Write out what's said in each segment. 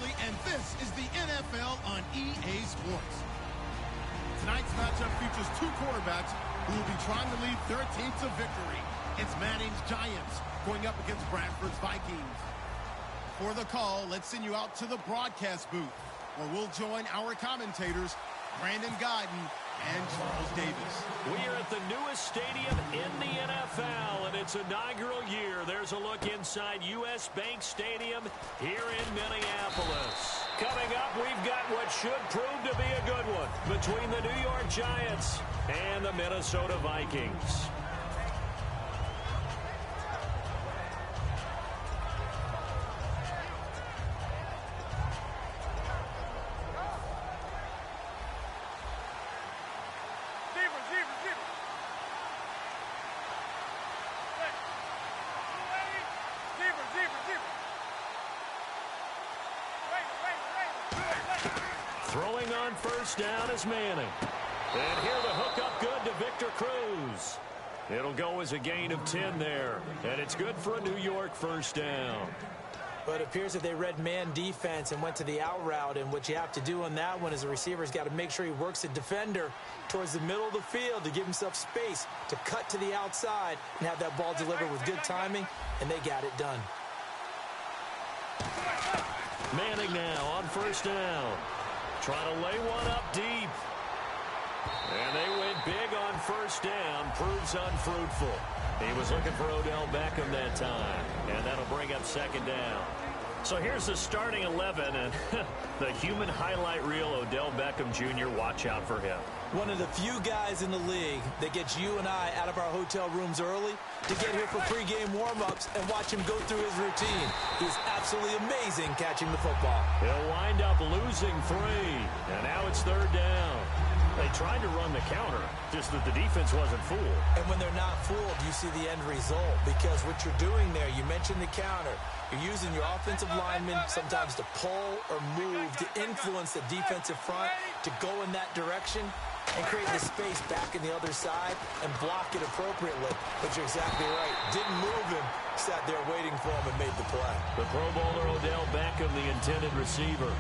Lively, and this is the NFL on EA Sports. Tonight's matchup features two quarterbacks who will be trying to lead their team to victory. It's Manning's Giants going up against Bradford's Vikings. For the call, let's send you out to the broadcast booth, where we'll join our commentators, Brandon Guyton and Charles Davis. We are at the newest stadium in the NFL, and its inaugural year. There's a look inside U.S. Bank Stadium here in Minneapolis. Coming up, we've got what should prove to be a good one between the New York Giants and the Minnesota Vikings. Throwing on first down is Manning. And here the hook up good to Victor Cruz. It'll go as a gain of 10 there. And it's good for a New York first down. But it appears that they read man defense and went to the out route. And what you have to do on that one is the receiver's got to make sure he works the defender towards the middle of the field to give himself space to cut to the outside and have that ball delivered with good timing. And they got it done. Manning now on first down. Trying to lay one up deep. And they went big on first down. Proves unfruitful. He was looking for Odell Beckham that time. And that'll bring up second down. So here's the starting 11. And the human highlight reel, Odell Beckham Jr., watch out for him. One of the few guys in the league that gets you and I out of our hotel rooms early to get here for pregame warm-ups and watch him go through his routine. He's absolutely amazing catching the football. He'll wind up losing 3. And now it's third down. They tried to run the counter, just that the defense wasn't fooled. And when they're not fooled, you see the end result. Because what you're doing there, you mentioned the counter. You're using your offensive linemen sometimes to pull or move, to influence the defensive front, to go in that direction and create the space back in the other side and block it appropriately. But you're exactly right. Didn't move him. Sat there waiting for him and made the play. The Pro Bowler Odell Beckham, the intended receiver.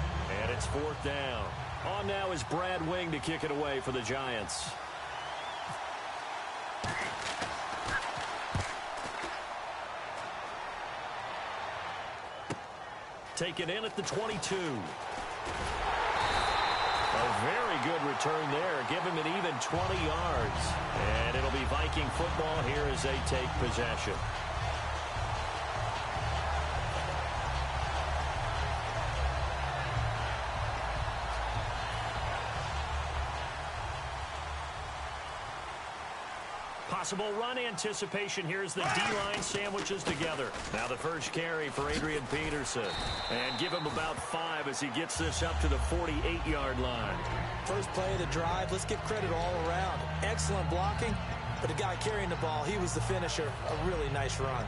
And it's fourth down. On now is Brad Wing to kick it away for the Giants. Take it in at the 22. A very good return there. Give him an even 20 yards. And it'll be Viking football here as they take possession. Possible run anticipation here as the D-line sandwiches together. Now the first carry for Adrian Peterson. And give him about 5 as he gets this up to the 48-yard line. First play of the drive, let's give credit all around. Excellent blocking, but the guy carrying the ball, he was the finisher. A really nice run.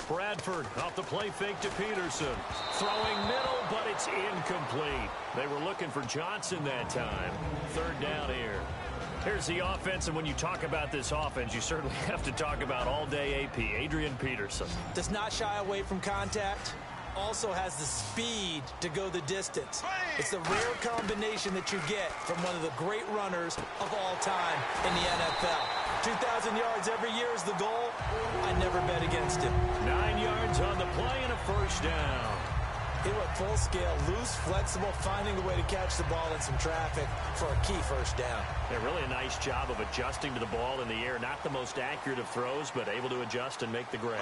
Bradford off the play fake to Peterson. Throwing middle, but it's incomplete. They were looking for Johnson that time. Third down here. Here's the offense, and when you talk about this offense, you certainly have to talk about all-day AP, Adrian Peterson. Does not shy away from contact. Also has the speed to go the distance. It's the rare combination that you get from one of the great runners of all time in the NFL. 2,000 yards every year is the goal. I never bet against him. 9 yards on the play and a first down. He went full scale, loose, flexible, finding a way to catch the ball in some traffic for a key first down. Yeah, really a nice job of adjusting to the ball in the air. Not the most accurate of throws, but able to adjust and make the grab.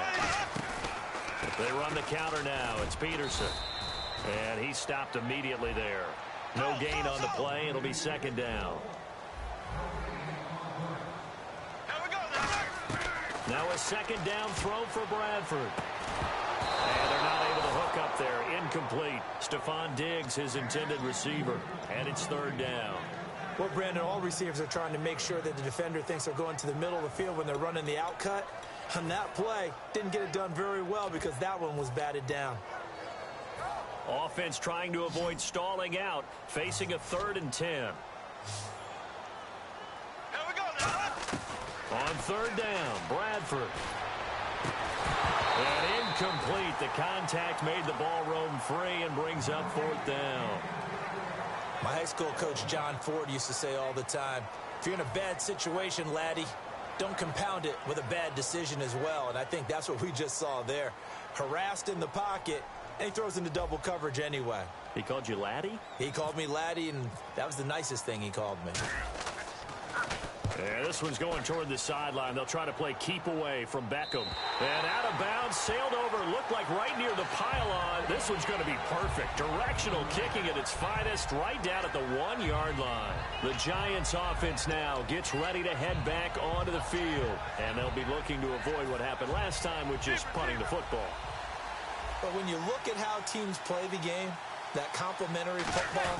They run the counter now. It's Peterson. And he stopped immediately there. No gain on the play. It'll be second down. Now a second down throw for Bradford. And they're not able to hook up there. Incomplete. Stephon Diggs, his intended receiver. And it's third down. Well, Brandon, all receivers are trying to make sure that the defender thinks they're going to the middle of the field when they're running the out cut. On that play, didn't get it done very well because that one was batted down. Offense trying to avoid stalling out, facing a 3rd and 10. Here we go now. On third down, Bradford. And incomplete. The contact made the ball roam free and brings up fourth down. My high school coach, John Ford, used to say all the time, if you're in a bad situation, laddie, don't compound it with a bad decision as well. And I think that's what we just saw there. Harassed in the pocket, and he throws into double coverage anyway. He called you laddie? He called me laddie, and that was the nicest thing he called me. And this one's going toward the sideline. They'll try to play keep away from Beckham. And out of bounds, sailed over, looked like right near the pylon. This one's going to be perfect. Directional kicking at its finest, right down at the 1-yard line. The Giants offense now gets ready to head back onto the field. And they'll be looking to avoid what happened last time, which is punting the football. But when you look at how teams play the game, that complementary football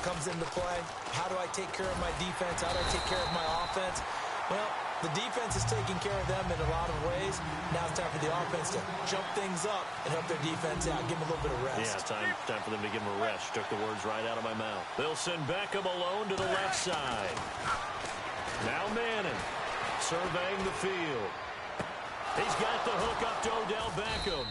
comes into play. How do I take care of my defense? How do I take care of my offense? Well, the defense is taking care of them in a lot of ways. Now it's time for the offense to jump things up and help their defense out. Give them a little bit of rest. Yeah, time for them to give them a rest. Took the words right out of my mouth. They'll send Beckham alone to the left side. Now Manning surveying the field. He's got the hook up to Odell Beckham.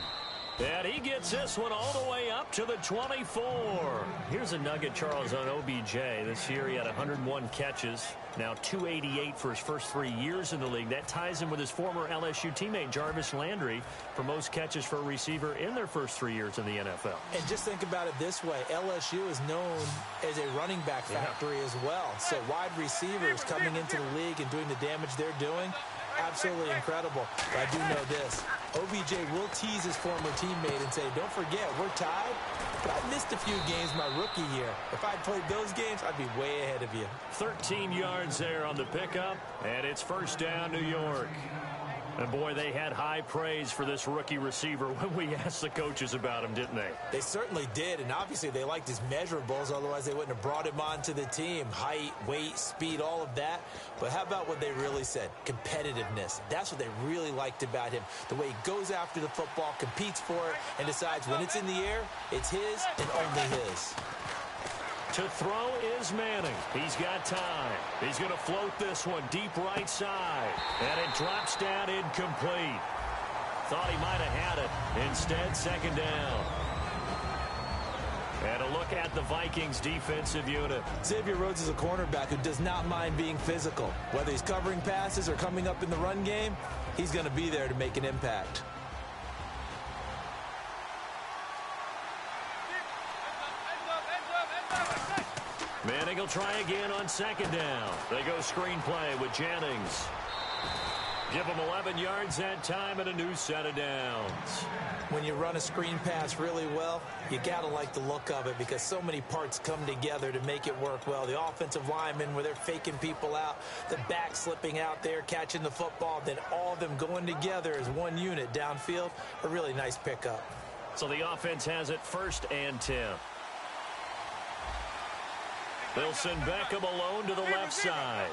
And he gets this one all the way up to the 24. Here's a nugget, Charles, on OBJ. This year he had 101 catches. Now 288 for his first 3 years in the league. That ties him with his former LSU teammate Jarvis Landry for most catches for a receiver in their first 3 years in the NFL. And just think about it this way. LSU is known as a running back factory as well. So wide receivers coming into the league and doing the damage they're doing, absolutely incredible. But I do know this. OBJ will tease his former teammate and say, don't forget, we're tied, but I missed a few games my rookie year. If I'd played those games, I'd be way ahead of you. 13 yards there on the pickup, and it's first down, New York. And, boy, they had high praise for this rookie receiver when we asked the coaches about him, didn't they? They certainly did, and obviously they liked his measurables. Otherwise, they wouldn't have brought him onto the team. Height, weight, speed, all of that. But how about what they really said? Competitiveness. That's what they really liked about him. The way he goes after the football, competes for it, and decides when it's in the air, it's his and only his. To throw is Manning. He's got time. He's going to float this one deep right side. And it drops down incomplete. Thought he might have had it. Instead, second down. And a look at the Vikings defensive unit. Xavier Rhodes is a cornerback who does not mind being physical. Whether he's covering passes or coming up in the run game, he's going to be there to make an impact. Manning will try again on second down. They go screenplay with Jennings. Give them 11 yards that time and a new set of downs. When you run a screen pass really well, you got to like the look of it because so many parts come together to make it work well. The offensive linemen, where they're faking people out, the back slipping out there, catching the football, then all of them going together as one unit downfield. A really nice pickup. So the offense has it first and 10. They'll send Beckham alone to the left side.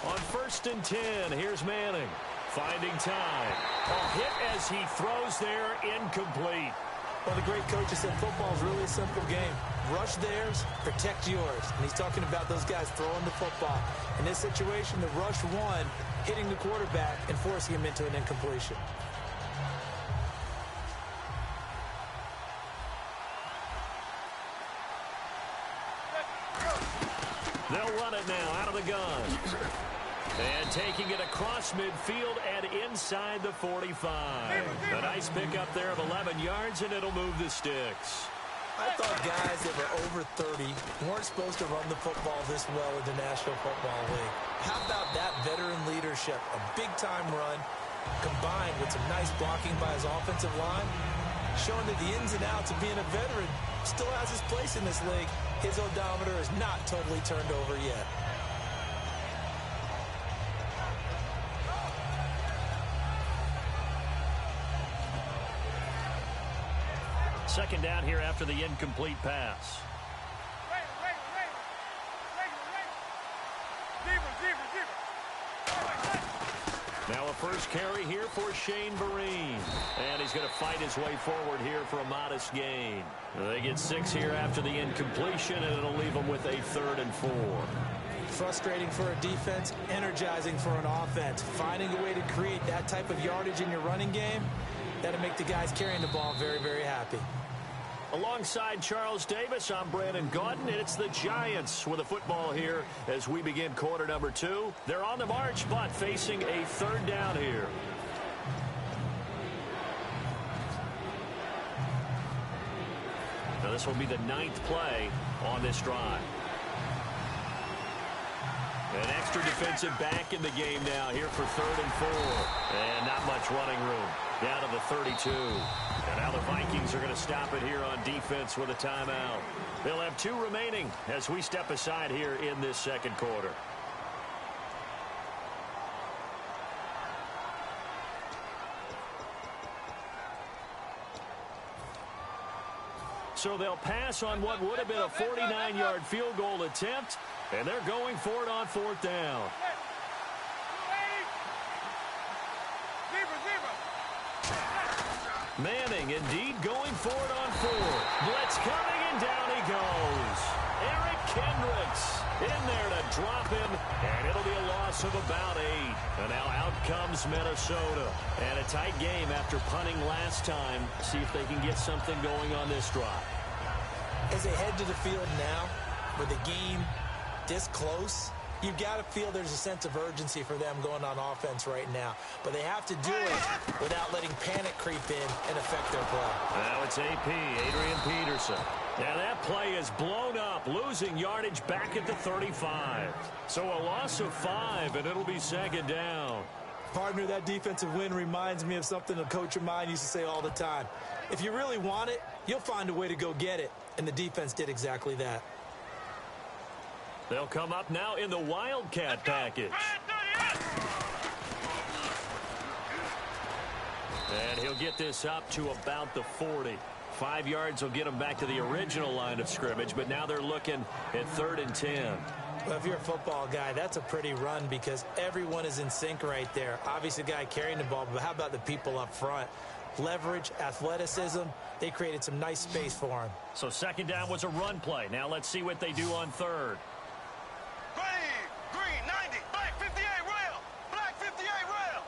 On first and 10, here's Manning. Finding time. A hit as he throws there, incomplete. Well, the great coach has said football is really a simple game. Rush theirs, protect yours. And he's talking about those guys throwing the football. In this situation, the rush one, hitting the quarterback and forcing him into an incompletion. They'll run it now out of the gun. And taking it across midfield and inside the 45. A nice pickup there of 11 yards, and it'll move the sticks. I thought guys that were over 30 weren't supposed to run the football this well in the National Football League. How about that veteran leadership? A big-time run combined with some nice blocking by his offensive line, showing that the ins and outs of being a veteran still has his place in this league. His odometer is not totally turned over yet. Second down here after the incomplete pass. Now a first carry here for Shane Vereen. And he's going to fight his way forward here for a modest gain. They get 6 here after the incompletion, and it'll leave them with a 3rd and 4. Frustrating for a defense, energizing for an offense. Finding a way to create that type of yardage in your running game, that'll make the guys carrying the ball very, very happy. Alongside Charles Davis, I'm Brandon Gaudin, and it's the Giants with the football here as we begin quarter number 2. They're on the march, but facing a 3rd down here. Now this will be the 9th play on this drive. An extra defensive back in the game now here for 3rd and 4. And not much running room. Down to the 32. And now the Vikings are going to stop it here on defense with a timeout. They'll have 2 remaining as we step aside here in this 2nd quarter. So they'll pass on what would have been a 49-yard field goal attempt, and they're going for it on 4th down. Manning indeed going for it on 4th. Blitz coming, and down he goes. Eric Kendricks in there to drop him, and it'll be a loss of about 8. And now out comes Minnesota. And a tight game after punting last time. See if they can get something going on this drive. As they head to the field now, with the game this close, you've got to feel there's a sense of urgency for them going on offense right now. But they have to do it without letting panic creep in and affect their play. Now it's AP, Adrian Peterson. Now that play is blown up, losing yardage back at the 35. So a loss of 5, and it'll be 2nd down. Partner, that defensive win reminds me of something a coach of mine used to say all the time. If you really want it, you'll find a way to go get it. And the defense did exactly that. They'll come up now in the Wildcat package. And he'll get this up to about the 40. 5 yards will get them back to the original line of scrimmage, but now they're looking at 3rd and 10. Well, if you're a football guy, that's a pretty run because everyone is in sync right there. Obviously, the guy carrying the ball, but how about the people up front? Leverage, athleticism, they created some nice space for him. So 2nd down was a run play. Now let's see what they do on 3rd. Green, 90, black 58 rail, black 58 rail.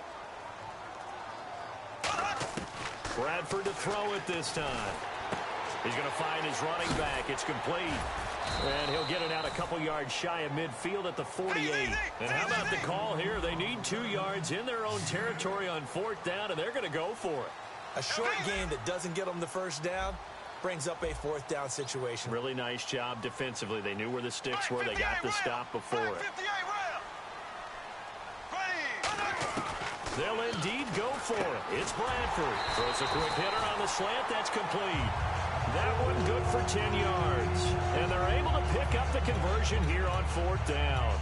Bradford to throw it this time. He's going to find his running back. It's complete. And he'll get it out a couple yards shy of midfield at the 48. And how about the call here? They need 2 yards in their own territory on 4th down, and they're going to go for it. A short game that doesn't get them the 1st down brings up a 4th down situation. Really nice job defensively. They knew where the sticks were. They got the stop before it. They'll indeed go for it. It's Bradford. Throws a quick hitter on the slant. That's complete. That one good for 10 yards. And they're able to pick up the conversion here on 4th down.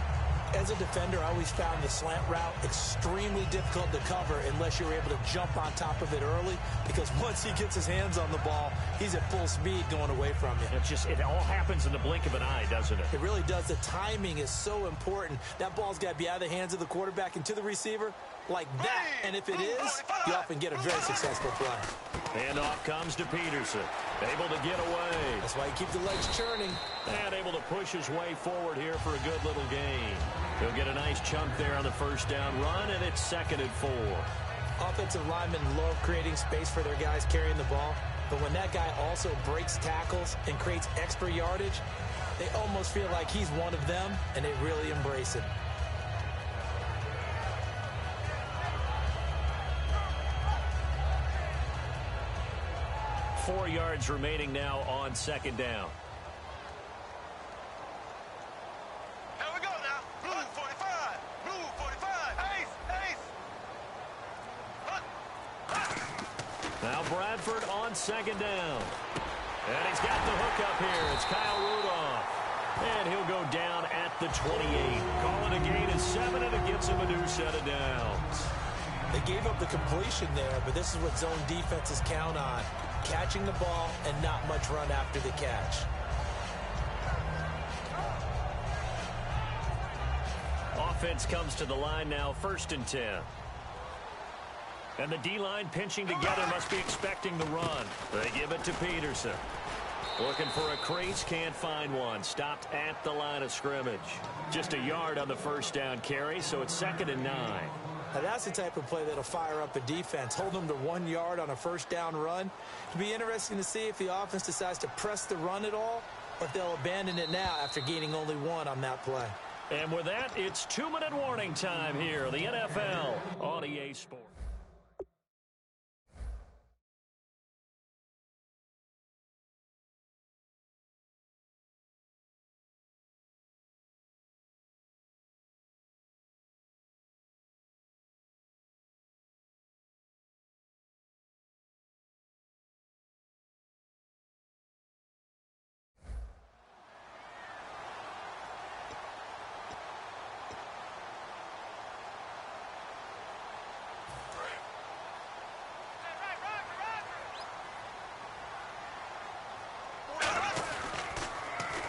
As a defender, I always found the slant route extremely difficult to cover unless you're able to jump on top of it early, because once he gets his hands on the ball, he's at full speed going away from you. It all happens in the blink of an eye, doesn't it? It really does. The timing is so important. That ball's got to be out of the hands of the quarterback and to the receiver like that. And if it is, you often get a very successful play. And off comes to Peterson. Able to get away. That's why you keep the legs churning. And able to push his way forward here for a good little gain. He'll get a nice chunk there on the 1st down run, and it's 2nd and 4. Offensive linemen love creating space for their guys carrying the ball. But when that guy also breaks tackles and creates extra yardage, they almost feel like he's one of them, and they really embrace it. Four yards remaining now on 2nd down. Here we go now. Blue 45. Blue 45. Ace. Now Bradford on 2nd down. And he's got the hook up here. It's Kyle Rudolph. And he'll go down at the 28. Calling a gain of 7, and it gives him a new set of downs. They gave up the completion there, but this is what zone defenses count on. Catching the ball and not much run after the catch. Offense comes to the line now, 1st and 10. And the D-line pinching together must be expecting the run. They give it to Peterson. Looking for a crease, can't find one. Stopped at the line of scrimmage. Just a yard on the first down carry, so it's 2nd and 9. Now that's the type of play that'll fire up a defense. Hold them to 1 yard on a first down run. It'll be interesting to see if the offense decides to press the run at all, or if they'll abandon it now after gaining only 1 on that play. And with that, it's 2-minute warning time here, the NFL on EA Sports.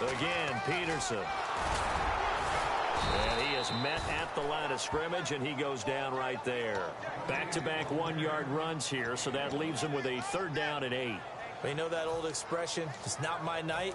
Again, Peterson. And he is met at the line of scrimmage, and he goes down right there. Back-to-back 1-yard runs here, so that leaves him with a 3rd down and 8. You know that old expression, it's not my night?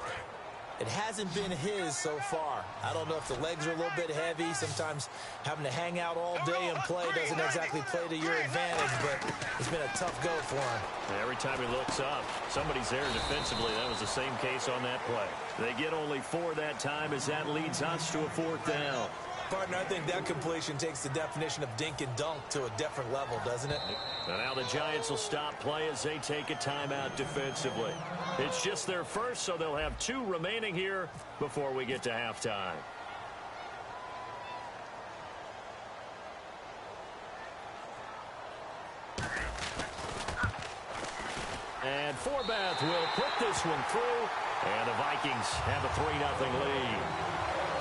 It hasn't been his so far. I don't know if the legs are a little bit heavy. Sometimes having to hang out all day and play doesn't exactly play to your advantage, but it's been a tough go for him. Every time he looks up, somebody's there defensively. That was the same case on that play. They get only 4 that time as that leads us to a 4th down. Partner, I think that completion takes the definition of dink and dunk to a different level, doesn't it? And now the Giants will stop play as they take a timeout defensively. It's just their first, so they'll have 2 remaining here before we get to halftime. And Forbath will put this one through, and the Vikings have a 3-0 lead.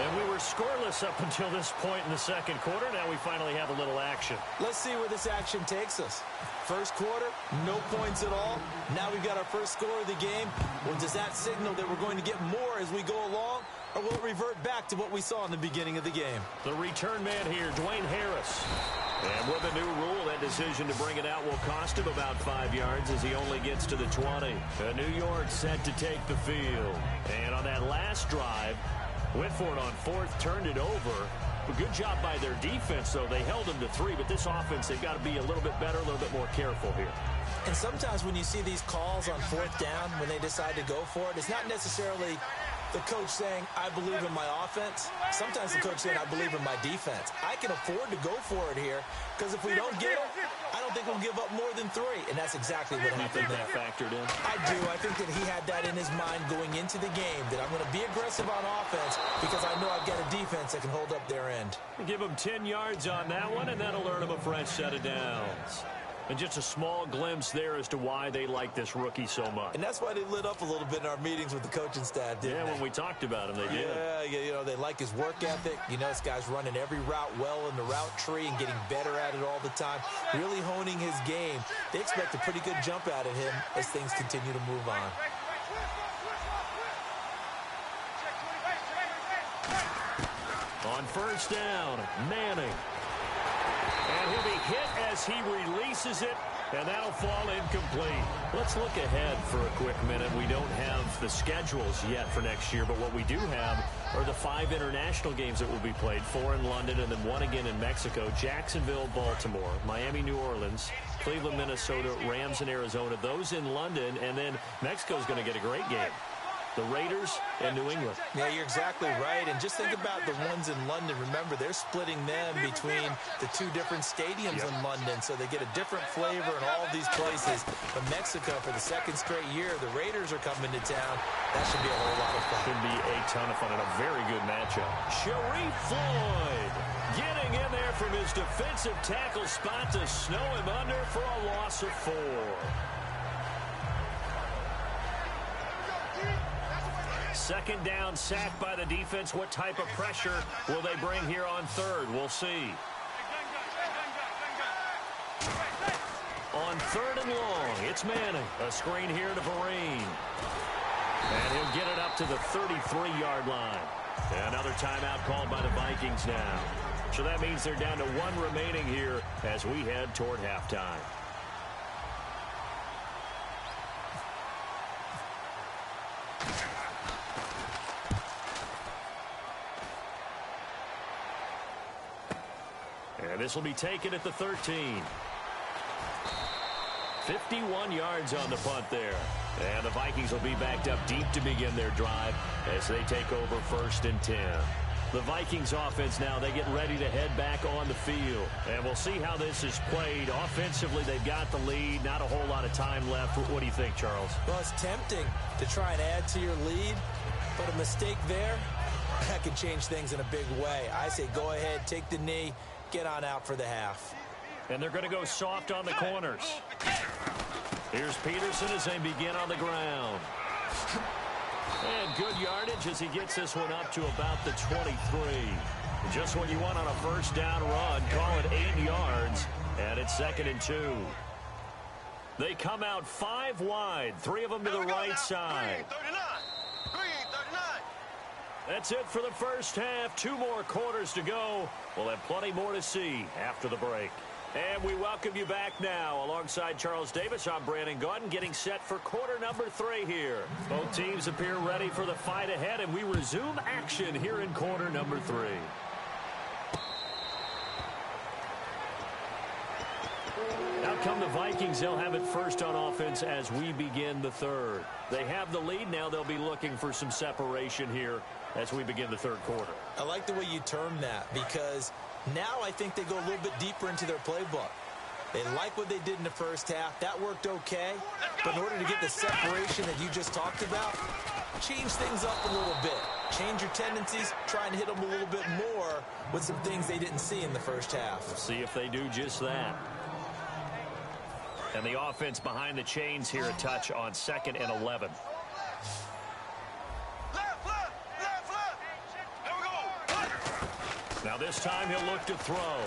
And we were scoreless up until this point in the second quarter. Now we finally have a little action. Let's see where this action takes us. First quarter, no points at all. Now we've got our first score of the game. Well, does that signal that we're going to get more as we go along, or will it revert back to what we saw in the beginning of the game? The return man here, Dwayne Harris. And with a new rule, that decision to bring it out will cost him about 5 yards as he only gets to the 20. New York set to take the field. And on that last drive, went for it on 4th, turned it over. A good job by their defense, though. They held them to 3, but this offense, they've got to be a little bit better, a little bit more careful here. And sometimes when you see these calls on 4th down, when they decide to go for it, it's not necessarily the coach saying, I believe in my offense. Sometimes the coach saying, I believe in my defense. I can afford to go for it here, because if we don't get it, I don't think we'll give up more than 3. And that's exactly what happened there. That factored in? I do. I think that he had that in his mind going into the game, that I'm going to be aggressive on offense because I know I've got a defense that can hold up their end. Give him 10 yards on that one, and that'll earn him a fresh set of downs. And just a small glimpse there as to why they like this rookie so much. And that's why they lit up a little bit in our meetings with the coaching staff, didn't they? When we talked about him, they did. Yeah, you know, they like his work ethic. You know, this guy's running every route well in the route tree and getting better at it all the time, really honing his game. They expect a pretty good jump out of him as things continue to move on. On first down, Manning. And he'll be hit as he releases it, and that'll fall incomplete. Let's look ahead for a quick minute. We don't have the schedules yet for next year, but what we do have are the 5 international games that will be played, 4 in London and then 1 again in Mexico, Jacksonville, Baltimore, Miami, New Orleans, Cleveland, Minnesota, Rams, and Arizona. Those in London, and then Mexico's going to get a great game. The Raiders and New England. Yeah, you're exactly right. And just think about the ones in London. Remember, they're splitting them between the 2 different stadiums in London, so they get a different flavor in all of these places. But Mexico, for the 2nd straight year, the Raiders are coming to town. That should be a whole lot of fun. Should be a ton of fun and a very good matchup. Sharif Floyd getting in there from his defensive tackle spot to snow him under for a loss of 4. Second down, sack by the defense. What type of pressure will they bring here on 3rd? We'll see. On 3rd and long, it's Manning. A screen here to Vereen. And he'll get it up to the 33-yard line. Another timeout called by the Vikings now. So that means they're down to 1 remaining here as we head toward halftime. this will be taken at the 13. 51 yards on the punt there. And the Vikings will be backed up deep to begin their drive as they take over 1st and 10. The Vikings offense now, they get ready to head back on the field. And we'll see how this is played. Offensively, they've got the lead. Not a whole lot of time left. What do you think, Charles? Well, it's tempting to try and add to your lead, but a mistake there, that can change things in a big way. I say go ahead, take the knee, get on out for the half. And they're going to go soft on the corners. Here's Peterson as they begin on the ground. And good yardage as he gets this one up to about the 23. Just what you want on a first down run. Call it 8 yards. And it's 2nd and 2. They come out 5 wide. 3 of them to the right side. That's it for the first half. 2 more quarters to go. We'll have plenty more to see after the break. And we welcome you back now. Alongside Charles Davis, I'm Brandon Gaudin, getting set for quarter number 3 here. Both teams appear ready for the fight ahead, and we resume action here in quarter number 3. Out come the Vikings. They'll have it first on offense as we begin the 3rd. They have the lead. Now they'll be looking for some separation here as we begin the 3rd quarter. I like the way you term that, because now I think they go a little bit deeper into their playbook. They like what they did in the first half. That worked okay. But in order to get the separation that you just talked about, change things up a little bit. Change your tendencies. Try and hit them a little bit more with some things they didn't see in the first half. We'll see if they do just that. And the offense behind the chains here a touch on 2nd and 11. Now this time he'll look to throw.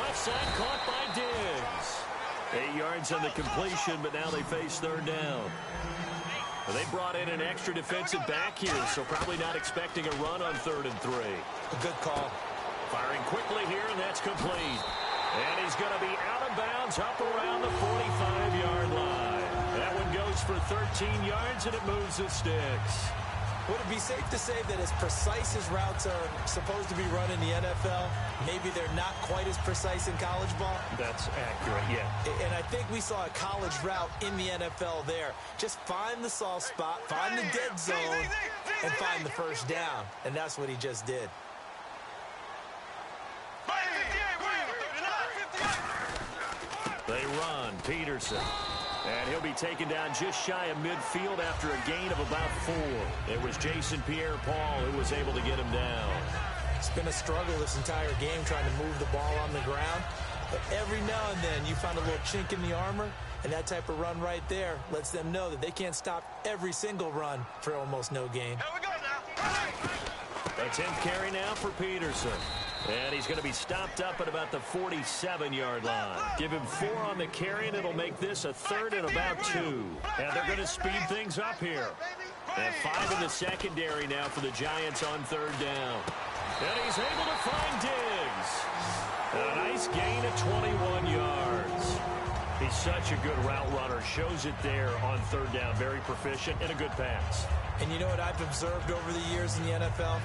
Left side caught by Diggs. 8 yards on the completion, but now they face 3rd down. Well, they brought in an extra defensive back here, so probably not expecting a run on 3rd and 3. A good call. Firing quickly here, and that's complete. And he's going to be out of bounds up around the 45-yard line. That one goes for 13 yards, and it moves the sticks. Would it be safe to say that as precise as routes are supposed to be run in the NFL, maybe they're not quite as precise in college ball? That's accurate, yeah. And I think we saw a college route in the NFL there. Just find the soft spot, find the dead zone, and find the first down. And that's what he just did. They run. Peterson. And he'll be taken down just shy of midfield after a gain of about 4. It was Jason Pierre-Paul who was able to get him down. It's been a struggle this entire game trying to move the ball on the ground. But every now and then you find a little chink in the armor, and that type of run right there lets them know that they can't stop every single run for almost no gain. Here we go now. A 10th carry now for Peterson. And he's going to be stopped up at about the 47-yard line. Give him 4 on the carry, and it'll make this a 3rd and about 2. And they're going to speed things up here. And 5 in the secondary now for the Giants on 3rd down. And he's able to find Diggs. A nice gain of 21 yards. He's such a good route runner. Shows it there on 3rd down. Very proficient and a good pass. And you know what I've observed over the years in the NFL?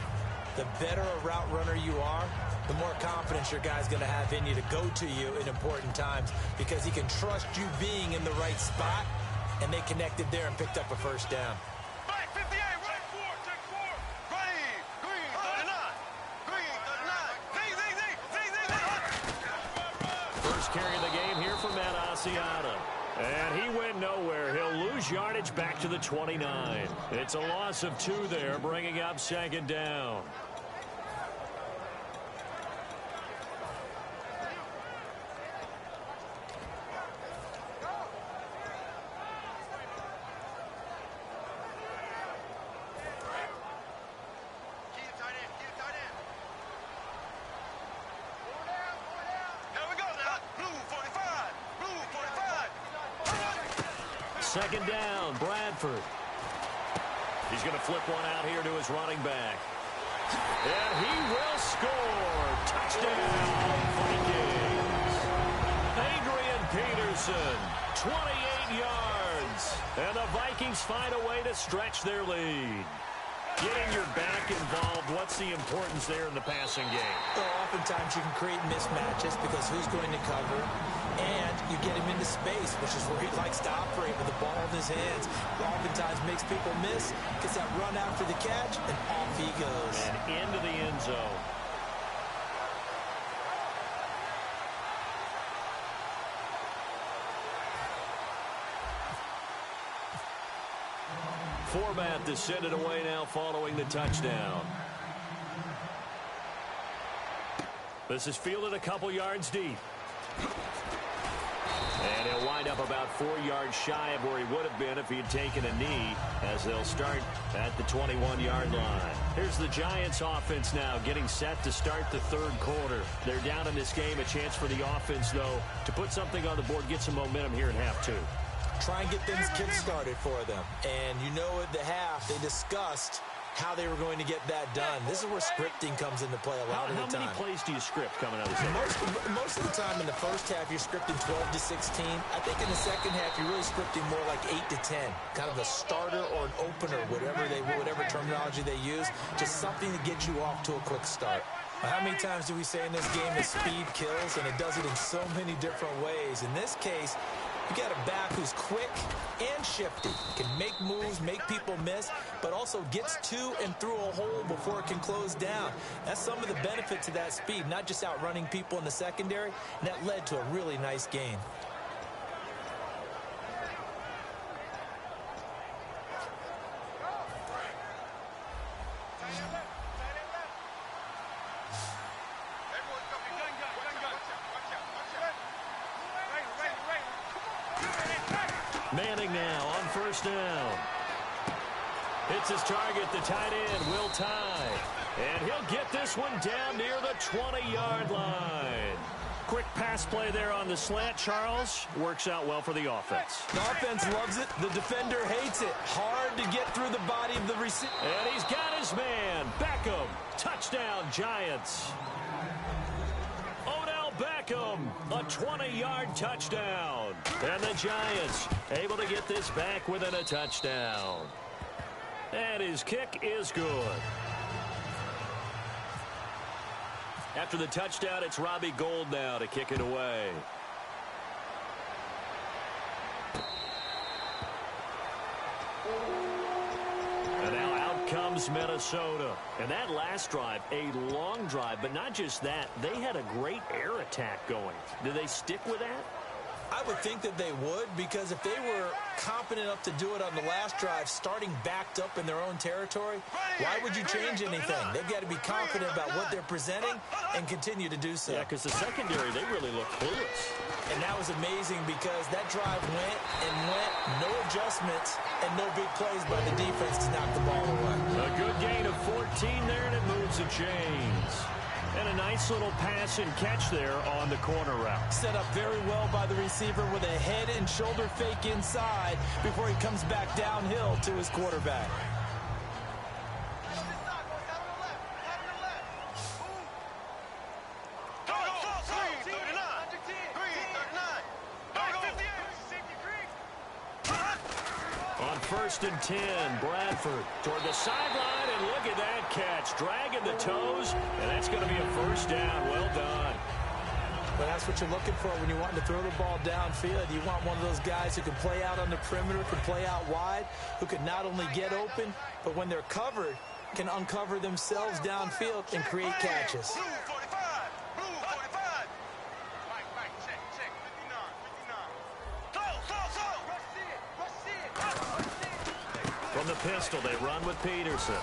The better a route runner you are, the more confidence your guy's going to have in you to go to you in important times, because he can trust you being in the right spot, and they connected there and picked up a first down. Right, 58, right 4, check 4. Green, 39. Green, 39. First carry of the game here for Matt Asiata. And he went nowhere. He'll lose yardage back to the 29. It's a loss of 2 there, bringing up 2nd down. Second down, Bradford. He's going to flip one out here to his running back. And he will score. Touchdown, Vikings. Adrian Peterson, 28 yards. And the Vikings find a way to stretch their lead. Getting your back involved, what's the importance there in the passing game? Well, oftentimes you can create mismatches because who's going to cover, and you get him into space, which is where he likes to operate with the ball in his hands. Oftentimes makes people miss, gets that run after the catch, and off he goes. And into the end zone. Format to send it away now following the touchdown. This is fielded a couple yards deep. And he'll wind up about 4 yards shy of where he would have been if he had taken a knee, as they'll start at the 21-yard line. Here's the Giants offense now getting set to start the third quarter. They're down in this game. A chance for the offense, though, to put something on the board, get some momentum here in half two. Try and get things kick-started for them. And you know at the half, they discussed how they were going to get that done. This is where scripting comes into play a lot of the time. How many plays do you script coming out of this? Most of the time in the first half, you're scripting 12 to 16. I think in the second half, you're really scripting more like 8 to 10. Kind of a starter or an opener, whatever terminology they use. Just something to get you off to a quick start. How many times do we say in this game that speed kills, and it does it in so many different ways? In this case, you got a back who's quick and shifty, can make moves, make people miss, but also gets to and through a hole before it can close down. That's some of the benefits of that speed, not just outrunning people in the secondary, and that led to a really nice game. Manning now on first down. Hits his target, the tight end, Will Tye. And he'll get this one down near the 20-yard line. Quick pass play there on the slant, Charles. Works out well for the offense. The offense loves it. The defender hates it. Hard to get through the body of the receiver. And he's got his man. Beckham. Touchdown, Giants. Beckham, a 20-yard touchdown. And the Giants able to get this back within a touchdown. And his kick is good. After the touchdown, it's Robbie Gould now to kick it away. And now out comes Minnesota. And that last drive, a long drive, but not just that, they had a great air attack going. Do they stick with that? I would think that they would, because if they were confident enough to do it on the last drive, starting backed up in their own territory, why would you change anything? They've got to be confident about what they're presenting and continue to do so. Yeah, because the secondary, they really look clueless. And that was amazing because that drive went and went, no adjustments, and no big plays by the defense to knock the ball away. A good gain of 14 there, and it moves the chains. And a nice little pass and catch there on the corner route. Set up very well by the receiver with a head and shoulder fake inside before he comes back downhill to his quarterback. On 1st and 10, Bradford toward the sideline, and look at that catch. Dragging the toes, and that's going to be a first down. Well done. But that's what you're looking for when you want to throw the ball downfield. You want one of those guys who can play out on the perimeter, can play out wide, who can not only get open, but when they're covered, can uncover themselves downfield and create catches. From the pistol, they run with Peterson.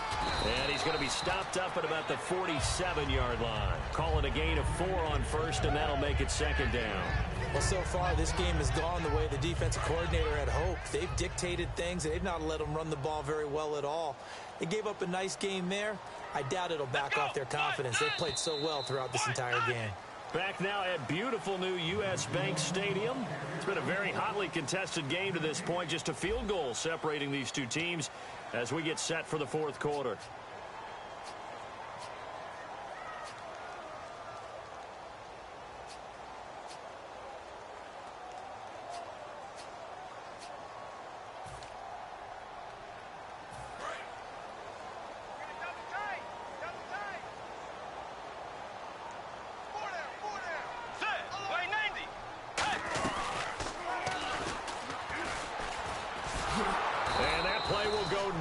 And he's going to be stopped up at about the 47-yard line. Call it a gain of 4 on first, and that'll make it second down. Well, so far, this game has gone the way the defensive coordinator had hoped. They've dictated things. They've not let them run the ball very well at all. They gave up a nice game there. I doubt it'll back off their confidence. They've played so well throughout this entire game. Back now at beautiful new U.S. Bank Stadium. It's been a very hotly contested game to this point. Just a field goal separating these two teams as we get set for the fourth quarter.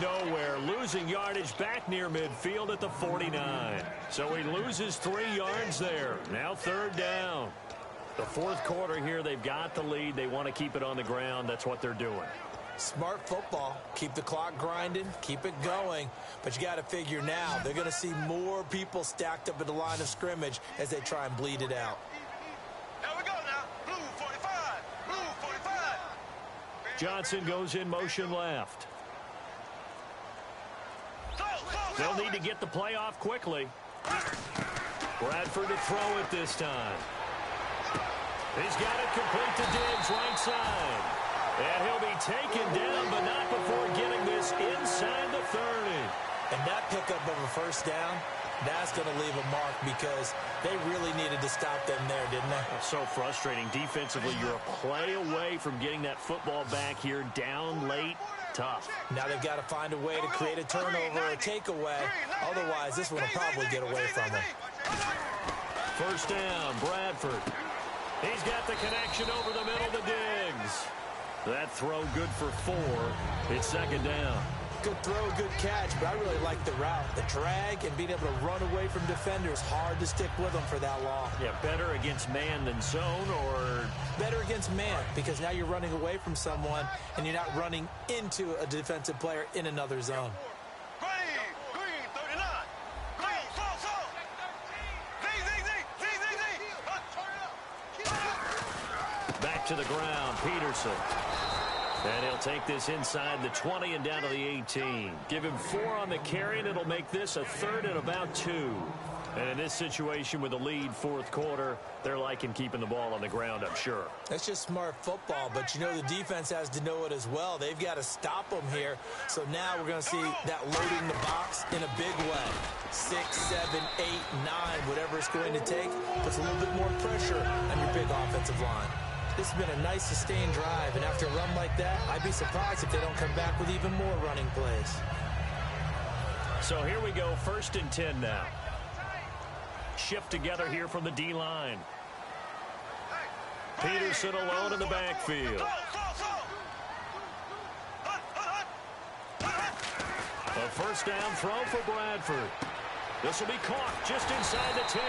nowhere, losing yardage back near midfield at the 49. So he loses 3 yards there. Now 3rd down. The 4th quarter here, they've got the lead. They want to keep it on the ground. That's what they're doing. Smart football. Keep the clock grinding. Keep it going. But you got to figure now, they're going to see more people stacked up at the line of scrimmage as they try and bleed it out. Here we go now. Blue 45. Blue 45. Johnson goes in motion left. They'll need to get the play off quickly. Bradford to throw it this time. He's got it complete to Diggs, right side. And he'll be taken down, but not before getting this inside the 30. And that pickup of a 1st down, that's going to leave a mark because they really needed to stop them there, didn't they? So frustrating. Defensively, you're a play away from getting that football back here down late. Tough. Now they've got to find a way to create a turnover or a takeaway. Otherwise, this one will probably get away from them. 1st down, Bradford. He's got the connection over the middle to Diggs. That throw good for 4. It's 2nd down. Good throw, good catch, but I really like the route. The drag and being able to run away from defenders, hard to stick with them for that long. Yeah, better against man than zone, or? Better against man, because now you're running away from someone and you're not running into a defensive player in another zone. Green 39. Green, so. Back to the ground, Peterson. And he'll take this inside the 20 and down to the 18. Give him 4 on the carry, and it'll make this a 3rd and about 2. And in this situation with the lead 4th quarter, they're liking keeping the ball on the ground, I'm sure. That's just smart football, but you know the defense has to know it as well. They've got to stop them here. So now we're going to see that loading the box in a big way. 6, 7, 8, 9, whatever it's going to take, puts a little bit more pressure on your big offensive line. This has been a nice sustained drive, and after a run like that, I'd be surprised if they don't come back with even more running plays. So here we go, 1st and 10 now. Shift together here from the D-line. Peterson alone in the backfield. A 1st down throw for Bradford. This will be caught just inside the 10.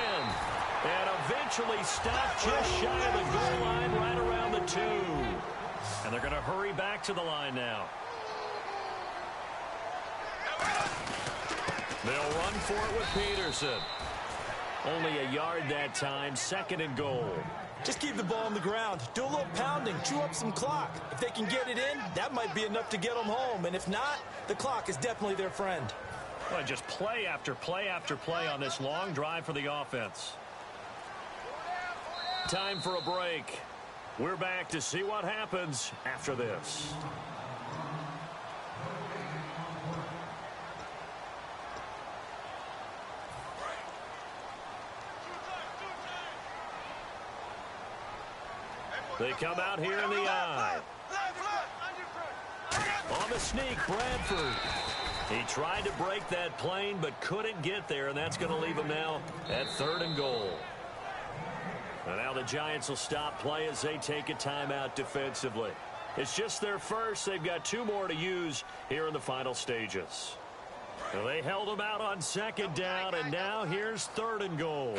And eventually stopped just shy of the goal line right around the 2. And they're going to hurry back to the line now. They'll run for it with Peterson. Only a yard that time, 2nd and goal. Just keep the ball on the ground. Do a little pounding. Chew up some clock. If they can get it in, that might be enough to get them home. And if not, the clock is definitely their friend. Well, just play after play after play on this long drive for the offense. Time for a break. We're back to see what happens after this. They come out here in the I. On the sneak, Bradford. He tried to break that plane but couldn't get there, and that's going to leave him now at 3rd and goal. And now the Giants will stop play as they take a timeout defensively. It's just their first. They've got 2 more to use here in the final stages. And they held them out on 2nd down, and now here's 3rd and goal.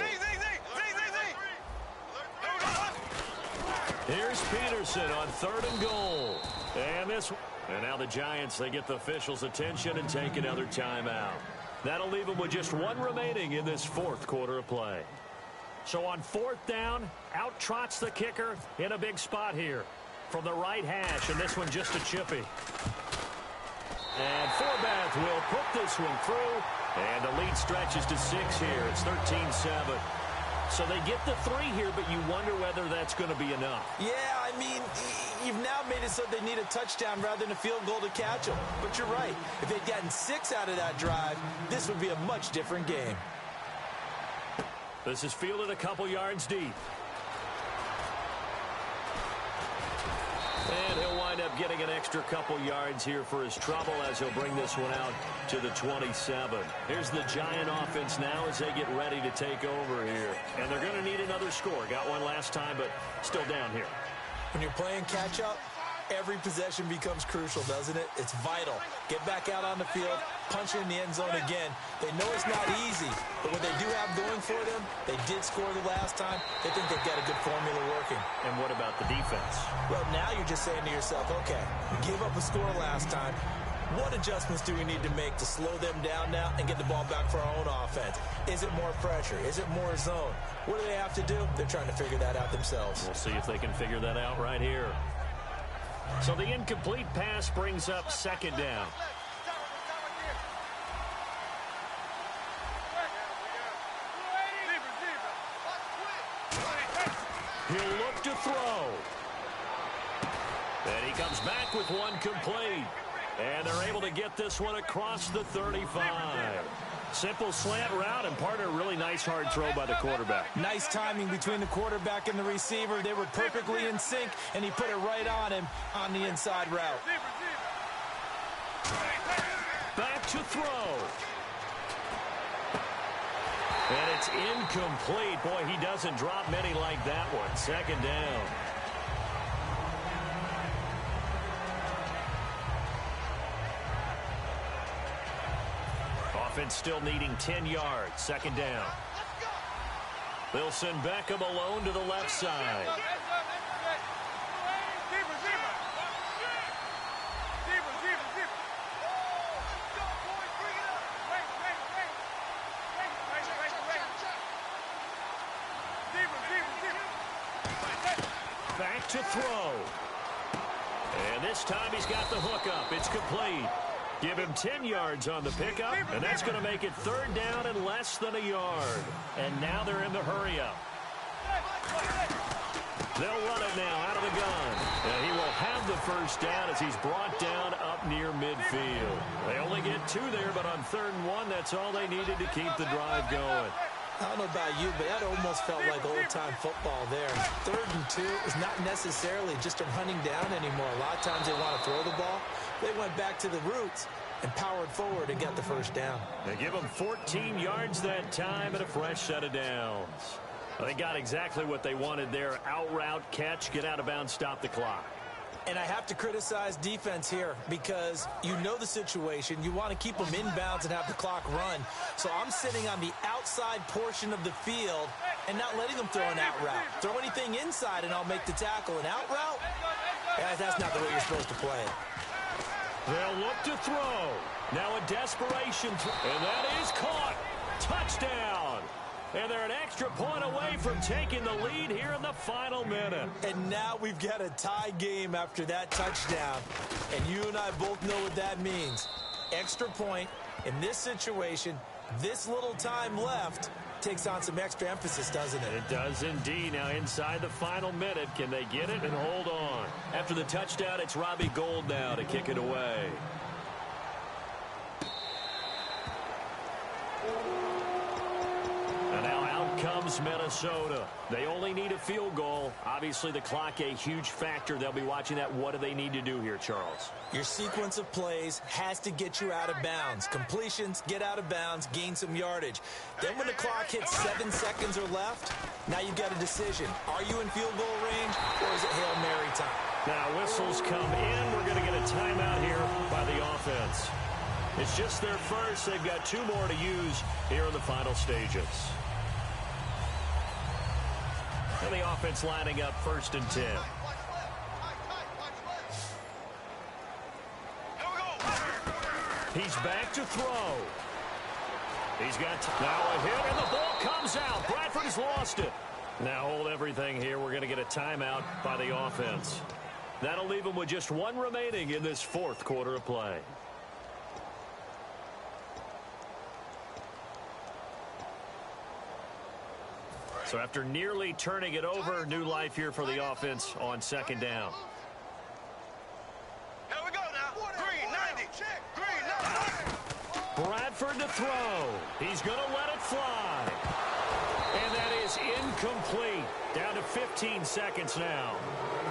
Here's Peterson on 3rd and goal. And now the Giants, they get the officials' attention and take another timeout. That'll leave them with just 1 remaining in this 4th quarter of play. So on 4th down, out trots the kicker in a big spot here from the right hash, and this one just a chippy. And Forbath will put this one through, and the lead stretches to 6 here. It's 13-7. So they get the 3 here, but you wonder whether that's going to be enough. Yeah, I mean, you've now made it so they need a touchdown rather than a field goal to catch them. But you're right. If they'd gotten 6 out of that drive, this would be a much different game. This is fielded a couple yards deep. And he'll wind up getting an extra couple yards here for his trouble as he'll bring this one out to the 27. Here's the Giant offense now as they get ready to take over here. And they're going to need another score. Got one last time, but still down here. When you're playing catch-up, Every possession becomes crucial, doesn't it? It's vital. Get back out on the field, punch it in the end zone again. They know it's not easy, but what they do have going for them, they did score the last time. They think they've got a good formula working. And what about the defense? Well, now you're just saying to yourself, okay, we gave up a score last time. What adjustments do we need to make to slow them down now and get the ball back for our own offense? Is it more pressure? Is it more zone? What do they have to do? They're trying to figure that out themselves. We'll see if they can figure that out right here. So the incomplete pass brings up second down. He'll look to throw. And he comes back with one complete. And they're able to get this one across the 35. Simple slant route, and partner, really nice hard throw by the quarterback. Nice timing between the quarterback and the receiver. They were perfectly in sync, and he put it right on him on the inside route. Back to throw. And it's incomplete. Boy, he doesn't drop many like that one. Second down. Offense still needing 10 yards. Second down. They'll send Beckham alone to the left side. Back to throw. And this time he's got the hook up. It's complete. Give him 10 yards on the pickup, and that's going to make it third down and less than a yard. And now they're in the hurry-up. They'll run it now out of the gun. And he will have the first down as he's brought down up near midfield. They only get 2 there, but on 3rd and 1, that's all they needed to keep the drive going. I don't know about you, but that almost felt like old-time football there. 3rd and 2 is not necessarily just a running down anymore. A lot of times they want to throw the ball. They went back to the roots and powered forward and got the first down. They give them 14 yards that time and a fresh set of downs. They got exactly what they wanted there. Out route, catch, get out of bounds, stop the clock. And I have to criticize defense here because you know the situation. You want to keep them inbounds and have the clock run. So I'm sitting on the outside portion of the field and not letting them throw an out route. Throw anything inside and I'll make the tackle. An out route? Yeah, that's not the way you're supposed to play it. They'll look to throw. Now a desperation throw. And that is caught. Touchdown. And they're an extra point away from taking the lead here in the final minute. And now we've got a tie game after that touchdown. And you and I both know what that means. Extra point in this situation, this little time left, takes on some extra emphasis, doesn't it? It does indeed. Now inside the final minute, can they get it and hold on? After the touchdown, it's Robbie Gould now to kick it away. And now out comes Minnesota. They only need a field goal. Obviously, the clock a huge factor. They'll be watching that. What do they need to do here, Charles? Your sequence of plays has to get you out of bounds. Completions, get out of bounds, gain some yardage. Then when the clock hits 7 seconds or left, now you've got a decision. Are you in field goal range, or is it Hail Mary time? Now whistles come in. We're going to get a timeout here by the offense. It's just their first. They've got 2 more to use here in the final stages. And the offense lining up 1st and 10. He's back to throw. He's got now a hit, and the ball comes out. Bradford has lost it. Now hold everything here. We're going to get a timeout by the offense. That'll leave them with just 1 remaining in this 4th quarter of play. So after nearly turning it over, new life here for the offense on 2nd down. Here we go now. Green, 90. Green, 90. Bradford to throw. He's going to let it fly. And that is incomplete. Down to 15 seconds now.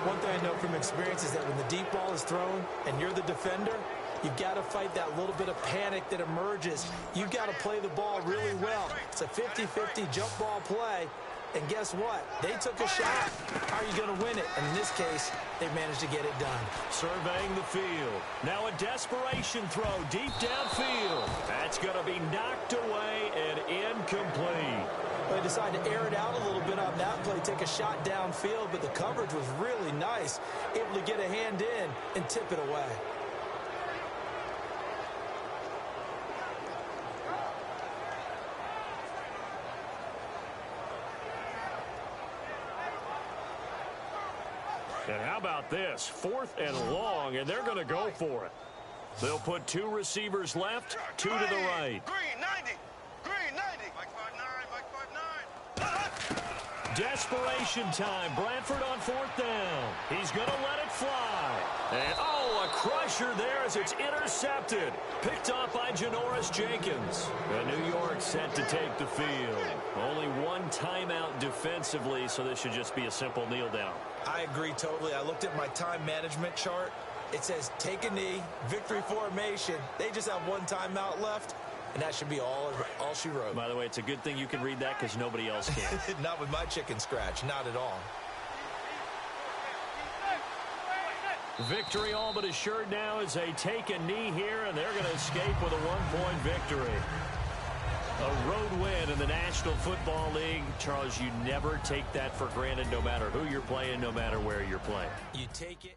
One thing I know from experience is that when the deep ball is thrown and you're the defender, you've got to fight that little bit of panic that emerges. You've got to play the ball really well. It's a 50-50 jump ball play. And guess what? They took a shot. How are you going to win it? And in this case, they managed to get it done. Surveying the field. Now a desperation throw deep downfield. That's going to be knocked away and incomplete. They decided to air it out a little bit on that play, take a shot downfield, but the coverage was really nice, able to get a hand in and tip it away. And how about this? 4th and long, and they're going to go for it. They'll put 2 receivers left, 2 to the right. Green, 90. Green, 90. Mike 5'9", Mike 5'9". Desperation time. Bradford on 4th down. He's going to let it fly. And, oh, a crusher there as it's intercepted. Picked off by Janoris Jenkins. And New York set to take the field. Only 1 timeout defensively, so this should just be a simple kneel down. I agree totally. I looked at my time management chart. It says take a knee, victory formation. They just have 1 timeout left, and that should be all she wrote. By the way, it's a good thing you can read that because nobody else can. Not with my chicken scratch. Not at all. Victory all but assured now as they take a knee here, and they're going to escape with a 1-point victory. A road win in the National Football League. Charles, you never take that for granted no matter who you're playing, no matter where you're playing. You take it.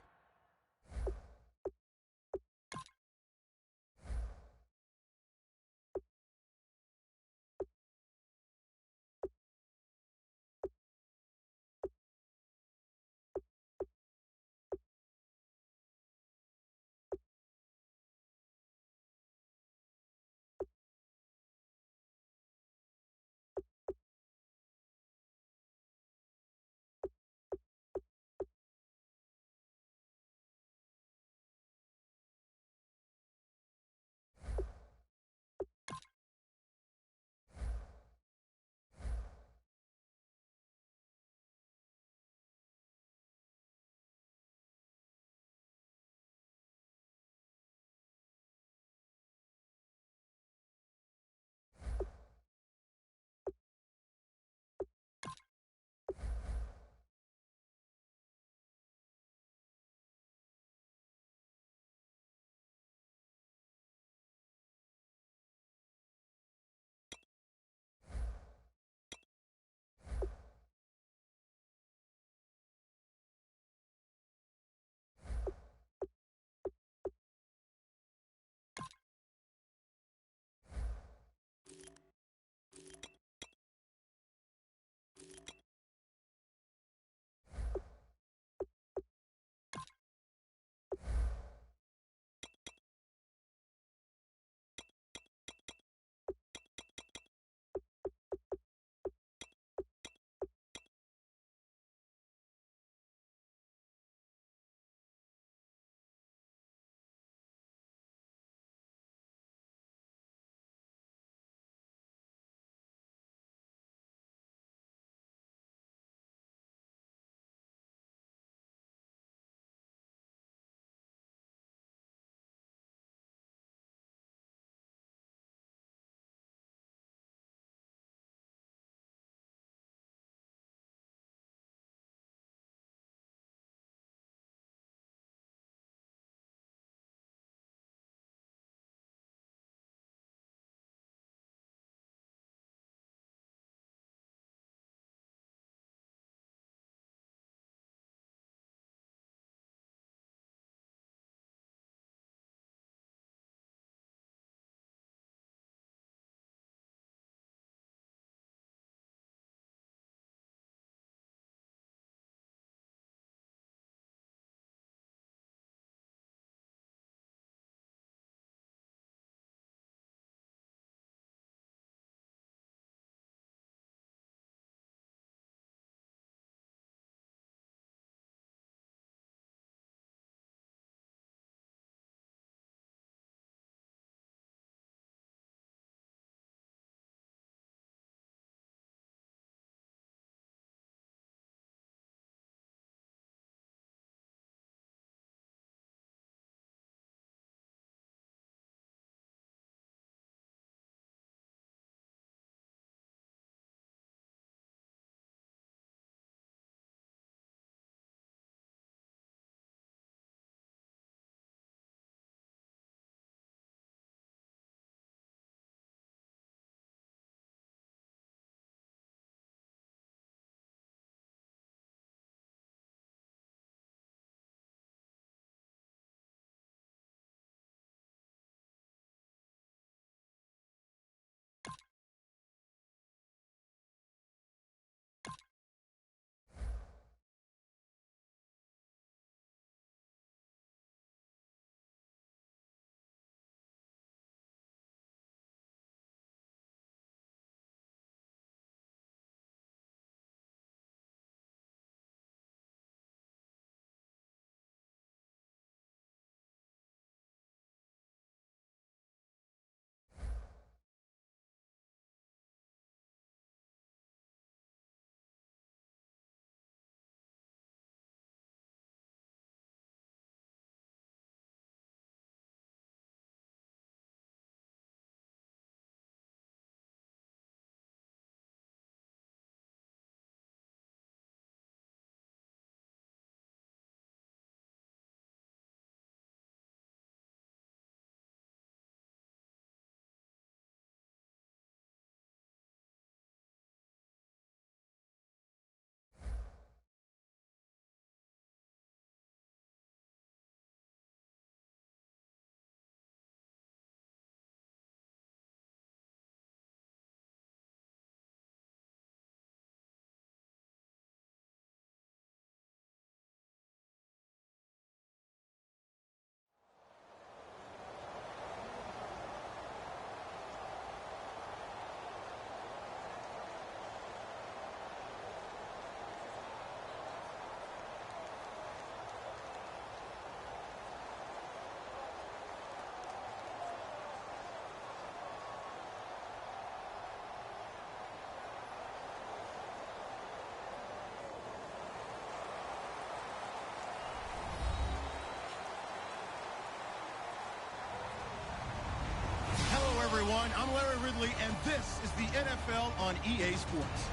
everyone. I'm Larry Ridley, and this is the NFL on EA Sports.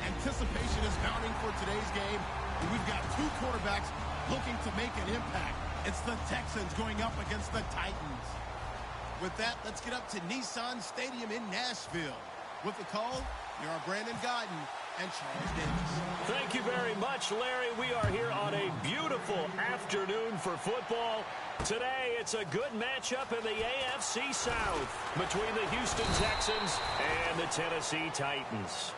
Anticipation is mounting for today's game, and we've got two quarterbacks looking to make an impact. It's the Texans going up against the Titans. With that, let's get up to Nissan Stadium in Nashville. With the call, here are Brandon Godden and Charles Davis. Thank you very much, Larry. We are here on a beautiful afternoon for football. Today, it's a good matchup in the AFC South between the Houston Texans and the Tennessee Titans.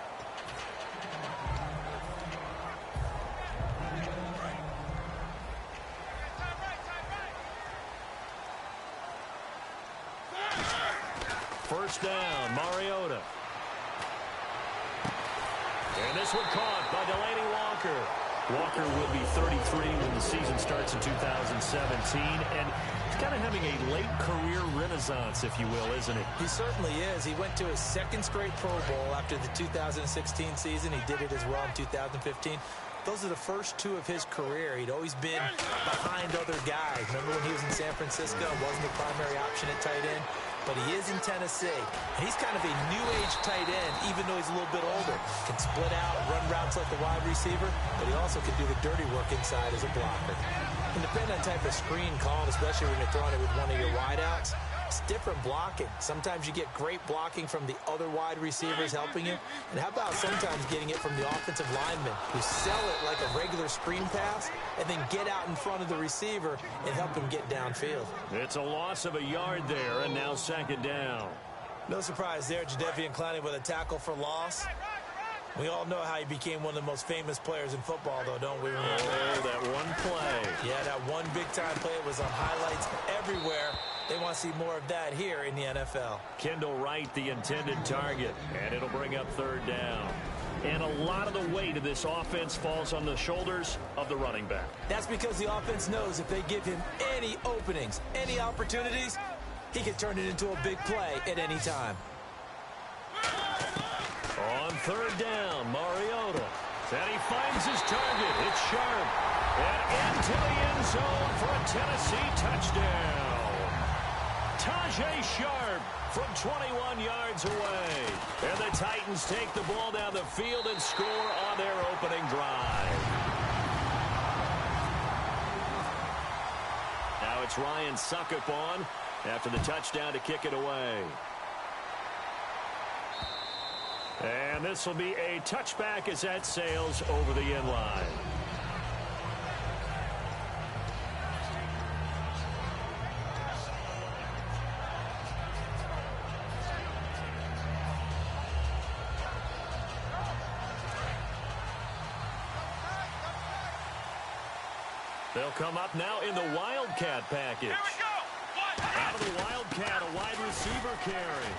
First down, Mariota. And this one caught by Delaney Walker. Walker will be 33 when the season starts in 2017. And he's kind of having a late career renaissance, if you will, isn't he? He certainly is. He went to his second straight Pro Bowl after the 2016 season. He did it as well in 2015. Those are the first two of his career. He'd always been behind other guys. Remember when he was in San Francisco? Wasn't the primary option at tight end? But he is in Tennessee. And he's kind of a new-age tight end, even though he's a little bit older. Can split out, run routes like a wide receiver, but he also can do the dirty work inside as a blocker. And depending on the type of screen called, especially when you're throwing it with one of your wideouts, it's different blocking. Sometimes you get great blocking from the other wide receivers helping you. And how about sometimes getting it from the offensive linemen who sell it like a regular screen pass and then get out in front of the receiver and help him get downfield. It's a loss of a yard there, and now second down. No surprise there, Jadeveon Clowney with a tackle for loss. We all know how he became one of the most famous players in football, though, don't we? Oh, that one play. Yeah, that one big-time play was on highlights everywhere. They want to see more of that here in the NFL. Kendall Wright, the intended target, and it'll bring up third down. And a lot of the weight of this offense falls on the shoulders of the running back. That's because the offense knows if they give him any openings, any opportunities, he can turn it into a big play at any time. On third down, Mariota. And he finds his target. It's Sharp. And into the end zone for a Tennessee touchdown. Tajay Sharp from 21 yards away. And the Titans take the ball down the field and score on their opening drive. Now it's Ryan Suckup on after the touchdown to kick it away. And this will be a touchback as that sails over the end line. They'll come up now in the Wildcat package. Out of the Wildcat, a wide receiver carry.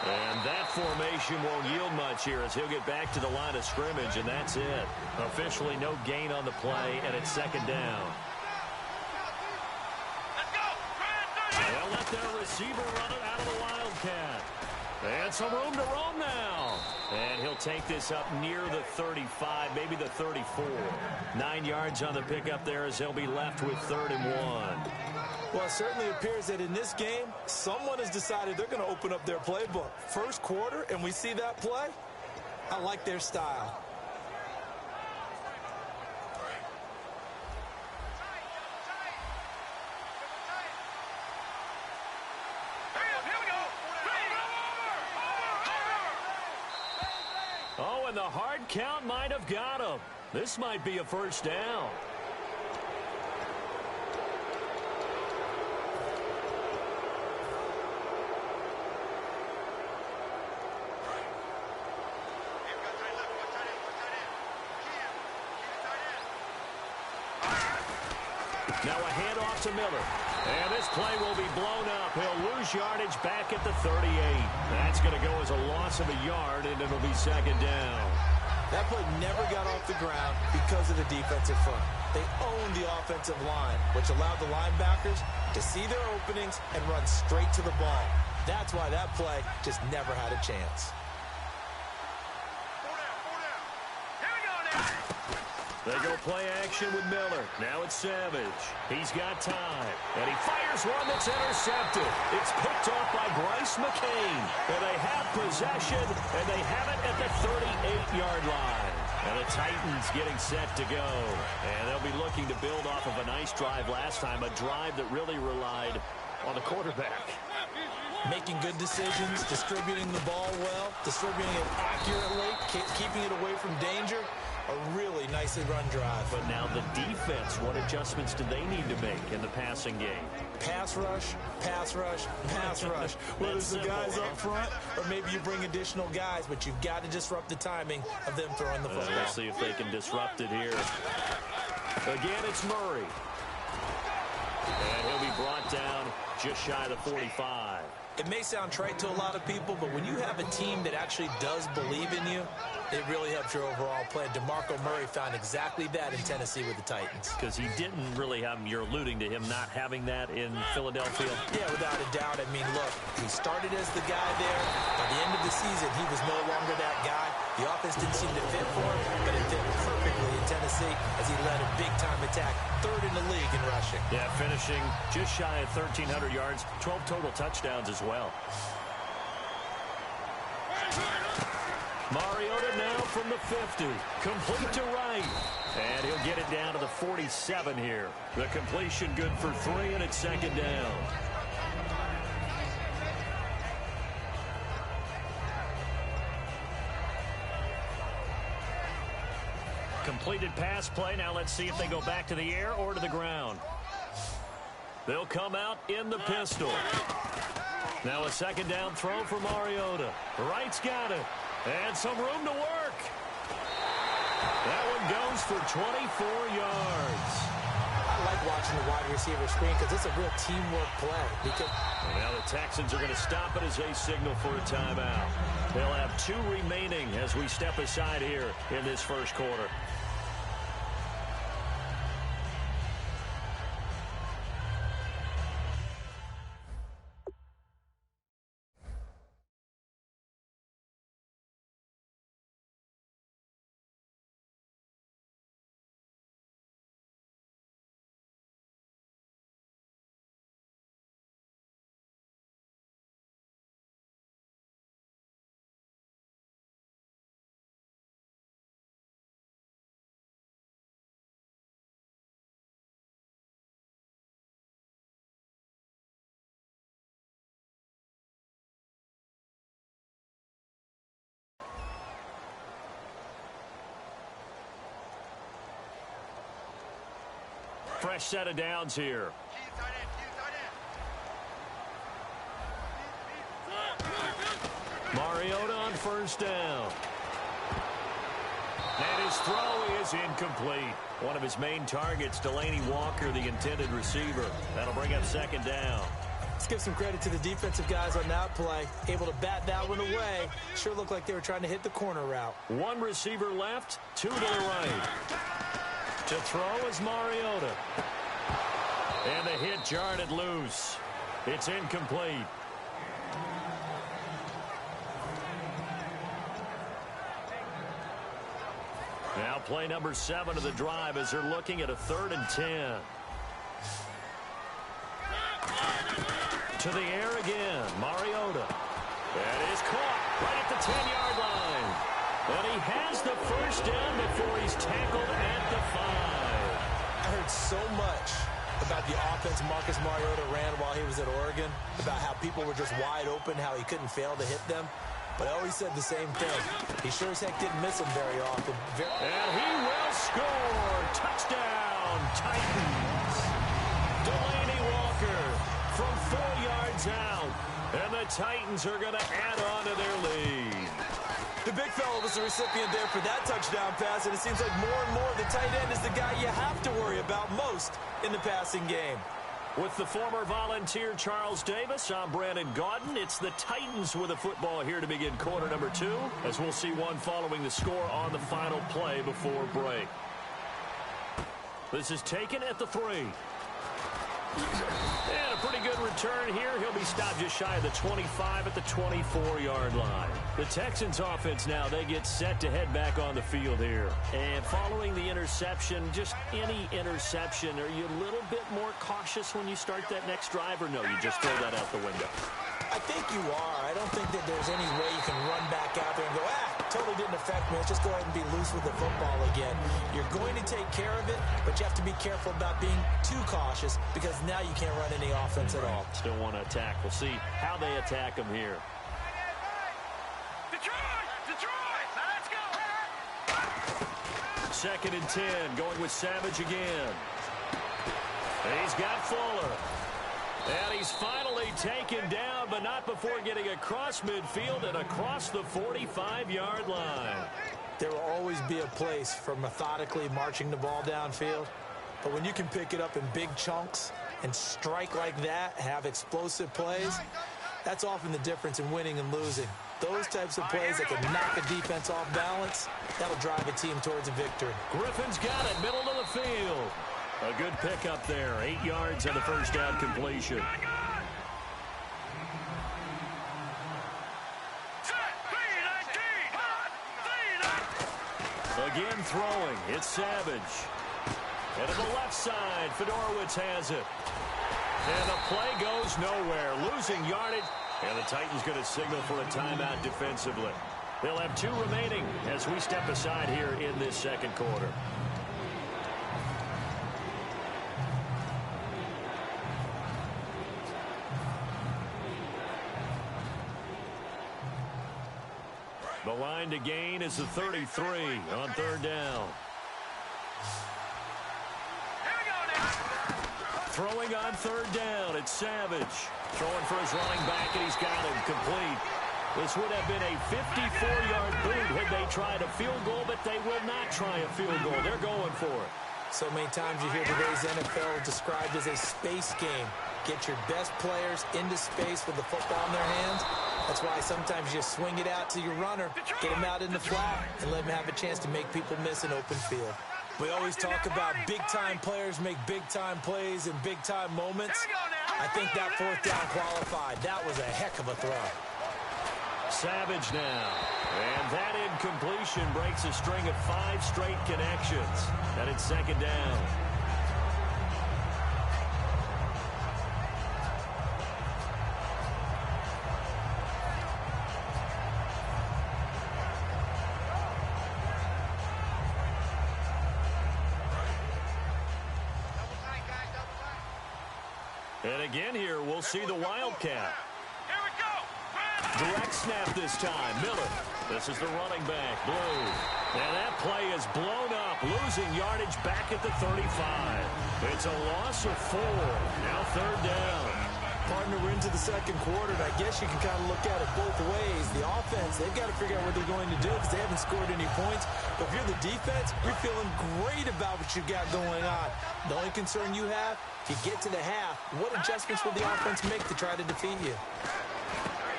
And that formation won't yield much here as he'll get back to the line of scrimmage, and that's it. Officially no gain on the play, and it's second down. They'll let their receiver run it out of the Wildcat. And some room to roam now. And he'll take this up near the 35, maybe the 34. 9 yards on the pickup there as he'll be left with 3rd and 1. Well, it certainly appears that in this game, someone has decided they're going to open up their playbook. First quarter, and we see that play. I like their style. Oh, and the hard count might have got him. This might be a first down. Now a handoff to Miller. And this play will be blown up. He'll lose yardage back at the 38. That's going to go as a loss of a yard, and it'll be second down. That play never got off the ground because of the defensive front. They owned the offensive line, which allowed the linebackers to see their openings and run straight to the ball. That's why that play just never had a chance. They go play action with Miller. Now it's Savage. He's got time. And he fires one that's intercepted. It's picked off by Bryce McCain. And they have possession, and they have it at the 38-yard line. And the Titans getting set to go. And they'll be looking to build off of a nice drive last time, a drive that really relied on the quarterback. Making good decisions, distributing the ball well, distributing it accurately, keeping it away from danger. A really nicely run drive. But now the defense, what adjustments do they need to make in the passing game? Pass rush, pass rush, pass rush. Whether it's the guys up front or maybe you bring additional guys, but you've got to disrupt the timing of them throwing the football. We'll see if they can disrupt it here. Again, it's Murray. And he'll be brought down just shy of the 45. It may sound trite to a lot of people, but when you have a team that actually does believe in you, it really helps your overall play. DeMarco Murray found exactly that in Tennessee with the Titans. Because he didn't really have, you're alluding to him not having that in Philadelphia. Yeah, without a doubt. I mean, look, he started as the guy there. By the end of the season, he was no longer that guy. The offense didn't seem to fit for him, but it fit perfectly in Tennessee as he led a big-time attack, third in the league in rushing. Yeah, finishing just shy of 1,300 yards, 12 total touchdowns as well. Mariota now from the 50, complete to Wright, and he'll get it down to the 47 here. The completion good for 3, and it's second down. Completed pass play. Now let's see if they go back to the air or to the ground. They'll come out in the pistol. Now a second down throw for Mariota. Wright's got it. And some room to work. That one goes for 24 yards. I like watching the wide receiver screen because it's a real teamwork play. And now the Texans are going to stop it as they signal for a timeout. They'll have 2 remaining as we step aside here in this first quarter. Fresh set of downs here. Mariota on first down. And his throw is incomplete. One of his main targets, Delaney Walker, the intended receiver. That'll bring up second down. Let's give some credit to the defensive guys on that play. Able to bat that one away. Sure looked like they were trying to hit the corner route. 1 receiver left, 2 to the right. To throw is Mariota. And the hit jarred it loose. It's incomplete. Now play number 7 of the drive as they're looking at a 3rd and 10. To the air again, Mariota. That is caught right at the 10-yard line. And he has the first down before he's tackled at the 5. I heard so much about the offense Marcus Mariota ran while he was at Oregon, about how people were just wide open, how he couldn't fail to hit them. But I always said the same thing. He sure as heck didn't miss them very often. And he will score. Touchdown, Titans. Delaney Walker from 4 yards out. And the Titans are going to add on to their lead. The big fella was the recipient there for that touchdown pass, and it seems like more and more the tight end is the guy you have to worry about most in the passing game. With the former Volunteer Charles Davis, I'm Brandon Gaudin. It's the Titans with a football here to begin quarter number 2, as we'll see one following the score on the final play before break. This is taken at the 3. And a pretty good return here. He'll be stopped just shy of the 25 at the 24-yard line. The Texans offense now, they get set to head back on the field here. And following the interception, just any interception, are you a little bit more cautious when you start that next drive, or no, you just throw that out the window? I think you are. I don't think that there's any way you can run back out there and go, totally didn't affect me. Let's just go ahead and be loose with the football again. You're going to take care of it, but you have to be careful about being too cautious because now you can't run any offense at all. Still want to attack. We'll see how they attack them here. Detroit, let's go. 2nd and 10, going with Savage again. He's got Fuller. And he's finally taken down, but not before getting across midfield and across the 45-yard line. There will always be a place for methodically marching the ball downfield. But when you can pick it up in big chunks and strike like that, have explosive plays, that's often the difference in winning and losing. Those types of plays that can knock a defense off balance, that'll drive a team towards a victory. Griffin's got it, middle of the field. A good pickup there, 8 yards on the first down completion. Again throwing, it's Savage. And to the left side, Fedorowicz has it. And the play goes nowhere, losing yardage. And the Titans going to signal for a timeout defensively. They'll have 2 remaining as we step aside here in this second quarter. The line to gain is the 33 on 3rd down. Throwing on 3rd down, it's Savage. Throwing for his running back, and he's got him complete. This would have been a 54-yard boot had they tried a field goal, but they will not try a field goal. They're going for it. So many times you hear today's NFL described as a space game. Get your best players into space with the football in their hands. That's why sometimes you swing it out to your runner, get him out in the flat, and let him have a chance to make people miss an open field. We always talk about big-time players make big-time plays in big-time moments. I think that 4th down qualified. That was a heck of a throw. Savage now. And that incompletion breaks a string of 5 straight connections. And it's 2nd down. And again here, we'll see the Wildcat. Here we go. Direct snap this time. Miller. This is the running back, Blue. And that play is blown up, losing yardage back at the 35. It's a loss of 4. Now 3rd down. Partner, we're into the second quarter, and I guess you can kind of look at it both ways. The offense, they've got to figure out what they're going to do because they haven't scored any points. But if you're the defense, you're feeling great about what you got going on. The only concern you have, if you get to the half, what adjustments will the offense make to try to defeat you?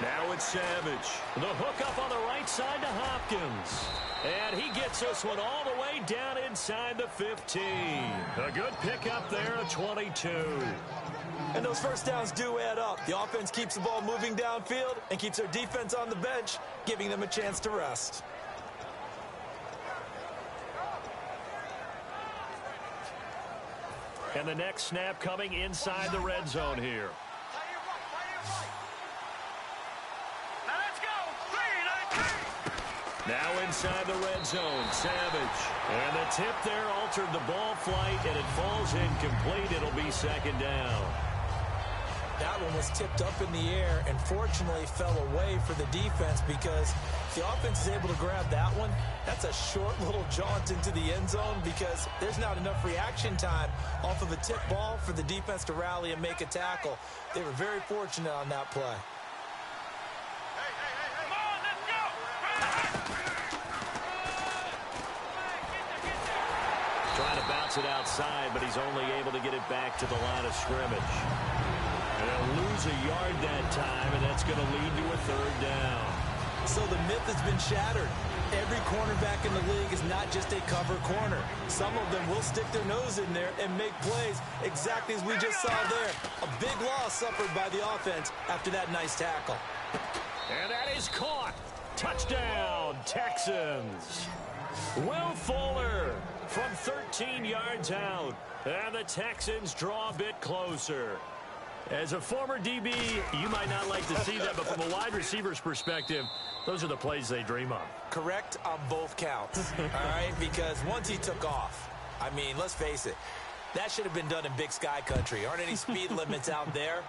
Now it's Savage. The hook up on the right side to Hopkins. And he gets this one all the way down inside the 15. A good pickup there at 22. And those first downs do add up. The offense keeps the ball moving downfield and keeps their defense on the bench, giving them a chance to rest. And the next snap coming inside the red zone here. Now inside the red zone, Savage. And the tip there altered the ball flight, and it falls incomplete. It'll be 2nd down. That one was tipped up in the air and fortunately fell away for the defense because if the offense is able to grab that one, that's a short little jaunt into the end zone because there's not enough reaction time off of a tip ball for the defense to rally and make a tackle. They were very fortunate on that play. Trying to bounce it outside, but he's only able to get it back to the line of scrimmage. And they'll lose a yard that time, and that's going to lead to a 3rd down. So the myth has been shattered. Every cornerback in the league is not just a cover corner. Some of them will stick their nose in there and make plays exactly as we just saw there. A big loss suffered by the offense after that nice tackle. And that is caught. Touchdown, Texans. Will Fuller from 13 yards out. And the Texans draw a bit closer. As a former DB, you might not like to see that, but from a wide receiver's perspective, those are the plays they dream of. Correct on both counts, all right? Because once he took off, I mean, let's face it, that should have been done in Big Sky country. Aren't any speed limits out there?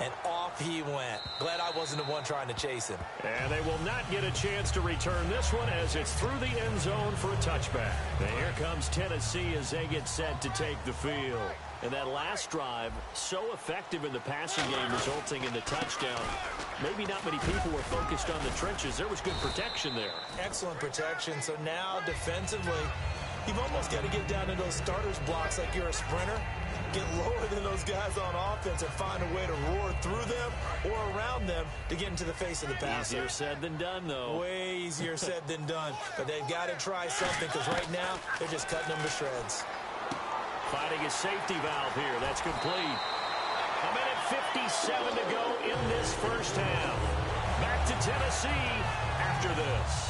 And off he went. Glad I wasn't the one trying to chase him. And they will not get a chance to return this one as it's through the end zone for a touchback. And here comes Tennessee as they get set to take the field. And that last drive, so effective in the passing game, resulting in the touchdown. Maybe not many people were focused on the trenches. There was good protection there. Excellent protection. So now defensively, you've almost got to get down to those starters blocks like you're a sprinter. Get lower than those guys on offense and find a way to roar through them or around them to get into the face of the passer. Easier said than done, though. Way easier said than done. But they've got to try something because right now they're just cutting them to shreds. Finding a safety valve here. That's complete. A minute 57 to go in this first half. Back to Tennessee after this.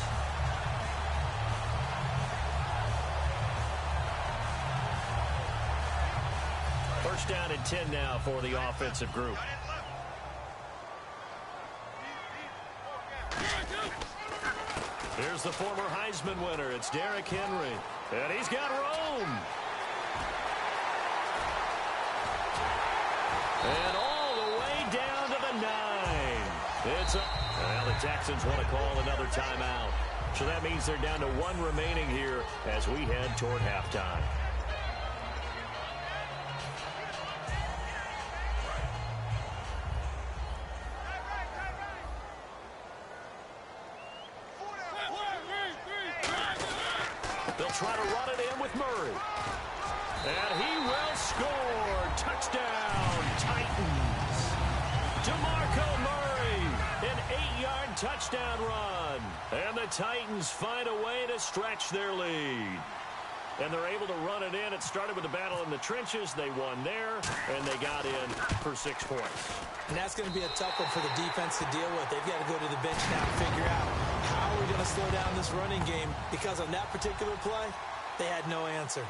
First down and 10 now for the offensive group. Here's the former Heisman winner. It's Derrick Henry. And he's got room. And all the way down to the 9. Well, the Texans want to call another timeout. So that means they're down to 1 remaining here as we head toward halftime. They'll try to run it in with Murray. And he will score. Touchdown, Titans. DeMarco Murray, an 8-yard touchdown run. And the Titans find a way to stretch their lead. And they're able to run it in. It started with a battle in the trenches. They won there, and they got in for 6 points. And that's going to be a tough one for the defense to deal with. They've got to go to the bench now and figure out how are we going to slow down this running game, because on that particular play, they had no answer.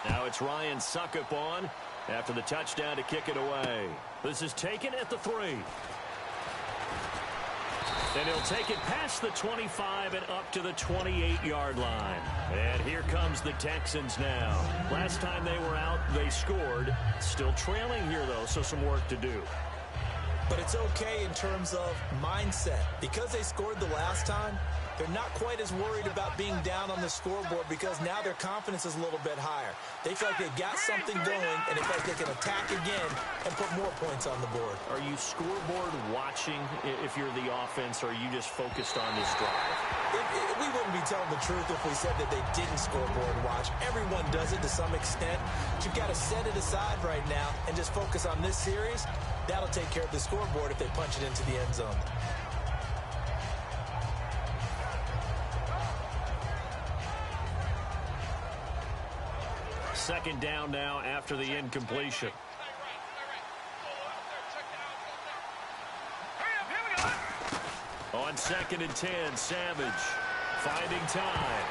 Now it's Ryan Suckup on after the touchdown to kick it away. This is taken at the 3. And he'll take it past the 25 and up to the 28-yard line. And here comes the Texans now. Last time they were out, they scored. Still trailing here, though, so some work to do. But it's okay in terms of mindset. Because they scored the last time, they're not quite as worried about being down on the scoreboard because now their confidence is a little bit higher. They feel like they got something going, and they feel like they can attack again and put more points on the board. Are you scoreboard watching if you're the offense, or are you just focused on this drive? We wouldn't be telling the truth if we said that they didn't scoreboard watch. Everyone does it to some extent. But you've got to set it aside right now and just focus on this series. That'll take care of the scoreboard if they punch it into the end zone. Second down now after the incompletion. On 2nd and 10, Savage finding time.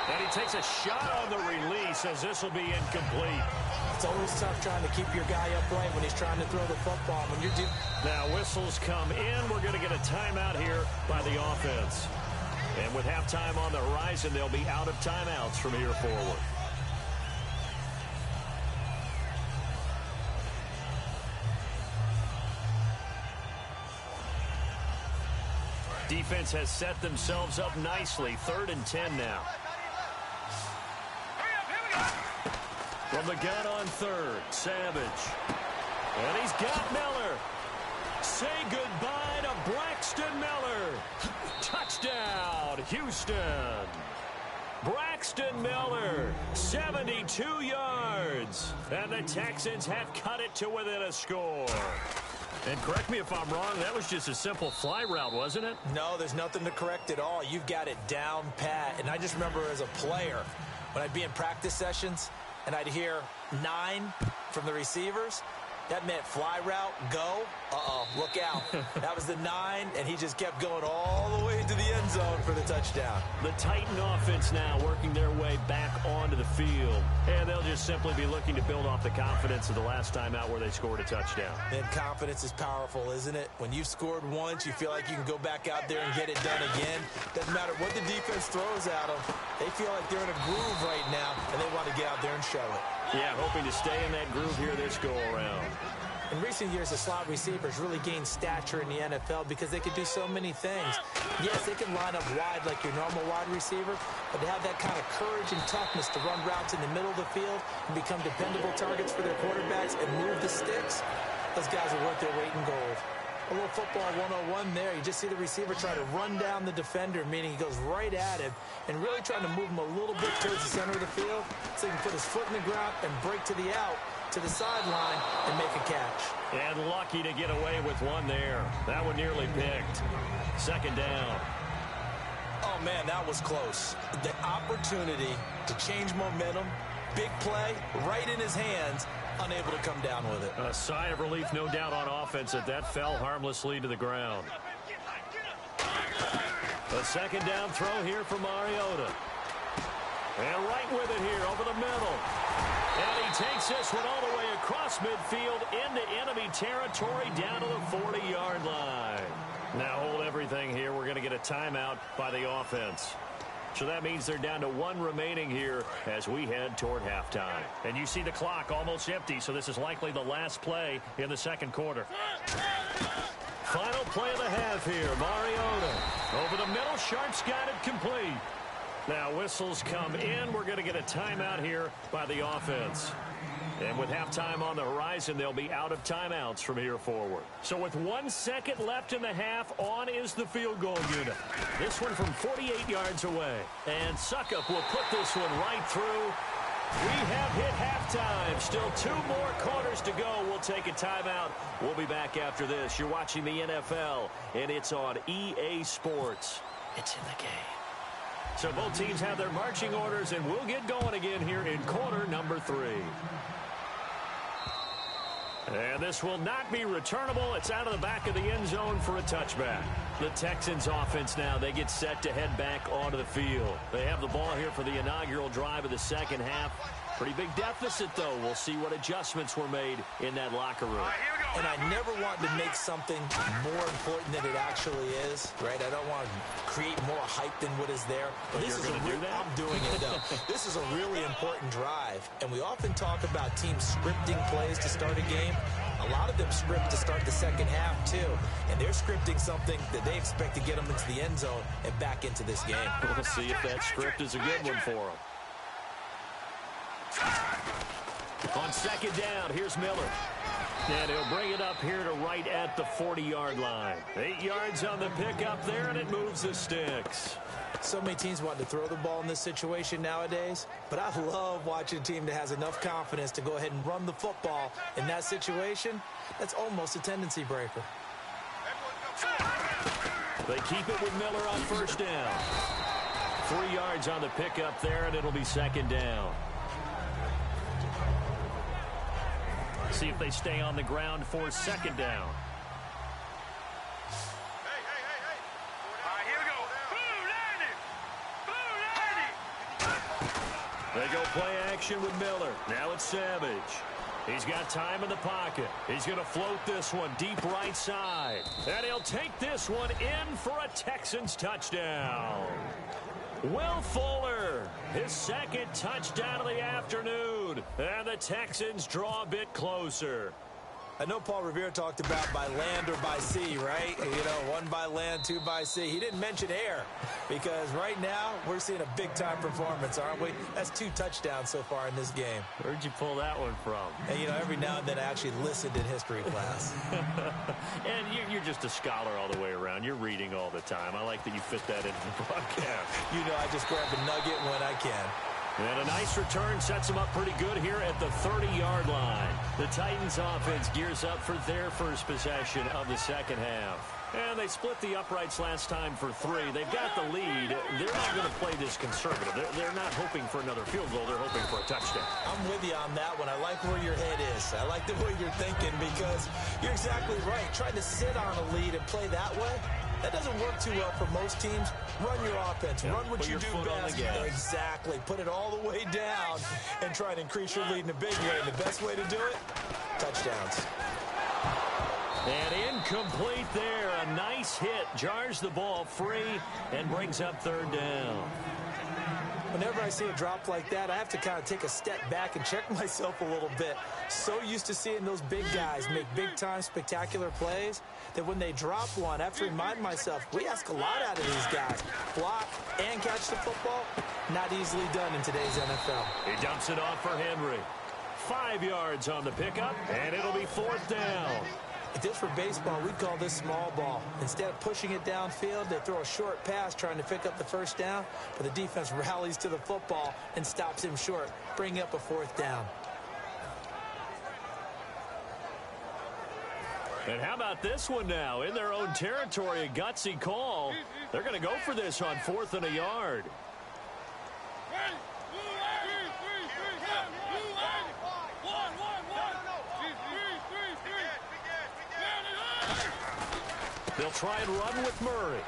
And he takes a shot on the release as this will be incomplete. It's always tough trying to keep your guy upright when he's trying to throw the football. When you're Now whistles come in. We're going to get a timeout here by the offense. And with halftime on the horizon, they'll be out of timeouts from here forward. Defense has set themselves up nicely. 3rd and 10 now. From the gun on 3rd, Savage. And he's got Miller. Say goodbye to Braxton Miller. Touchdown, Houston. Braxton Miller, 72 yards. And the Texans have cut it to within a score. And correct me if I'm wrong, that was just a simple fly route, wasn't it? No, there's nothing to correct at all. You've got it down pat. And I just remember as a player, when I'd be in practice sessions and I'd hear 9 from the receivers, that meant fly route, go. Uh-oh, look out. That was the 9, and he just kept going all the way to the end zone for the touchdown. The Titan offense now working their way back onto the field. And they'll just simply be looking to build off the confidence of the last time out where they scored a touchdown. And confidence is powerful, isn't it? When you've scored once, you feel like you can go back out there and get it done again. Doesn't matter what the defense throws at them. They feel like they're in a groove right now, and they want to get out there and show it. Yeah, hoping to stay in that groove here this go-around. In recent years, the slot receivers really gained stature in the NFL because they could do so many things. Yes, they can line up wide like your normal wide receiver, but to have that kind of courage and toughness to run routes in the middle of the field and become dependable targets for their quarterbacks and move the sticks, those guys are worth their weight in gold. A little football 101 there. You just see the receiver try to run down the defender, meaning he goes right at him, and really trying to move him a little bit towards the center of the field so he can put his foot in the ground and break to the out, to the sideline, and make a catch. And lucky to get away with one there. That one nearly picked. Second down. Oh, man, that was close. The opportunity to change momentum, big play, right in his hands, unable to come down with it. A sigh of relief, no doubt, on offense that fell harmlessly to the ground. A second down throw here for Mariota. And right with it here over the middle. And he takes this one all the way across midfield into enemy territory down to the 40-yard line. Now hold everything here. We're going to get a timeout by the offense. So that means they're down to 1 remaining here as we head toward halftime. And you see the clock almost empty, so this is likely the last play in the second quarter. Final play of the half here. Mariota over the middle. Sharp's got it complete. Now whistles come in. We're going to get a timeout here by the offense. And with halftime on the horizon, they'll be out of timeouts from here forward. So with 1 second left in the half, on is the field goal unit. This one from 48 yards away. And Suckup will put this one right through. We have hit halftime. Still 2 more quarters to go. We'll take a timeout. We'll be back after this. You're watching the NFL, and it's on EA Sports. It's in the game. So both teams have their marching orders, and we'll get going again here in quarter number 3. And this will not be returnable. It's out of the back of the end zone for a touchback. The Texans offense now, they get set to head back onto the field. They have the ball here for the inaugural drive of the second half. Pretty big deficit, though. We'll see what adjustments were made in that locker room. And I never want to make something more important than it actually is, right? I don't want to create more hype than what is there. But this is I'm doing it, though. This is a really important drive. And we often talk about teams scripting plays to start a game. A lot of them script to start the second half, too. And they're scripting something that they expect to get them into the end zone and back into this game. We'll see if that script is a good one for them. On second down, here's Miller. And he'll bring it up here to right at the 40-yard line. 8 yards on the pickup there, and it moves the sticks. So many teams want to throw the ball in this situation nowadays, but I love watching a team that has enough confidence to go ahead and run the football in that situation. That's almost a tendency breaker. They keep it with Miller on first down. 3 yards on the pickup there, and it'll be second down. See if they stay on the ground for second down. They go play action with Miller. Now it's Savage. He's got time in the pocket. He's going to float this one deep right side. And he'll take this one in for a Texans touchdown. Will Fuller, his second touchdown of the afternoon. And the Texans draw a bit closer. I know Paul Revere talked about by land or by sea, right? You know, 1 by land, 2 by sea. He didn't mention air because right now we're seeing a big-time performance, aren't we? That's 2 touchdowns so far in this game. Where'd you pull that one from? And, you know, every now and then I actually listened in history class. And you're just a scholar all the way around. You're reading all the time. I like that you fit that into the broadcast. You know, I just grab a nugget when I can. And a nice return sets them up pretty good here at the 30-yard line. The Titans offense gears up for their first possession of the second half. And they split the uprights last time for 3. They've got the lead. They're not going to play this conservative. They're not hoping for another field goal. They're hoping for a touchdown. I'm with you on that one. I like where your head is. I like the way you're thinking because you're exactly right. Trying to sit on a lead and play that way, that doesn't work too well for most teams. Run your offense. Run what you do best. Exactly. Put it all the way down and try to increase your lead in a big way. And the best way to do it, touchdowns. And incomplete there. A nice hit. Jars the ball free and brings up third down. Whenever I see a drop like that, I have to kind of take a step back and check myself a little bit. So used to seeing those big guys make big-time spectacular plays that when they drop one, I have to remind myself, we ask a lot out of these guys. Block and catch the football, not easily done in today's NFL. He dumps it off for Henry. 5 yards on the pickup, and it'll be fourth down. If this were baseball, we'd call this small ball. Instead of pushing it downfield, they throw a short pass trying to pick up the first down, but the defense rallies to the football and stops him short, bringing up a fourth down. And how about this one now? In their own territory, a gutsy call. They're going to go for this on 4th and a yard. They'll try and run with Murray.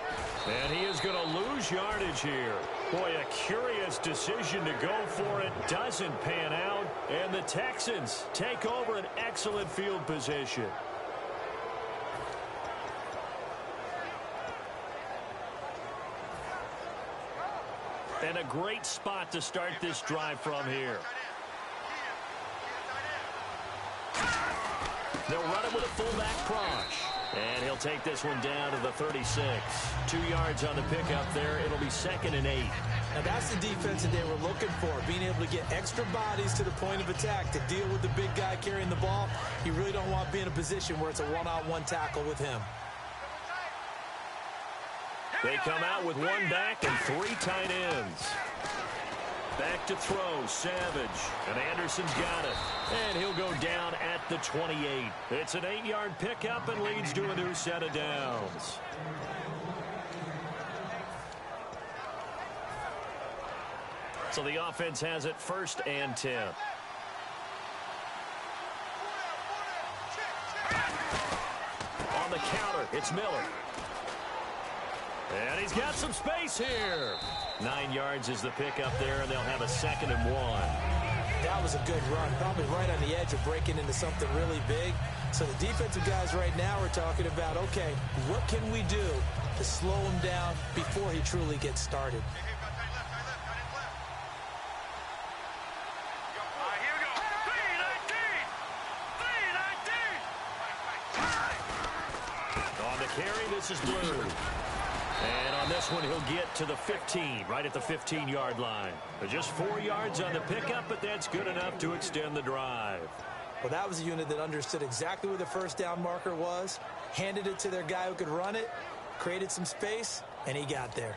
And he is going to lose yardage here. Boy, a curious decision to go for it. Doesn't pan out. And the Texans take over an excellent field position. And a great spot to start this drive from here. They'll run it with a fullback Prosh. And he'll take this one down to the 36. 2 yards on the pickup there. It'll be 2nd and 8. Now that's the defense that they were looking for, being able to get extra bodies to the point of attack to deal with the big guy carrying the ball. You really don't want to be in a position where it's a one-on-one tackle with him. They come out with 1 back and 3 tight ends. Back to throw, Savage, and Anderson's got it. And he'll go down at the 28. It's an 8-yard pickup and leads to a new set of downs. So the offense has it 1st and 10. On the counter, it's Miller. And he's got some space here. 9 yards is the pickup there, and they'll have a 2nd and 1. That was a good run, probably right on the edge of breaking into something really big. So the defensive guys right now are talking about, okay, what can we do to slow him down before he truly gets started? On the carry, this is Blue. And on this one, he'll get to the 15, right at the 15-yard line. But just 4 yards on the pickup, but that's good enough to extend the drive. Well, that was a unit that understood exactly where the first down marker was, handed it to their guy who could run it, created some space, and he got there.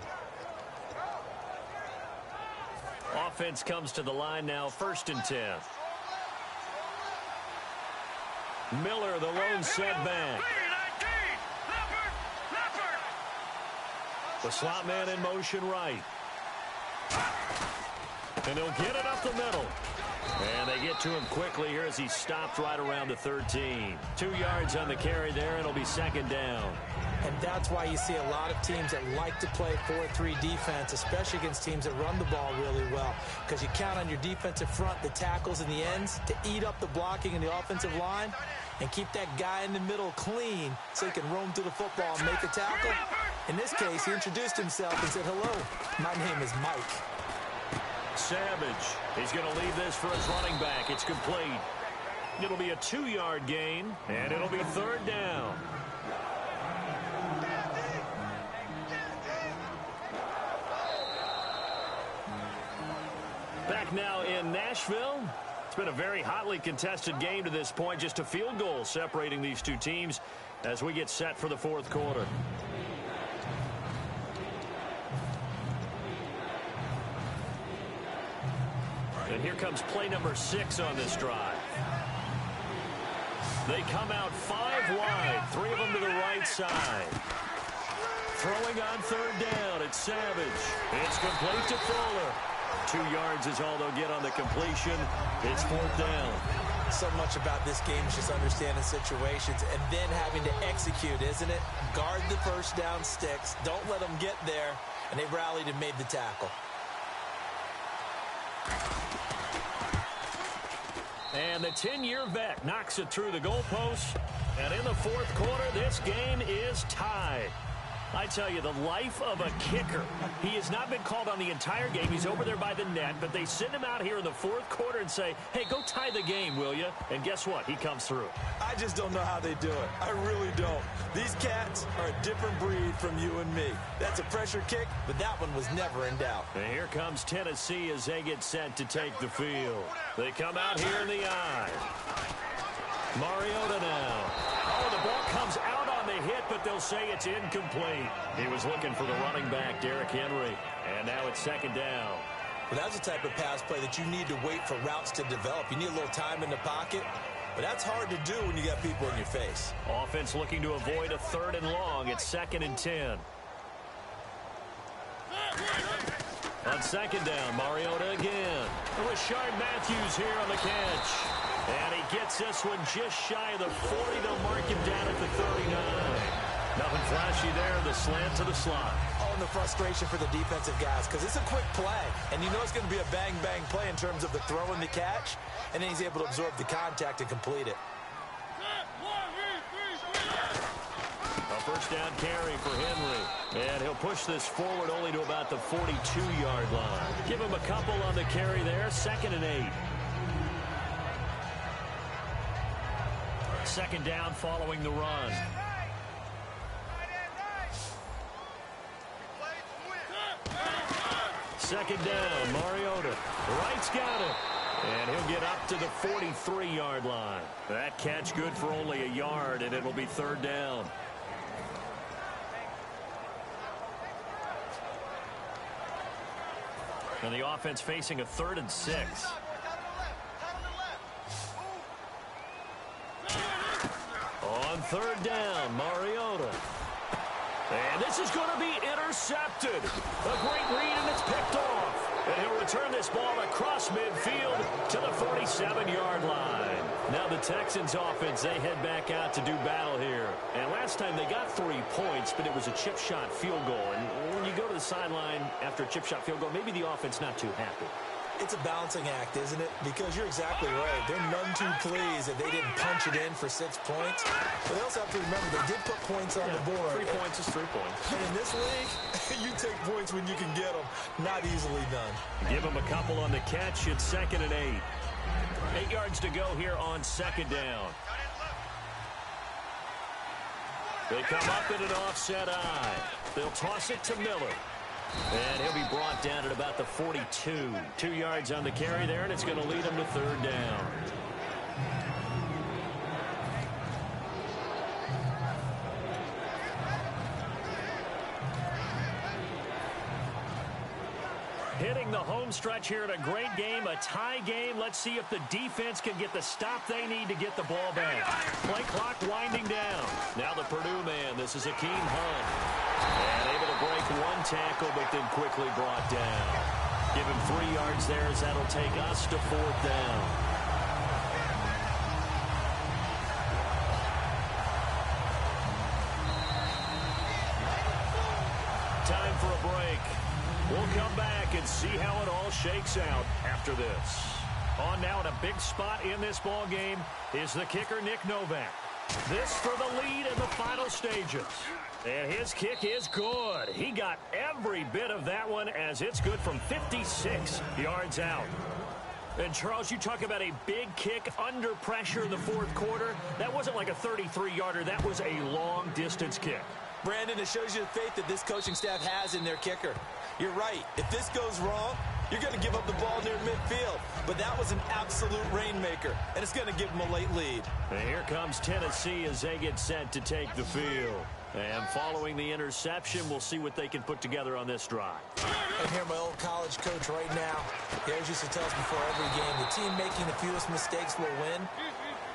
Offense comes to the line now, 1st and 10. Miller, the lone setback. The slot man in motion right. And they'll get it up the middle. And they get to him quickly here as he stopped right around the 13. 2 yards on the carry there. It'll be 2nd down. And that's why you see a lot of teams that like to play 4-3 defense, especially against teams that run the ball really well. Because you count on your defensive front, the tackles and the ends, to eat up the blocking in the offensive line and keep that guy in the middle clean so he can roam through the football and make a tackle. In this case, he introduced himself and said, hello, my name is Mike. Savage. He's going to leave this for his running back. It's complete. It'll be a 2-yard gain, and it'll be 3rd down. Back now in Nashville. It's been a very hotly contested game to this point. Just a field goal separating these two teams as we get set for the 4th quarter. And here comes play number 6 on this drive. They come out 5 wide, 3 of them to the right side. Throwing on third down, it's Savage. It's complete to Fuller. 2 yards is all they'll get on the completion. It's 4th down. So much about this game is just understanding situations and then having to execute, isn't it? Guard the first down sticks. Don't let them get there. And they rallied and made the tackle. And the 10-year vet knocks it through the goalpost. And in the 4th quarter, this game is tied. I tell you, the life of a kicker. He has not been called on the entire game. He's over there by the net, but they send him out here in the 4th quarter and say, hey, go tie the game, will you? And guess what? He comes through. I just don't know how they do it. I really don't. These cats are a different breed from you and me. That's a pressure kick, but that one was never in doubt. And here comes Tennessee as they get set to take the field. They come out here in the eye. Mariota now. Oh, the ball comes out on the hit, but they'll say it's incomplete. He was looking for the running back, Derrick Henry. And now it's 2nd down. Well, that's the type of pass play that you need to wait for routes to develop. You need a little time in the pocket, but that's hard to do when you got people in your face. Offense looking to avoid a 3rd and long. It's 2nd and 10. On 2nd down, Mariota again. Rashard Matthews here on the catch. And he gets this one just shy of the 40. They'll mark him down at the 39. Nothing flashy there. The slant to the slot. Oh, and the frustration for the defensive guys because it's a quick play. And you know it's going to be a bang-bang play in terms of the throw and the catch. And then he's able to absorb the contact and complete it. A 1st down carry for Henry. And he'll push this forward only to about the 42-yard line. Give him a couple on the carry there. 2nd and 8. 2nd down following the run. Second down, Mariota. Wright's got it. And he'll get up to the 43-yard line. That catch good for only a yard, and it'll be 3rd down. And the offense facing a 3rd and 6. On 3rd down, Mariota. And this is going to be intercepted. A great read, and it's picked off. And he'll return this ball across midfield to the 47-yard line. Now the Texans offense, they head back out to do battle here. And last time they got 3 points, but it was a chip shot field goal. And when you go to the sideline after a chip shot field goal, maybe the offense not too happy. It's a balancing act, isn't it? Because you're exactly right. They're none too pleased that they didn't punch it in for 6 points. But they also have to remember they did put points on the board. 3 points is 3 points. And in this league, you take points when you can get them. Not easily done. Give them a couple on the catch. It's 2nd and 8. 8 yards to go here on 2nd down. They come up in an offset eye. They'll toss it to Miller. And he'll be brought down at about the 42. 2 yards on the carry there, and it's going to lead him to 3rd down. Hitting the home stretch here in a great game, a tie game. Let's see if the defense can get the stop they need to get the ball back. Play clock winding down. Now the Purdue man, this is Akeem Hunt. And able to break 1 tackle, but then quickly brought down. Give him 3 yards there as that'll take us to 4th down. Time for a break. We'll come back and see how it all shakes out after this. On now in a big spot in this ball game is the kicker, Nick Novak. This for the lead in the final stages. And his kick is good. He got every bit of that one as it's good from 56 yards out. And, Charles, you talk about a big kick under pressure in the 4th quarter. That wasn't like a 33-yarder. That was a long-distance kick. Brandon, it shows you the faith that this coaching staff has in their kicker. You're right. If this goes wrong, you're going to give up the ball near midfield. But that was an absolute rainmaker, and it's going to give them a late lead. And here comes Tennessee as they get set to take the field. And following the interception, we'll see what they can put together on this drive. I hear my old college coach right now. He always used to tell us before every game, the team making the fewest mistakes will win.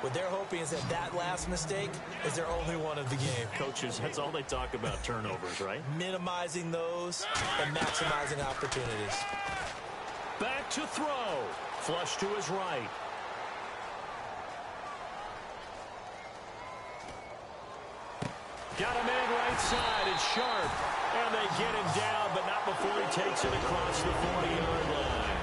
What they're hoping is that last mistake is their only one of the game. Coaches, that's all they talk about, turnovers, right? Minimizing those and maximizing opportunities. Back to throw. Flush to his right. Got a man right side. It's Sharp. And they get him down, but not before he takes it across the 40-yard line.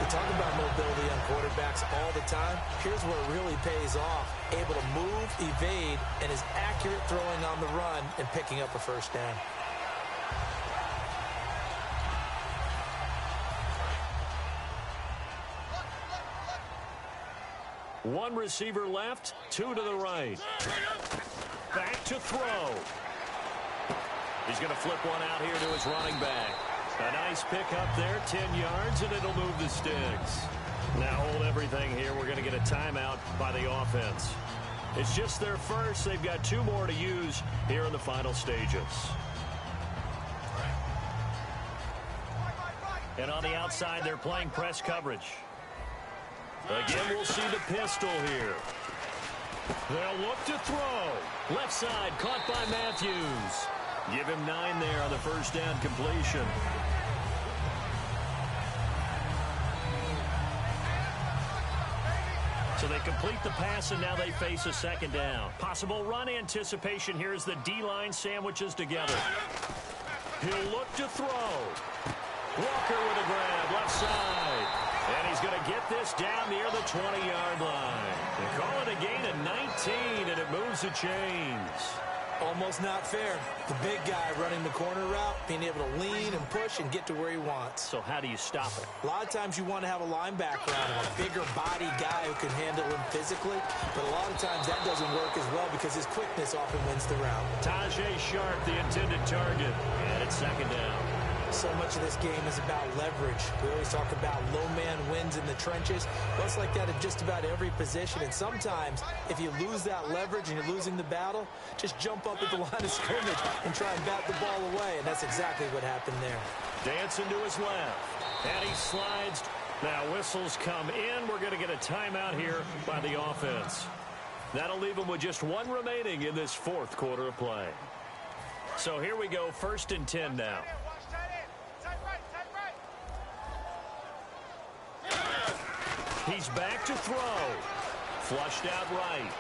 We talk about mobility on quarterbacks all the time. Here's where it really pays off. Able to move, evade, and is accurate throwing on the run and picking up a first down. One receiver left, two to the right. Back to throw. He's going to flip one out here to his running back. A nice pick up there, 10 yards, and it'll move the sticks. Now hold everything here. We're going to get a timeout by the offense. It's just their first. They've got two more to use here in the final stages. And on the outside, they're playing press coverage. Again, we'll see the pistol here. They'll look to throw. Left side, caught by Matthews. Give him 9 there on the first down completion. So they complete the pass, and now they face a second down. Possible run anticipation here as the D-line sandwiches together. He'll look to throw. Walker with a grab, left side. And he's going to get this down near the 20-yard line. They call it a gain of 19, and it moves the chains. Almost not fair. The big guy running the corner route, being able to lean and push and get to where he wants. So how do you stop it? A lot of times you want to have a linebacker on him, a bigger body guy who can handle him physically. But a lot of times that doesn't work as well because his quickness often wins the route. Tajay Sharp, the intended target. And it's second down. So much of this game is about leverage. We always talk about low man wins in the trenches. Well, it's like that at just about every position. And sometimes, if you lose that leverage and you're losing the battle, just jump up at the line of scrimmage and try and bat the ball away. And that's exactly what happened there. Dancing to his left. And he slides. Now whistles come in. We're going to get a timeout here by the offense. That'll leave him with just one remaining in this fourth quarter of play. So here we go, 1st and 10 now. He's back to throw. Flushed out right.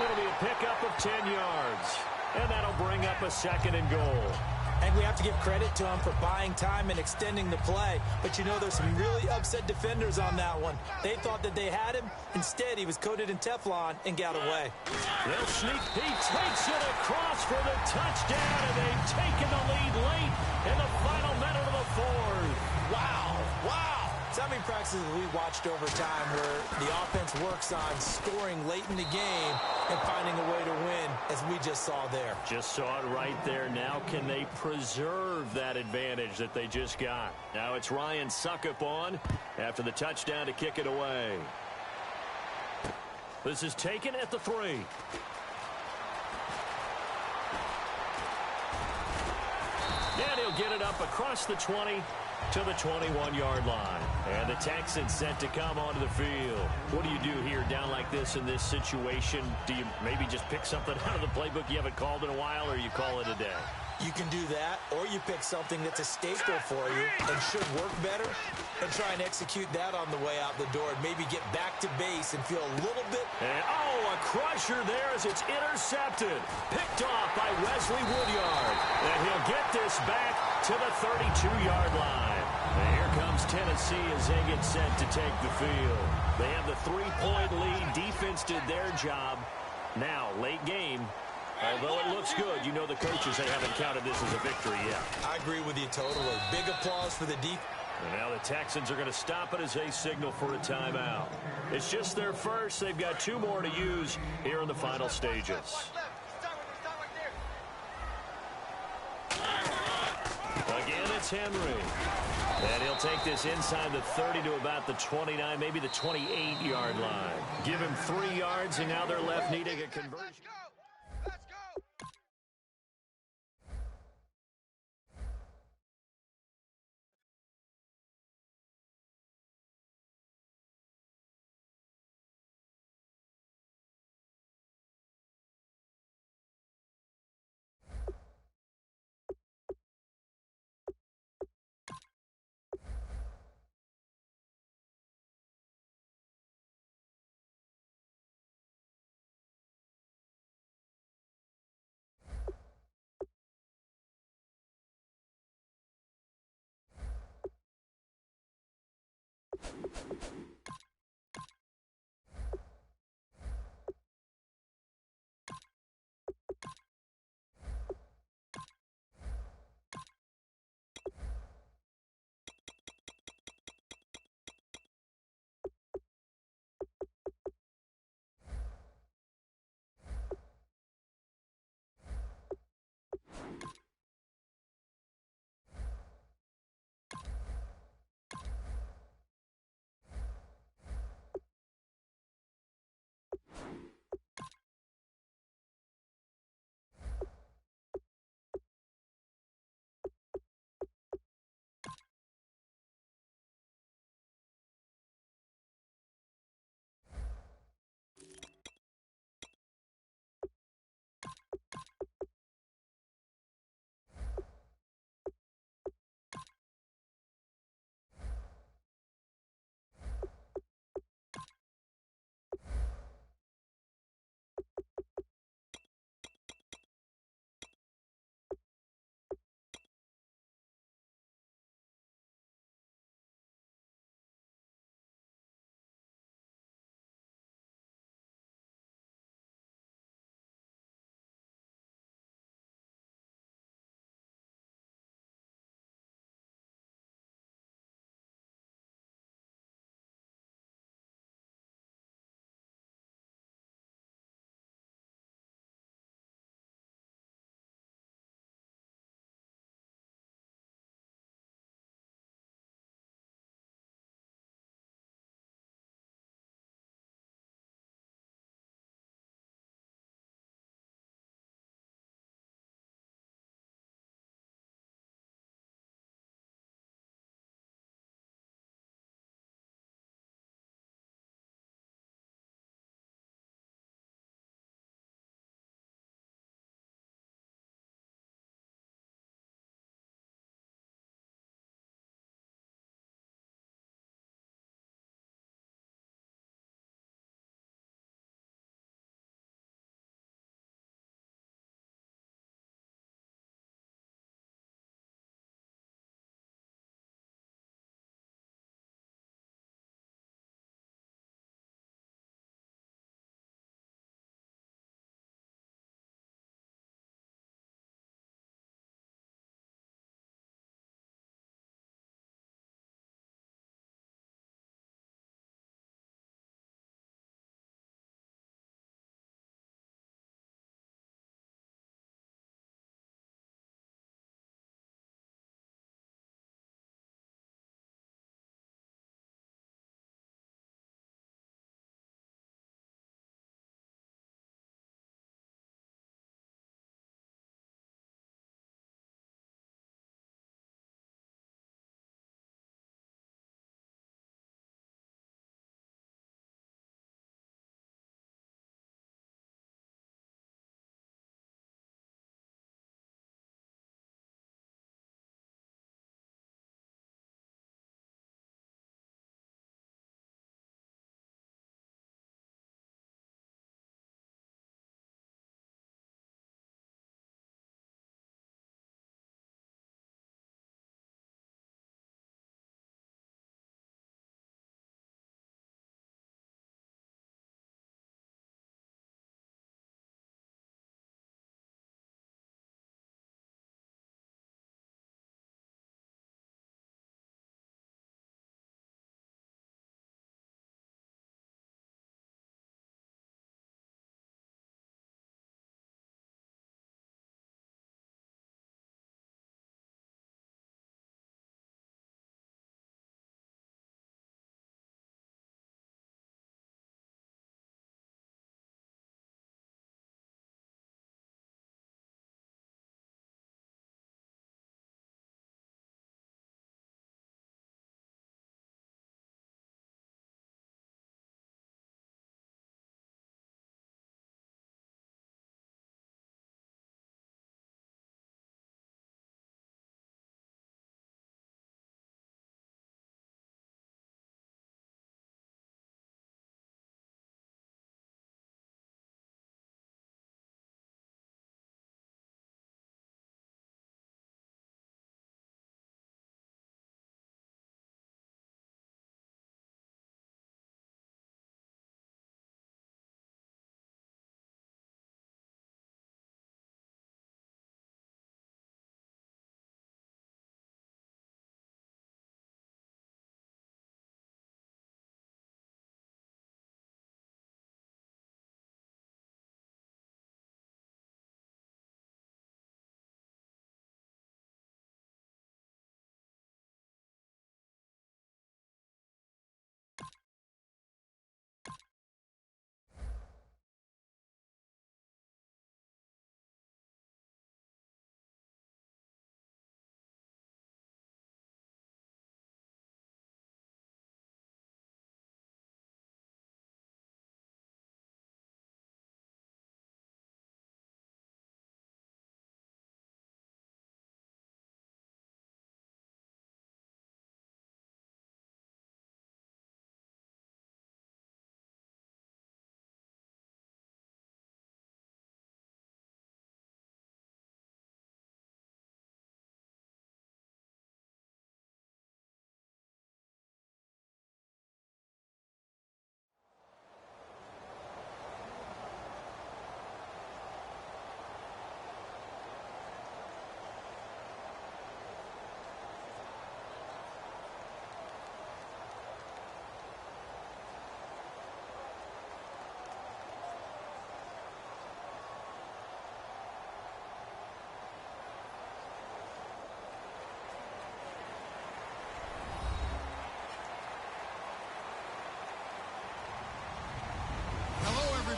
It'll be a pickup of 10 yards. And that'll bring up a 2nd and goal. And we have to give credit to him for buying time and extending the play. But you know, there's some really upset defenders on that one. They thought that they had him. Instead, he was coated in Teflon and got away. They'll sneak. He takes it across for the touchdown, and they've taken the lead late in the final minute of the fourth. Wow. Wow. So many practices we watched over time where the offense works on scoring late in the game and finding a way to win, as we just saw there. Just saw it right there. Now can they preserve that advantage that they just got? Now it's Ryan Suckup on after the touchdown to kick it away. This is taken at the 3. And he'll get it up across the 20 to the 21-yard line. And the Texans set to come onto the field. What do you do here down like this in this situation? Do you maybe just pick something out of the playbook you haven't called in a while, or you call it a day? You can do that, or you pick something that's a staple for you and should work better and try and execute that on the way out the door and maybe get back to base and feel a little bit. And, a crusher there as it's intercepted. Picked off by Wesley Woodyard. And he'll get this back to the 32-yard line. And here comes Tennessee as they get set to take the field. They have the 3-point lead. Defense did their job. Now, late game. Although it looks good, you know the coaches, they haven't counted this as a victory yet. I agree with you totally. Big applause for the defense. And now the Texans are going to stop it as they signal for a timeout. It's just their first. They've got 2 more to use here in the final stages. Again, it's Henry. And he'll take this inside the 30 to about the 29, maybe the 28-yard line. Give him 3 yards, and now they're left needing a conversion.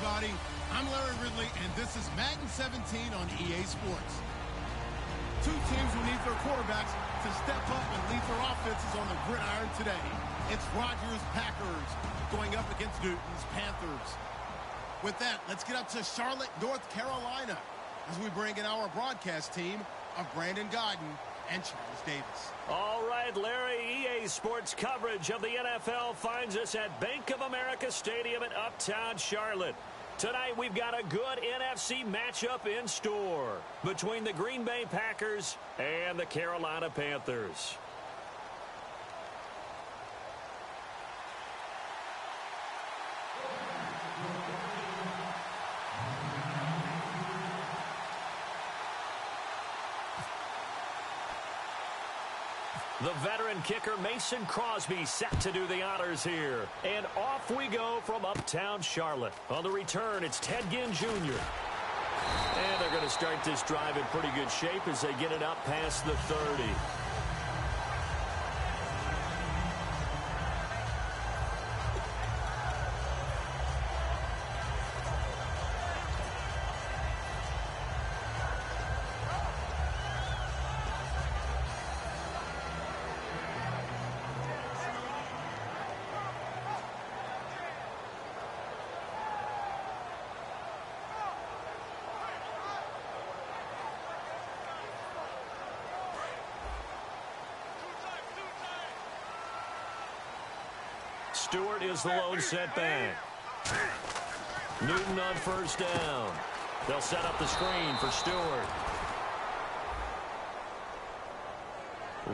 everybody. I'm Larry Ridley, and this is Madden 17 on EA Sports. Two teams will need their quarterbacks to step up and lead their offenses on the gridiron today. It's Rodgers' Packers going up against Newton's Panthers. With that, let's get up to Charlotte, North Carolina, as we bring in our broadcast team of Brandon Godden and Charles Davis. All right, Larry, EA Sports coverage of the NFL finds us at Bank of America Stadium in Uptown Charlotte. Tonight, we've got a good NFC matchup in store between the Green Bay Packers and the Carolina Panthers. The veteran kicker Mason Crosby set to do the honors here. And off we go from Uptown Charlotte. On the return, it's Ted Ginn Jr. And they're going to start this drive in pretty good shape as they get it up past the 30. Stewart is the lone setback. Newton on first down. They'll set up the screen for Stewart.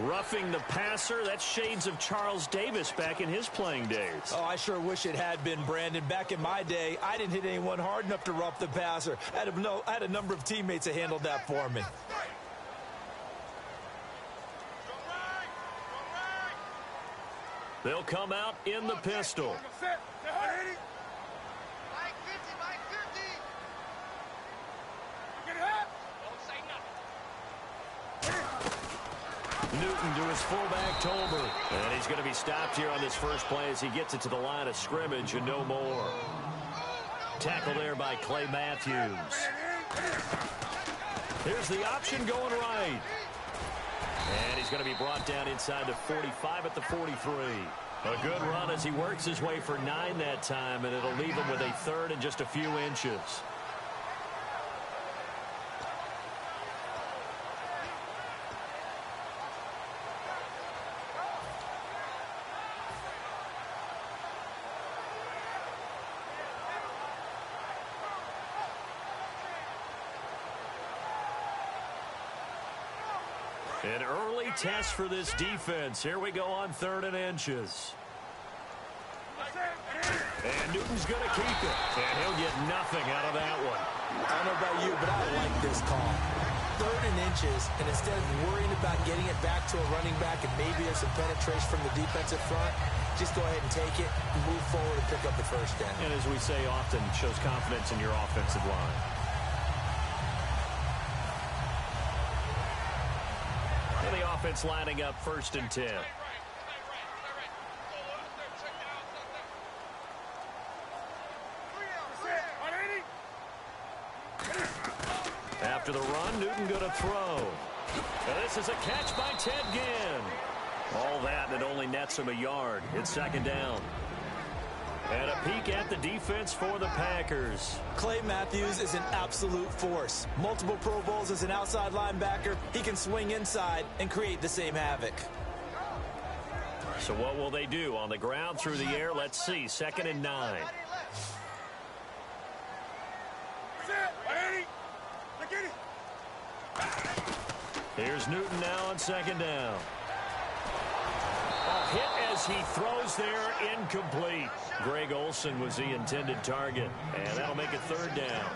Roughing the passer, that's shades of Charles Davis back in his playing days. Oh, I sure wish it had been, Brandon. Back in my day, I didn't hit anyone hard enough to rough the passer. I had a number of teammates that handled that for me. They'll come out in the pistol. Newton to his fullback, Tolbert. And he's going to be stopped here on this first play as he gets it to the line of scrimmage and no more. Tackle there by Clay Matthews. Here's the option going right. And he's going to be brought down inside the 45 at the 43. A good run as he works his way for 9 that time, and it'll leave him with a third and just a few inches. An early test for this defense. Here we go on 3rd and inches. And Newton's going to keep it. And he'll get nothing out of that one. I don't know about you, but I like this call. 3rd and inches, and instead of worrying about getting it back to a running back and maybe there's some penetration from the defensive front, just go ahead and take it, move forward, and pick up the first down. And as we say often, it shows confidence in your offensive line. And the offense lining up 1st and 10. After the run, Newton going to throw. And this is a catch by Ted Ginn. All that, and it only nets him a yard. It's 2nd down. And a peek at the defense for the Packers. Clay Matthews is an absolute force. Multiple Pro Bowls as an outside linebacker. He can swing inside and create the same havoc. So what will they do on the ground through the air? Let's see. 2nd and 9. Here's Newton now on 2nd down. A hit as he throws there, incomplete. Greg Olsen was the intended target, and that'll make it 3rd down.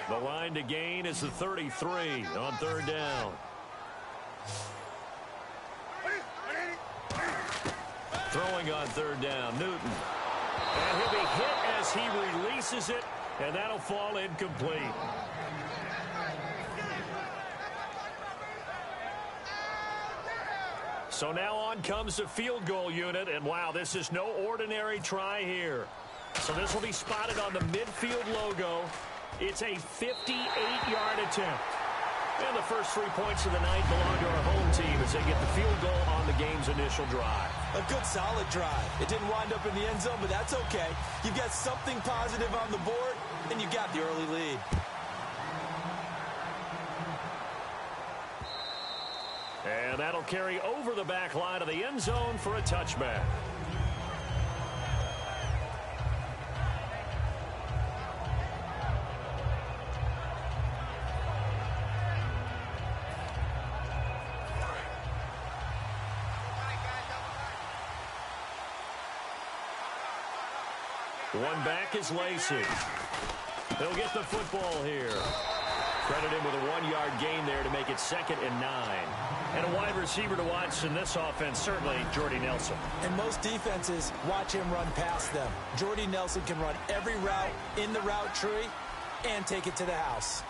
The line to gain is the 33 on 3rd down. Throwing on third down, Newton. And he'll be hit as he releases it, and that'll fall incomplete. So now on comes the field goal unit, and wow, this is no ordinary try here. So this will be spotted on the midfield logo. It's a 58-yard attempt. And the first 3 points of the night belong to our home team as they get the field goal on the game's initial drive. A good, solid drive. It didn't wind up in the end zone, but that's okay. You've got something positive on the board, and you got the early lead. And that'll carry over the back line of the end zone for a touchback. One back is Lacey. He'll get the football here. Credit him with a 1-yard gain there to make it 2nd and 9. And a wide receiver to watch in this offense, certainly Jordy Nelson. And most defenses watch him run past them. Jordy Nelson can run every route in the route tree and take it to the house.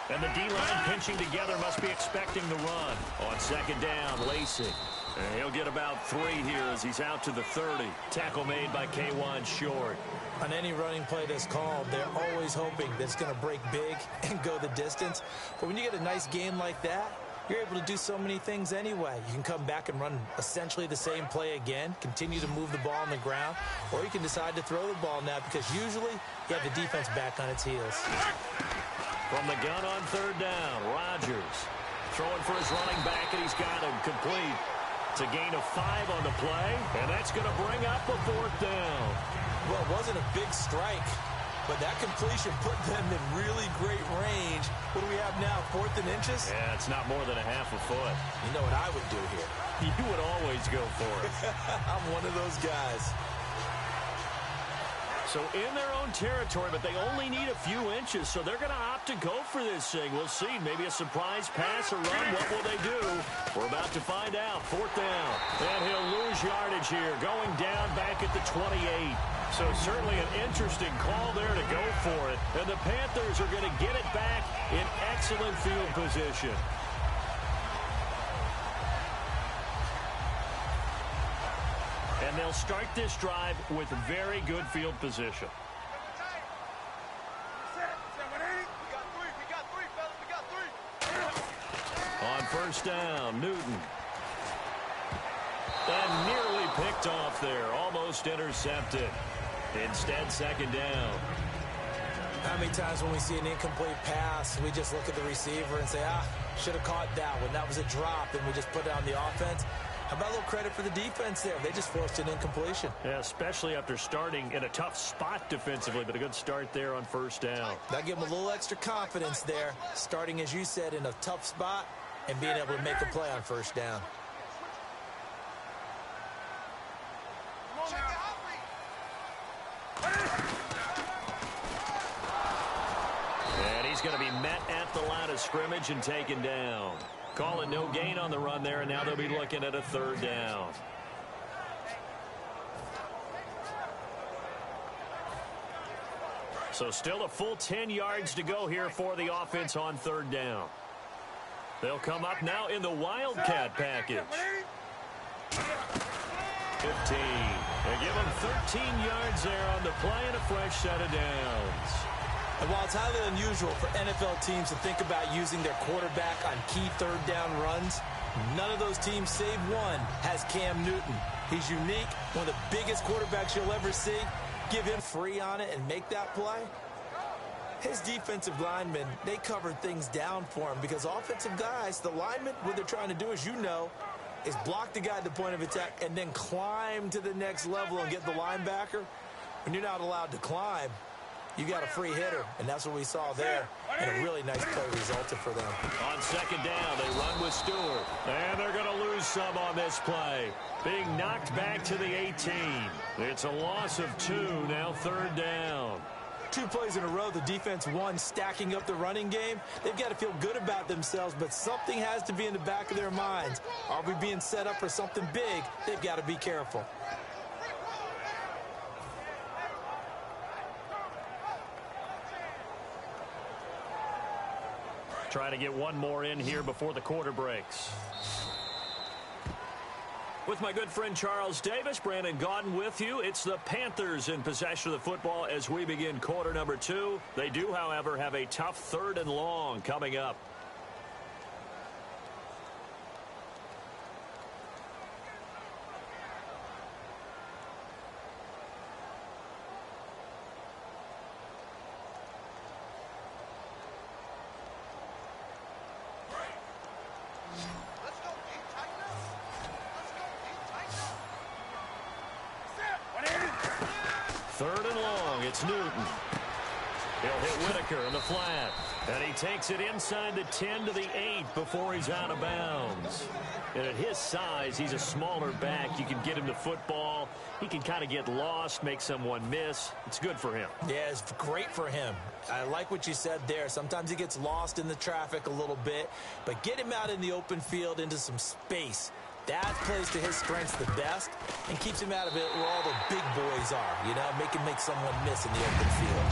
And the D-line pinching together must be expecting the run. On 2nd down, Lacey. And he'll get about 3 here as he's out to the 30. Tackle made by K1 Short. On any running play that's called, they're always hoping that it's going to break big and go the distance. But when you get a nice game like that, you're able to do so many things anyway. You can come back and run essentially the same play again, continue to move the ball on the ground, or you can decide to throw the ball now because usually you have the defense back on its heels. From the gun on 3rd down, Rodgers throwing for his running back, and he's got him complete. It's a gain of 5 on the play, and that's going to bring up a 4th down. Well, it wasn't a big strike, but that completion put them in really great range. What do we have now, 4th and inches? Yeah, it's not more than a half a foot. You know what I would do here? You would always go for it. I'm one of those guys. So in their own territory, but they only need a few inches, so they're going to opt to go for this thing. We'll see. Maybe a surprise pass or run. What will they do? We're about to find out. 4th down. And he'll lose yardage here, going down back at the 28. So certainly an interesting call there to go for it. And the Panthers are going to get it back in excellent field position. And they'll start this drive with very good field position. On 1st down, Newton. And nearly picked off there. Almost intercepted. Instead, 2nd down. How many times when we see an incomplete pass, we just look at the receiver and say, should have caught that one. That was a drop, and we just put it on the offense. How about a little credit for the defense there? They just forced an incompletion. Yeah, especially after starting in a tough spot defensively, but a good start there on 1st down. That give them a little extra confidence there, starting, as you said, in a tough spot and being able to make a play on 1st down. And he's going to be met at the line of scrimmage and taken down. Calling no gain on the run there, and now they'll be looking at a 3rd down. So still a full 10 yards to go here for the offense on 3rd down. They'll come up now in the Wildcat package. 15. They give them 13 yards there on the play and a fresh set of downs. And while it's highly unusual for NFL teams to think about using their quarterback on key 3rd down runs, none of those teams, save one, has Cam Newton. He's unique, one of the biggest quarterbacks you'll ever see. Give him free on it and make that play. His defensive linemen, they covered things down for him because offensive guys, the linemen, what they're trying to do, as you know, is block the guy at the point of attack and then climb to the next level and get the linebacker. When you're not allowed to climb, you got a free hitter, and that's what we saw there. And a really nice play resulted for them. On 2nd down, they run with Stewart. And they're going to lose some on this play. Being knocked back to the 18. It's a loss of 2, now 3rd down. 2 plays in a row, the defense won, stacking up the running game. They've got to feel good about themselves, but something has to be in the back of their minds. Are we being set up for something big? They've got to be careful. Trying to get one more in here before the quarter breaks. With my good friend Charles Davis, Brandon Gaudin with you. It's the Panthers in possession of the football as we begin quarter number 2. They do, however, have a tough 3rd and long coming up. It's Newton. He'll hit Whitaker in the flat. And he takes it inside the 10 to the 8 before he's out of bounds. And at his size, he's a smaller back. You can get him the football. He can kind of get lost, make someone miss. It's good for him. Yeah, it's great for him. I like what you said there. Sometimes he gets lost in the traffic a little bit. But get him out in the open field into some space. That plays to his strengths the best and keeps him out of it where all the big boys are, you know, make someone miss in the open field.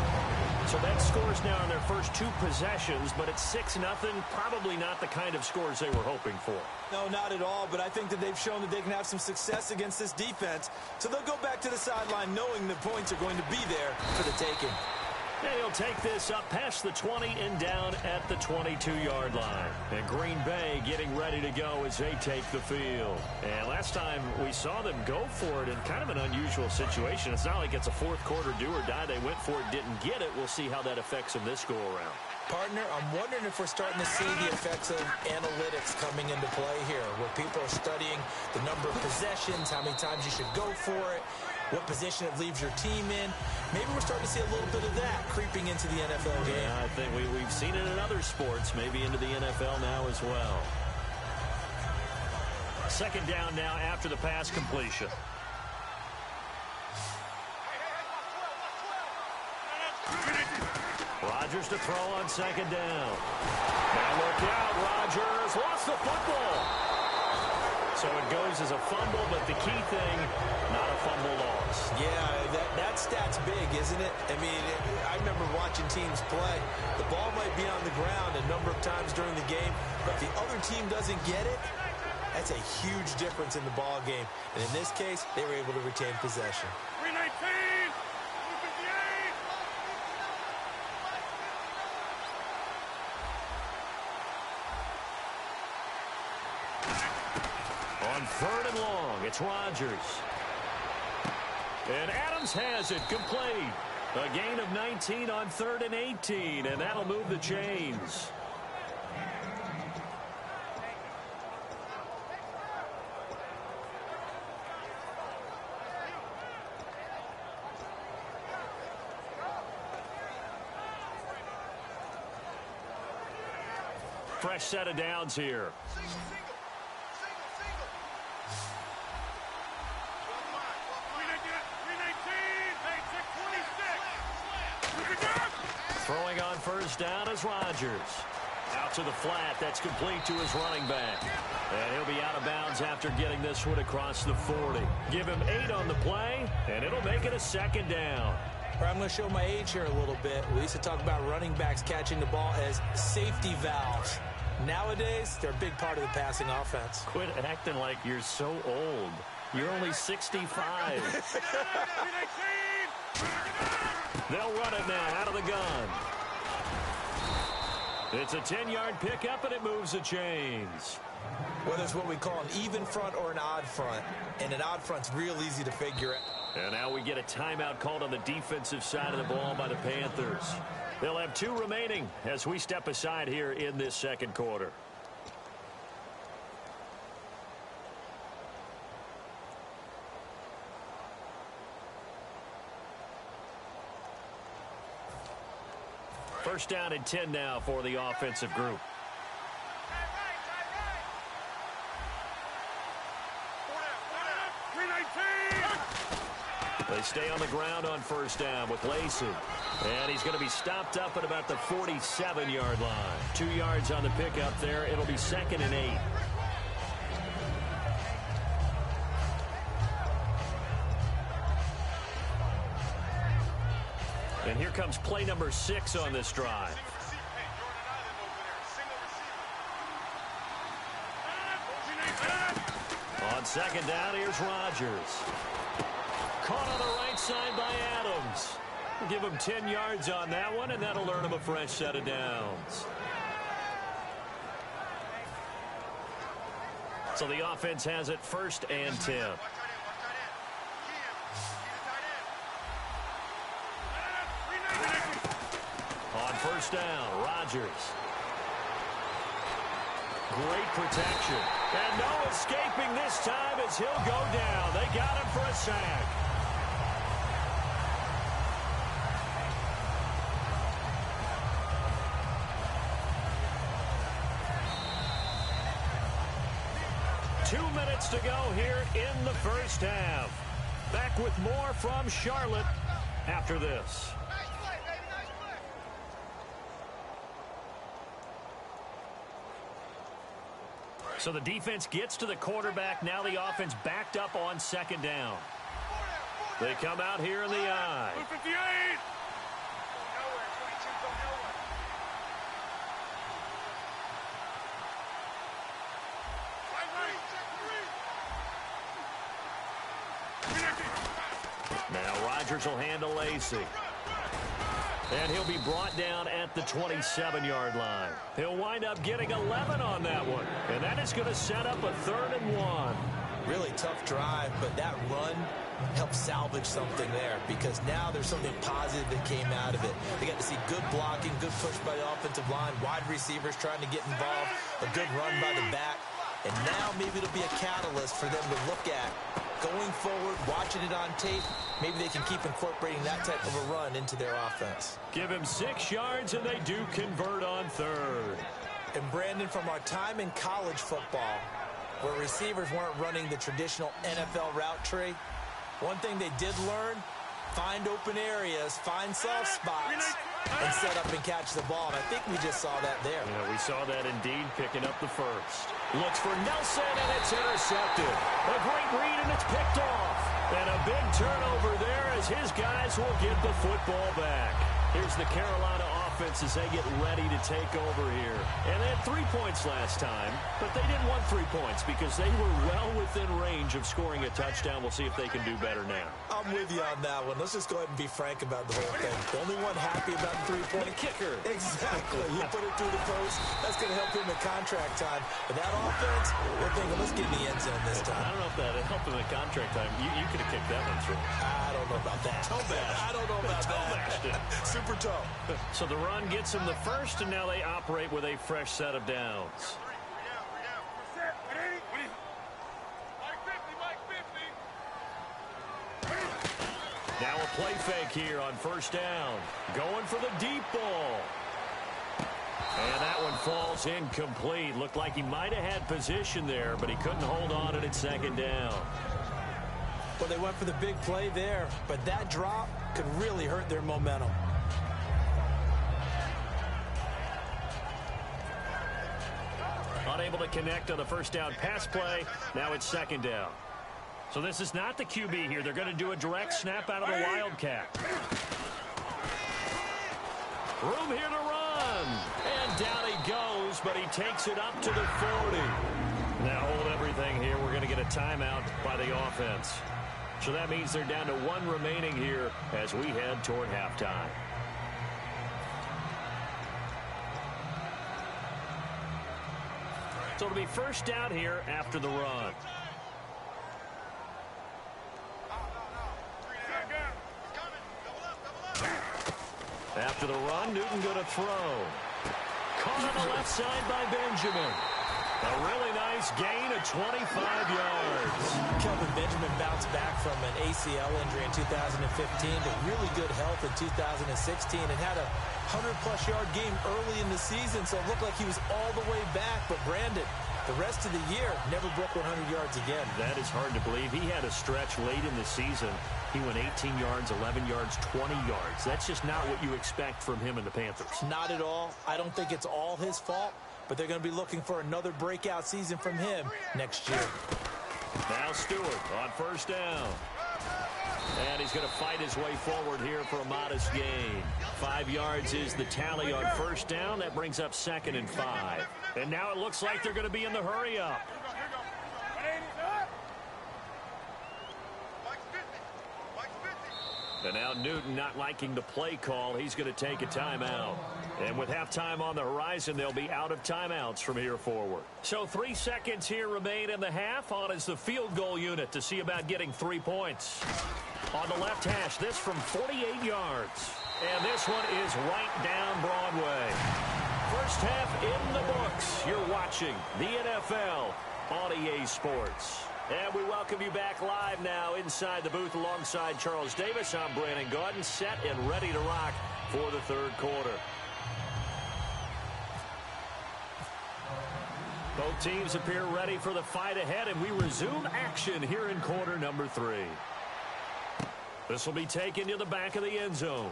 So that scores now in their first 2 possessions, but it's 6-0. Probably not the kind of scores they were hoping for. No, not at all, but I think that they've shown that they can have some success against this defense. So they'll go back to the sideline knowing the points are going to be there for the taking. And he'll take this up past the 20 and down at the 22-yard line. And Green Bay getting ready to go as they take the field. And last time we saw them go for it in kind of an unusual situation. It's not like it's a fourth quarter do or die. They went for it, didn't get it. We'll see how that affects them this go-around. Partner, I'm wondering if we're starting to see the effects of analytics coming into play here, where people are studying the number of possessions, how many times you should go for it, what position it leaves your team in. Maybe we're starting to see a little bit of that creeping into the NFL game. Yeah, I think we've seen it in other sports, maybe into the NFL now as well. 2nd down now after the pass completion. Rodgers to throw on 2nd down. Now look out, Rodgers lost the football. So it goes as a fumble, but the key thing, not a fumble loss. Yeah, that stat's big, isn't it? I mean, I remember watching teams play. The ball might be on the ground a number of times during the game, but if the other team doesn't get it, that's a huge difference in the ball game. And in this case, they were able to retain possession. 319! On 3rd and long, it's Rodgers. And Adams has it complete. A gain of 19 on 3rd and 18, and that'll move the chains. Fresh set of downs here. Throwing on 1st down is Rodgers. Out to the flat. That's complete to his running back. And he'll be out of bounds after getting this one across the 40. Give him 8 on the play, and it'll make it a 2nd down. I'm going to show my age here a little bit. We used to talk about running backs catching the ball as safety valves. Nowadays, they're a big part of the passing offense. Quit acting like you're so old. You're only 65. They'll run it now out of the gun. It's a 10-yard pickup, and it moves the chains. Whether it's what we call an even front or an odd front, and an odd front's real easy to figure out. And now we get a timeout called on the defensive side of the ball by the Panthers. They'll have 2 remaining as we step aside here in this 2nd quarter. First down and 10 now for the offensive group. They stay on the ground on first down with Lacey. And he's going to be stopped up at about the 47-yard line. 2 yards on the pickup there. It'll be 2nd and 8. And here comes play number 6 on this drive. On 2nd down, here's Rodgers. Caught on the right side by Adams. Give him 10 yards on that one, and that'll earn him a fresh set of downs. So the offense has it 1st and 10. On first down, Rodgers. Great protection. And no escaping this time as he'll go down. They got him for a sack. Two minutes to go here in the first half. Back with more from Charlotte after this. So the defense gets to the quarterback. Now the offense backed up on 2nd down. They come out here in the I. 58. Now Rodgers will handle Lacey. And he'll be brought down at the 27-yard line. He'll wind up getting 11 on that one. And that is going to set up a 3rd and 1. Really tough drive, but that run helped salvage something there because now there's something positive that came out of it. They got to see good blocking, good push by the offensive line, wide receivers trying to get involved, a good run by the back. And now maybe it'll be a catalyst for them to look at going forward, watching it on tape. Maybe they can keep incorporating that type of a run into their offense. Give him 6 yards, and they do convert on 3rd. And Brandon, from our time in college football, where receivers weren't running the traditional NFL route tree, one thing they did learn, find open areas, find soft spots, and set up and catch the ball. And I think we just saw that there. Yeah, we saw that indeed, picking up the first. Looks for Nelson, and it's intercepted. A great read, and it's picked off. And a big turnover there as his guys will get the football back. Here's the Carolina offense as they get ready to take over here. And they had 3 points last time, but they didn't want 3 points because they were well within range of scoring a touchdown. We'll see if they can do better now. I'm with you on that one. Let's just go ahead and be frank about the whole thing. The only one happy about the 3-point kicker. Exactly. You put it through the post. That's going to help him in contract time. But that offense, we're thinking, let's get in the end zone this time. I don't know if that helped him in contract time. You could have kicked that one through. I don't know about that. Toe bash. I don't know about that. Super toe. So the run gets them the first, and now they operate with a fresh set of downs. Now a play fake here on first down. Going for the deep ball. And that one falls incomplete. Looked like he might have had position there, but he couldn't hold on it at 2nd down. Well, they went for the big play there, but that drop could really hurt their momentum. Unable to connect on the first down pass play. Now it's 2nd down. So this is not the QB here. They're going to do a direct snap out of the Wildcat. Room here to run. And down he goes, but he takes it up to the 40. Now hold everything here. We're going to get a timeout by the offense. So that means they're down to 1 remaining here as we head toward halftime. So it'll be first down here after the run. After the run, Newton going to throw. Caught on the left side by Benjamin. A really nice gain of 25 yards. Kelvin Benjamin bounced back from an ACL injury in 2015 to really good health in 2016 and had a 100-plus yard game early in the season, so it looked like he was all the way back. But Brandon, The rest of the year, never broke 100 yards again. That is hard to believe. He had a stretch late in the season. He went 18 yards, 11 yards, 20 yards. That's just not what you expect from him and the Panthers. Not at all. I don't think it's all his fault, but they're going to be looking for another breakout season from him next year. Now Stewart on first down. And he's going to fight his way forward here for a modest gain. 5 yards is the tally on first down. That brings up 2nd and 5. And now it looks like they're going to be in the hurry up. And now Newton not liking the play call. He's going to take a timeout. And with halftime on the horizon, they'll be out of timeouts from here forward. So 3 seconds here remain in the half. On is the field goal unit to see about getting 3 points. On the left hash, this from 48 yards. And this one is right down Broadway. First half in the books. You're watching the NFL on EA Sports. And we welcome you back live now inside the booth alongside Charles Davis. I'm Brandon Gaudin, set and ready to rock for the third quarter. Both teams appear ready for the fight ahead, and we resume action here in quarter number 3. This will be taken to the back of the end zone.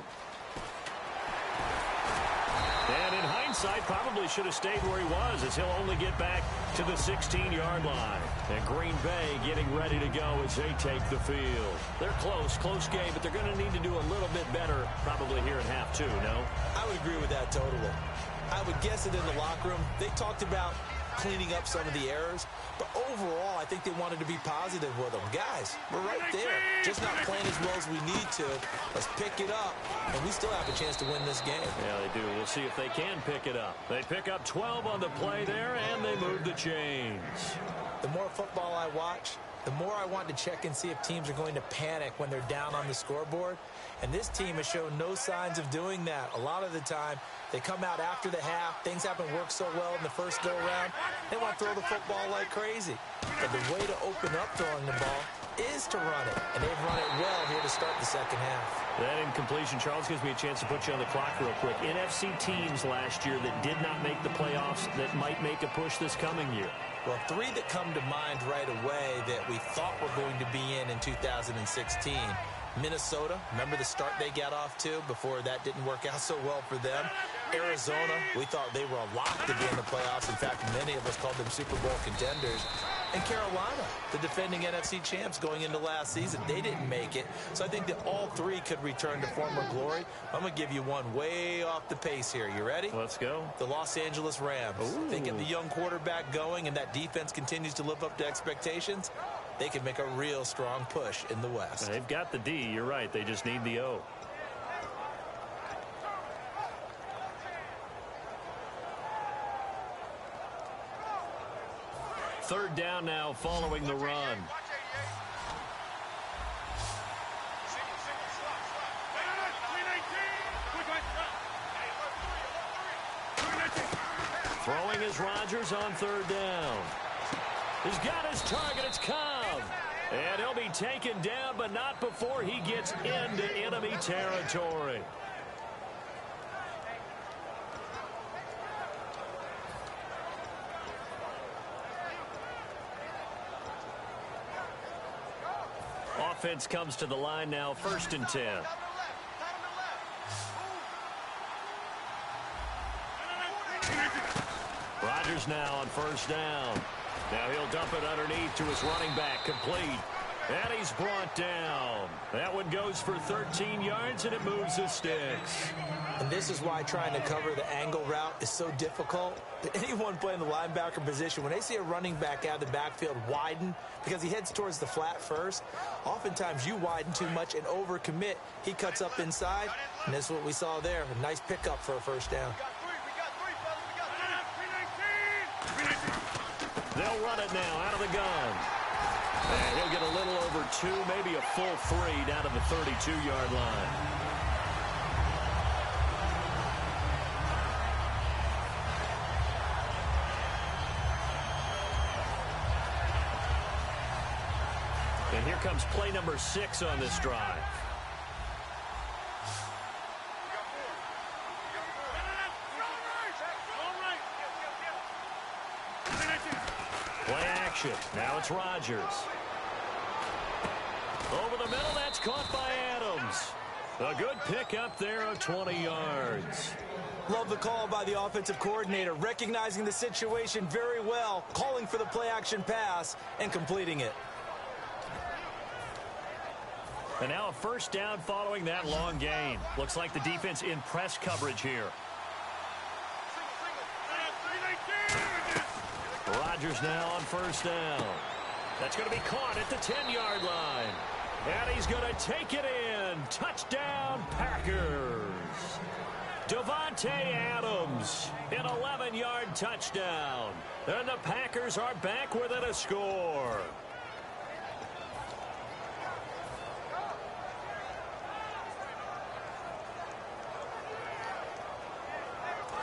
And in hindsight, probably should have stayed where he was, as he'll only get back to the 16-yard line. And Green Bay getting ready to go as they take the field. They're close game, but they're going to need to do a little bit better probably here in half 2, no? I would agree with that totally. I would guess that in the locker room, they talked about cleaning up some of the errors, but overall, I think they wanted to be positive with them. Guys, we're right there. Just not playing as well as we need to. Let's pick it up, and we still have a chance to win this game. Yeah, they do. We'll see if they can pick it up. They pick up 12 on the play there, and they move the chains. The more football I watch, the more I want to check and see if teams are going to panic when they're down on the scoreboard. And this team has shown no signs of doing that. A lot of the time, they come out after the half. Things haven't worked so well in the first go-around. They want to throw the football like crazy. But the way to open up throwing the ball is to run it. And they've run it well here to start the second half. That incompletion, Charles, gives me a chance to put you on the clock real quick. NFC teams last year that did not make the playoffs that might make a push this coming year. Well, 3 that come to mind right away that we thought were going to be in 2016. Minnesota, remember the start they got off to before that didn't work out so well for them. Arizona, we thought they were a lock to be in the playoffs. In fact, many of us called them Super Bowl contenders. And Carolina, the defending NFC champs going into last season, they didn't make it. So I think that all 3 could return to former glory. I'm going to give you one way off the pace here. You ready? Let's go. The Los Angeles Rams. Ooh. They get the young quarterback going, and that defense continues to live up to expectations. They can make a real strong push in the West. They've got the D. You're right. They just need the O. Third down now following the run. Throwing is Rodgers on third down. He's got his target. It's Cobb. And he'll be taken down, but not before he gets into enemy territory. Offense comes to the line now, 1st and 10. Rodgers now on first down. Now he'll dump it underneath to his running back, complete. And he's brought down. That one goes for 13 yards, and it moves the sticks. And this is why trying to cover the angle route is so difficult. Anyone playing the linebacker position, when they see a running back out of the backfield widen, because he heads towards the flat first, oftentimes you widen too much and overcommit. He cuts up inside, and that's what we saw there. A nice pickup for a first down. They'll run it now out of the gun. And he'll get a little over 2, maybe a full 3 down to the 32-yard line. And here comes play number 6 on this drive. possession. Now it's Rodgers. Over the middle, that's caught by Adams. A good pick up there of 20 yards. Love the call by the offensive coordinator, recognizing the situation very well, calling for the play-action pass, and completing it. And now a first down following that long gain. Looks like the defense in press coverage here. Rodgers now on first down. That's going to be caught at the 10-yard line. And he's going to take it in. Touchdown, Packers. Davante Adams, an 11-yard touchdown. And the Packers are back within a score.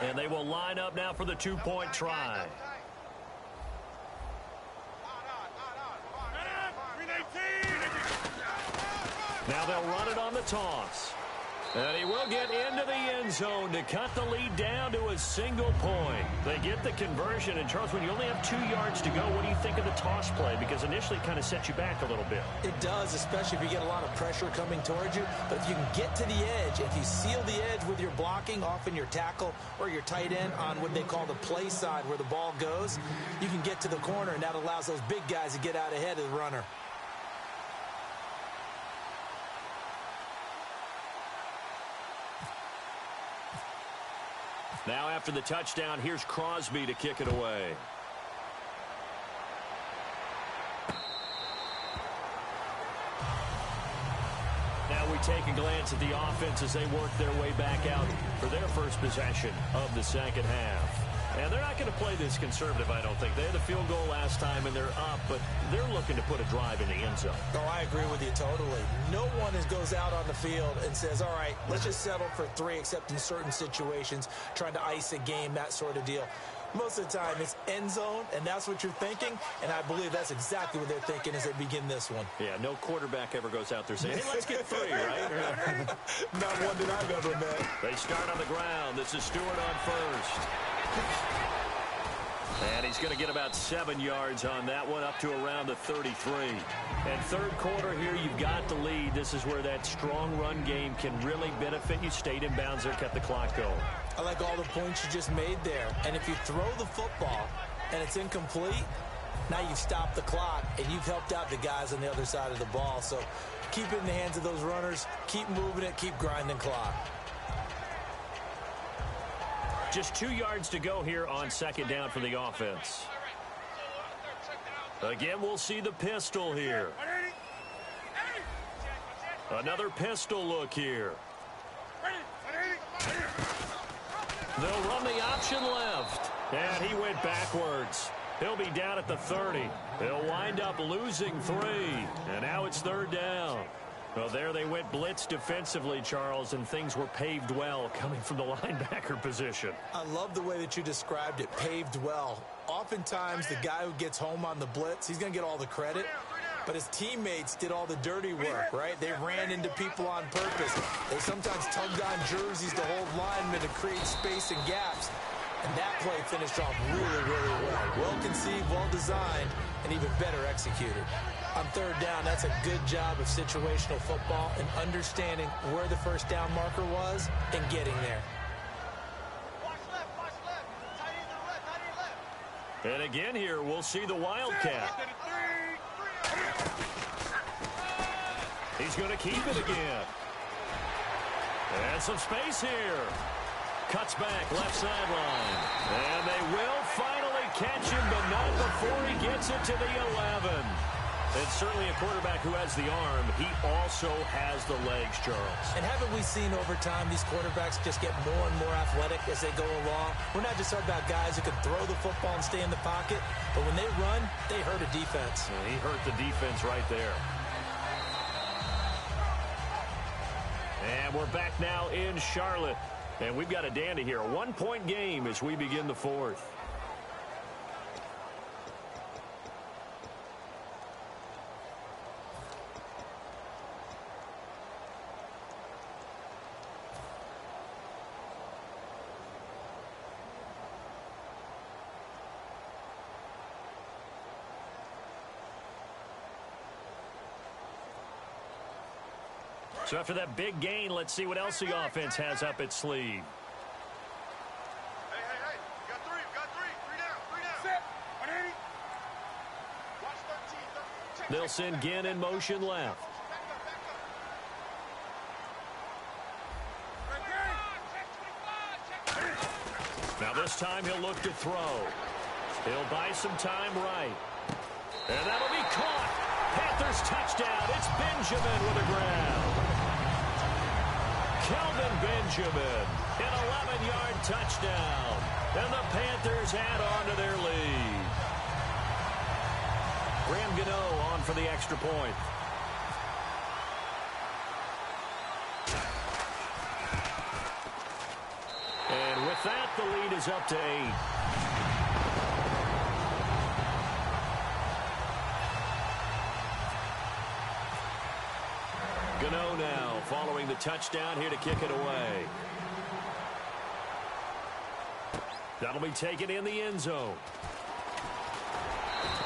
And they will line up now for the two-point try. Now they'll run it on the toss. And he will get into the end zone to cut the lead down to a single point. They get the conversion. And, Charles, when you only have 2 yards to go, what do you think of the toss play? Because initially it kind of sets you back a little bit. It does, especially if you get a lot of pressure coming towards you. But if you can get to the edge, if you seal the edge with your blocking, often your tackle or your tight end on what they call the play side where the ball goes, you can get to the corner, and that allows those big guys to get out ahead of the runner. Now after the touchdown, here's Crosby to kick it away. Now we take a glance at the offense as they work their way back out for their first possession of the second half. And they're not going to play this conservative, I don't think. They had the field goal last time, and they're up, but they're looking to put a drive in the end zone. Oh, I agree with you totally. No one goes out on the field and says, all right, let's just settle for 3, except in certain situations, trying to ice a game, that sort of deal. Most of the time, it's end zone, and that's what you're thinking, and I believe that's exactly what they're thinking as they begin this one. Yeah, no quarterback ever goes out there saying, hey, let's get 3, right? Not one that I've ever met. They start on the ground. This is Stewart on first. And he's going to get about 7 yards on that one, up to around the 33. And third quarter here, you've got the lead. This is where that strong run game can really benefit you. Stayed in bounds there, kept the clock going. I like all the points you just made there. And if you throw the football and it's incomplete, now you've stopped the clock and you've helped out the guys on the other side of the ball. So keep it in the hands of those runners. Keep moving it. Keep grinding clock. Just 2 yards to go here on second down for the offense. Again, we'll see the pistol here. Another pistol look here. They'll run the option left. And he went backwards. He'll be down at the 30. They'll wind up losing 3. And now it's third down. Well, there they went blitz defensively, Charles, and things were paved well coming from the linebacker position. I love the way that you described it, paved well. Oftentimes, the guy who gets home on the blitz, he's going to get all the credit, but his teammates did all the dirty work, right? They ran into people on purpose. They sometimes tugged on jerseys to hold linemen to create space and gaps, and that play finished off really, really well. Well-conceived, well-designed, and even better executed. On third down, that's a good job of situational football and understanding where the first down marker was and getting there. And again here, we'll see the Wildcat. He's going to keep it again. And some space here. Cuts back, left sideline. And they will finally catch him, but not before he gets it to the 11. And certainly a quarterback who has the arm, he also has the legs, Charles. And haven't we seen over time these quarterbacks just get more and more athletic as they go along? We're not just talking about guys who can throw the football and stay in the pocket, but when they run, they hurt a defense. And he hurt the defense right there. And we're back now in Charlotte. And we've got a dandy here. A 1-point game as we begin the fourth. So after that big gain, let's see what else the offense has up its sleeve. Hey. Got three. Three down. Set. 180. Watch 13. They'll send Ginn in motion left. Now this time he'll look to throw. He'll buy some time right. And that'll be caught. Panthers touchdown. It's Benjamin with a grab. Kelvin Benjamin, an 11-yard touchdown. And the Panthers add on to their lead. Graham Gano on for the extra point. And with that, the lead is up to 8. Gano now following the touchdown here to kick it away. That'll be taken in the end zone.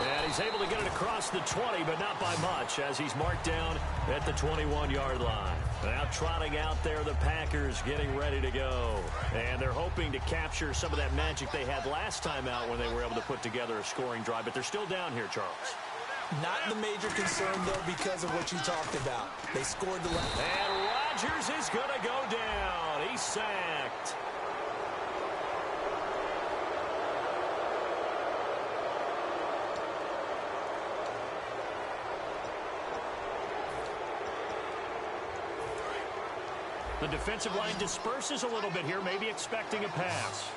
And he's able to get it across the 20, but not by much, as he's marked down at the 21-yard line. Now trotting out there, the Packers getting ready to go. And they're hoping to capture some of that magic they had last time out when they were able to put together a scoring drive. But they're still down here, Charles. Not the major concern, though, because of what you talked about. They scored the last. And Rodgers is going to go down. He's sacked. The defensive line disperses a little bit here, maybe expecting a pass.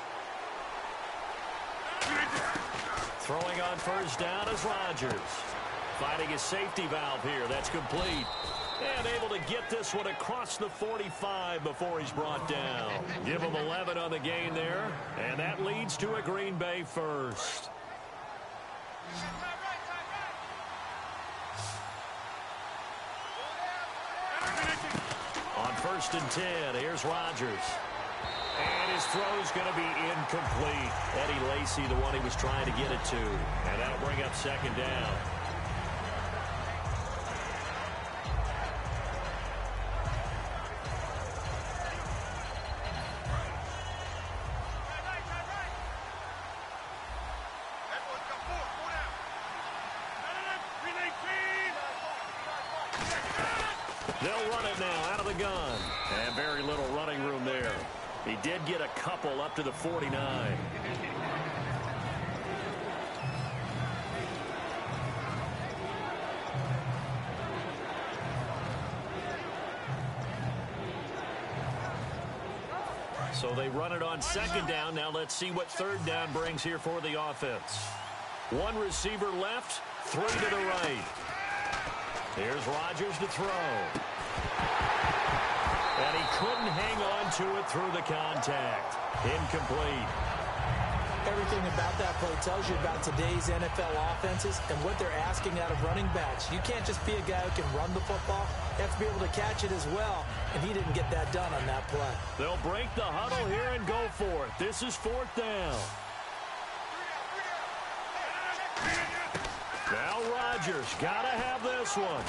Throwing on first down is Rodgers. Finding his safety valve here. That's complete. And able to get this one across the 45 before he's brought down. Give him 11 on the gain there. And that leads to a Green Bay first. On 1st and 10, here's Rodgers. And his throw's going to be incomplete. Eddie Lacy, the one he was trying to get it to. And that'll bring up second down. They'll run it now out of the gun. And very little running room there. He did get a couple up to the 49. So they run it on second down. Now let's see what third down brings here for the offense. One receiver left, three to the right. Here's Rodgers to throw. And he couldn't hang on to it through the contact. Incomplete. Everything about that play tells you about today's NFL offenses and what they're asking out of running backs. You can't just be a guy who can run the football. You have to be able to catch it as well, and he didn't get that done on that play. They'll break the huddle here and go for it. This is fourth down. Now Rodgers got to have this one.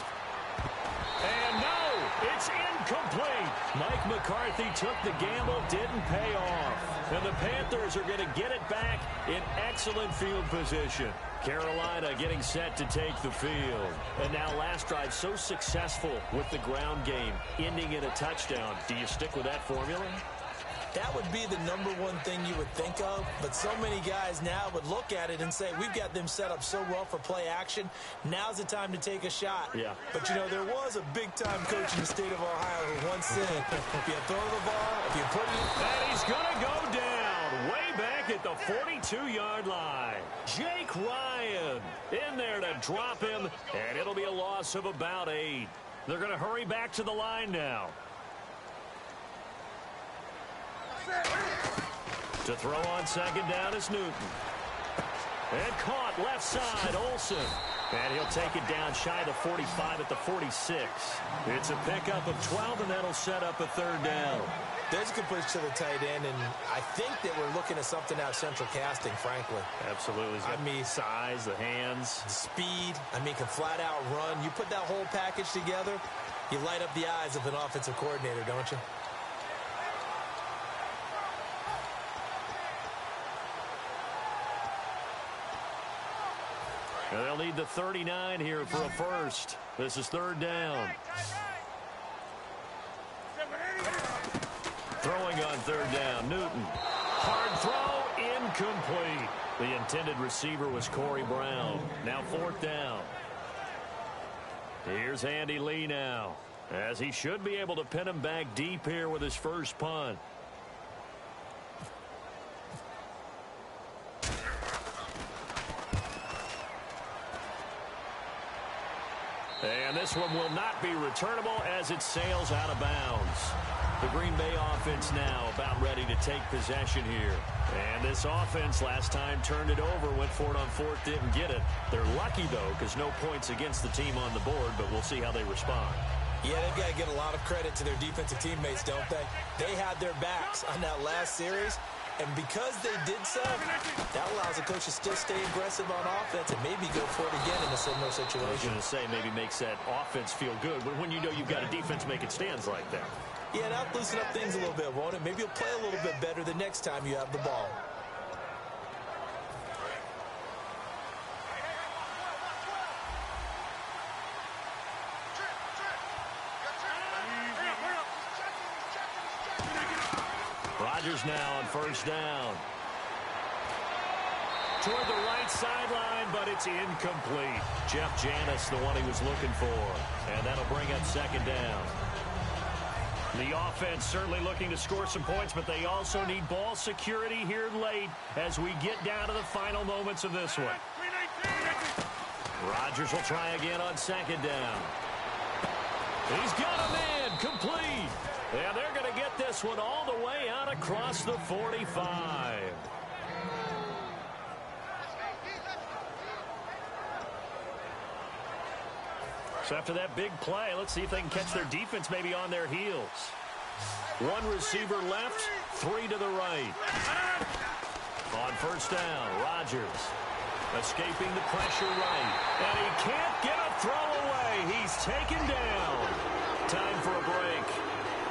And no, it's incomplete. Mike McCarthy took the gamble, didn't pay off. And the Panthers are going to get it back in excellent field position. Carolina getting set to take the field. And now last drive so successful with the ground game, ending in a touchdown. Do you stick with that formula? That would be the #1 thing you would think of, but so many guys now would look at it and say, we've got them set up so well for play action. Now's the time to take a shot. Yeah. But, you know, there was a big-time coach in the state of Ohio who once said, if you throw the ball, if you put it in... And he's going to go down way back at the 42-yard line. Jake Ryan in there to drop him, and it'll be a loss of about 8. They're going to hurry back to the line now. To throw on second down is Newton. And caught left side, Olsen. And he'll take it down shy of the 45 at the 46. It's a pickup of 12, and that'll set up a third down. There's a good push to the tight end, and I think that we're looking at something out of central casting, frankly. Absolutely. I mean, size, the hands. Speed. I mean, can flat out run. You put that whole package together, You light up the eyes of an offensive coordinator, don't you? And they'll need the 39 here for a first. This is third down. Throwing on third down, Newton. Hard throw, incomplete. The intended receiver was Corey Brown. Now fourth down. Here's Andy Lee now, as he should be able to pin him back deep here with his first punt. And this one will not be returnable as it sails out of bounds. The Green Bay offense now about ready to take possession here. And this offense last time turned it over, went for it on fourth, didn't get it. They're lucky, though, because no points against the team on the board, but we'll see how they respond. Yeah, they've got to give a lot of credit to their defensive teammates, don't they? They had their backs on that last series, and because they did so, that allows the coach to still stay aggressive on offense and maybe go for it again in a similar situation. I was going to say maybe makes that offense feel good, but when you know you've got a defense making stands like that. Yeah, that'll loosen up things a little bit, won't it? Maybe you'll play a little bit better the next time you have the ball. Rodgers now on first down. Toward the right sideline, but it's incomplete. Jeff Janis, the one he was looking for. And that'll bring up second down. The offense certainly looking to score some points, but they also need ball security here late as we get down to the final moments of this one. Rodgers will try again on second down. He's got a man, complete. And they're going to get this one all the way out across the 45. So after that big play, let's see if they can catch their defense maybe on their heels. One receiver left, three to the right. On first down, Rodgers escaping the pressure right. And he can't get a throw away. He's taken down. Time for a break.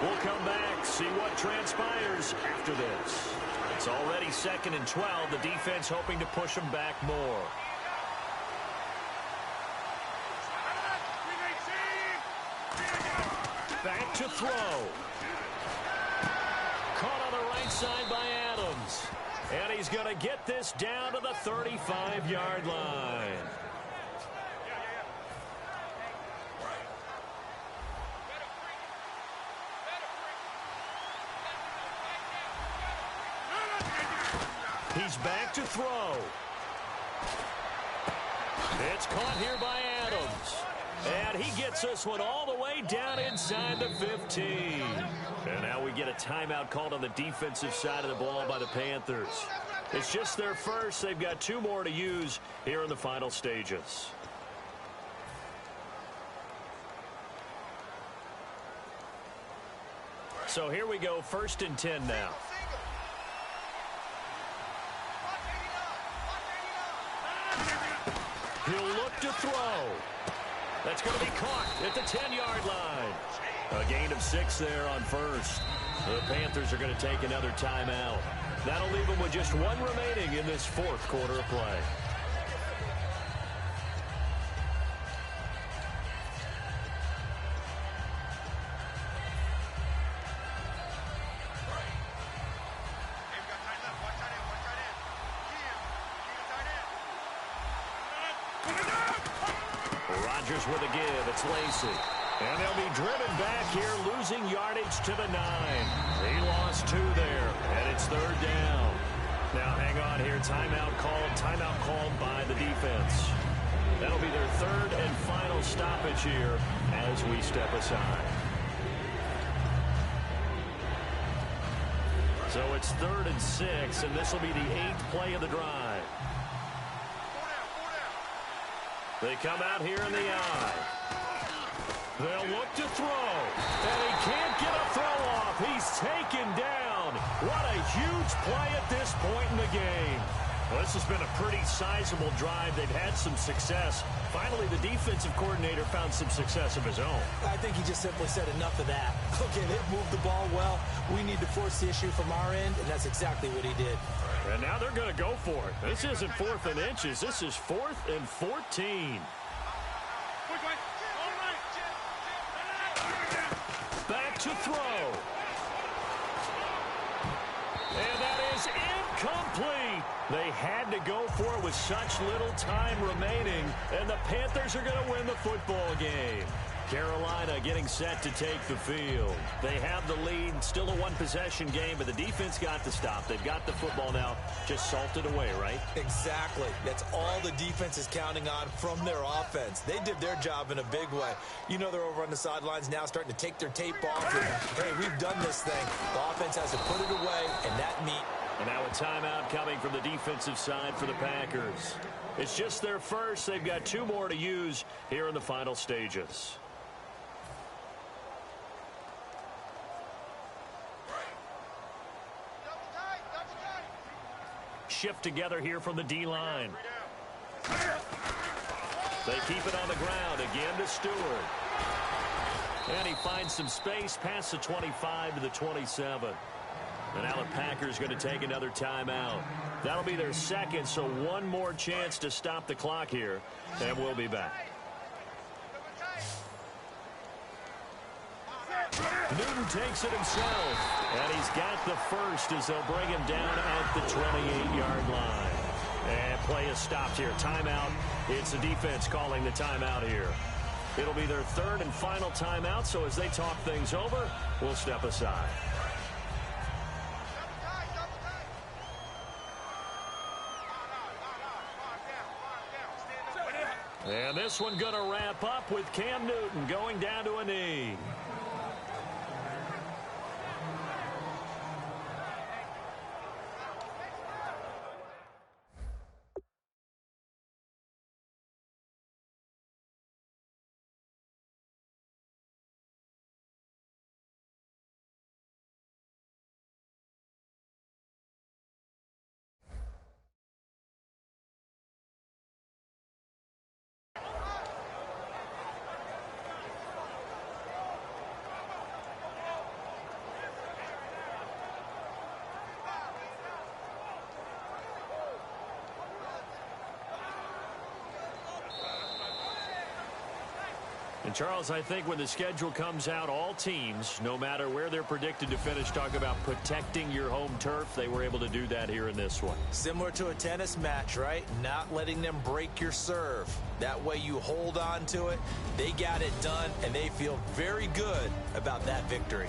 We'll come back, see what transpires after this. It's already 2nd and 12. The defense hoping to push them back more. Back to throw. Caught on the right side by Adams. And he's going to get this down to the 35-yard line. He's back to throw. It's caught here by Adams. And he gets this one all the way down inside the 15. And now we get a timeout called on the defensive side of the ball by the Panthers. It's just their first. They've got 2 more to use here in the final stages. So here we go, 1st and 10 now. He'll look to throw. That's going to be caught at the 10-yard line. A gain of 6 there on first. The Panthers are going to take another timeout. That'll leave them with just 1 remaining in this 4th quarter of play. Rodgers with a give. It's Lacy. And they'll be driven back here, losing yardage to the 9. He lost 2 there, and it's 3rd down. Now, hang on here. Timeout called by the defense. That'll be their 3rd and final stoppage here as we step aside. So it's 3rd and 6, and this will be the 8th play of the drive. They come out here in the eye. They'll look to throw. And he can't get a throw off. He's taken down. What a huge play at this point in the game. Well, this has been a pretty sizable drive. They've had some success. Finally, the defensive coordinator found some success of his own. I think he just simply said enough of that. Okay, they moved the ball well. We need to force the issue from our end, and that's exactly what he did. And now they're going to go for it. This isn't 4th and inches. This is 4th and 14. Back to throw. And that is incomplete. They had to go for it with such little time remaining, and the Panthers are going to win the football game. Carolina getting set to take the field. They have the lead, still a one-possession game, but the defense got the stop. They've got the football now, just salted away, right? Exactly. That's all the defense is counting on from their offense. They did their job in a big way. You know they're over on the sidelines now starting to take their tape off. And, hey, we've done this thing. The offense has to put it away, and that meat. And now a timeout coming from the defensive side for the Packers. It's just their first. They've got 2 more to use here in the final stages. Shift together here from the D-line. They keep it on the ground again to Stewart. And he finds some space past the 25 to the 27. And now the Packers going to take another timeout. That'll be their second, so one more chance to stop the clock here, and we'll be back. Newton takes it himself, and he's got the first as they'll bring him down at the 28-yard line. And play is stopped here. Timeout. It's the defense calling the timeout here. It'll be their 3rd and final timeout, so as they talk things over, we'll step aside. And this one going to wrap up with Cam Newton going down to a knee. And, Charles, I think when the schedule comes out, all teams, no matter where they're predicted to finish, talk about protecting your home turf. They were able to do that here in this one. Similar to a tennis match, right? Not letting them break your serve. That way you hold on to it. They got it done, and they feel very good about that victory.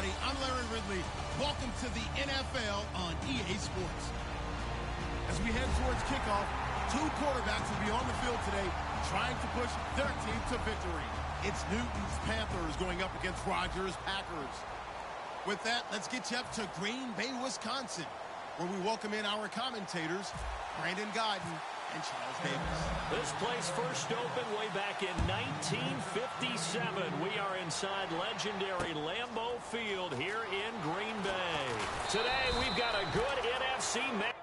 everybody. I'm Larry Ridley. Welcome to the NFL on EA Sports. As we head towards kickoff, two quarterbacks will be on the field today trying to push their team to victory. It's Newton's Panthers going up against Rodgers' Packers. With that, let's get you up to Green Bay, Wisconsin, where we welcome in our commentators, Brandon Godden and Charles Davis. This place first opened way back in 1957. We are inside legendary Lambeau Field here in Green Bay. Today, we've got a good NFC match.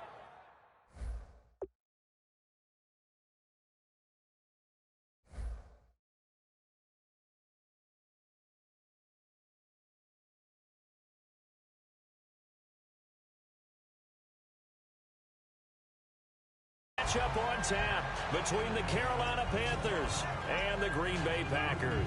Up on tap between the Carolina Panthers and the Green Bay Packers.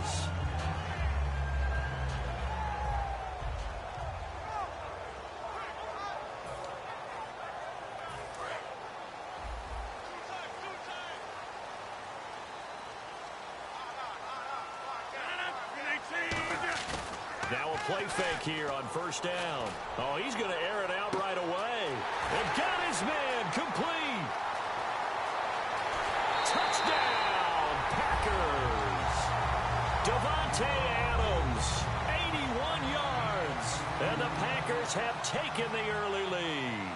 Now a play fake here on first down. Oh, he's going to air it out right away. And got his man complete. Touchdown, Packers. Davante Adams, 81 yards. And the Packers have taken the early lead.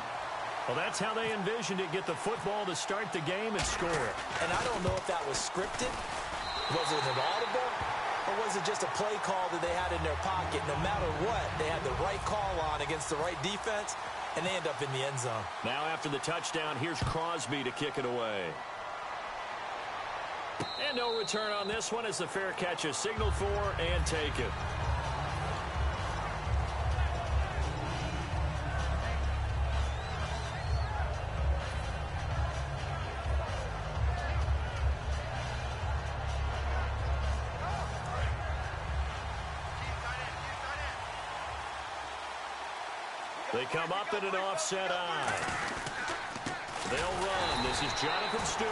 Well, that's how they envisioned it, get the football to start the game and score. And I don't know if that was scripted. Was it an audible? Or was it just a play call that they had in their pocket? No matter what, they had the right call on against the right defense, and they end up in the end zone. Now after the touchdown, here's Crosby to kick it away. And no return on this one as the fair catch is signaled for and taken. They come up in an offset eye. They'll run. This is Jonathan Stewart.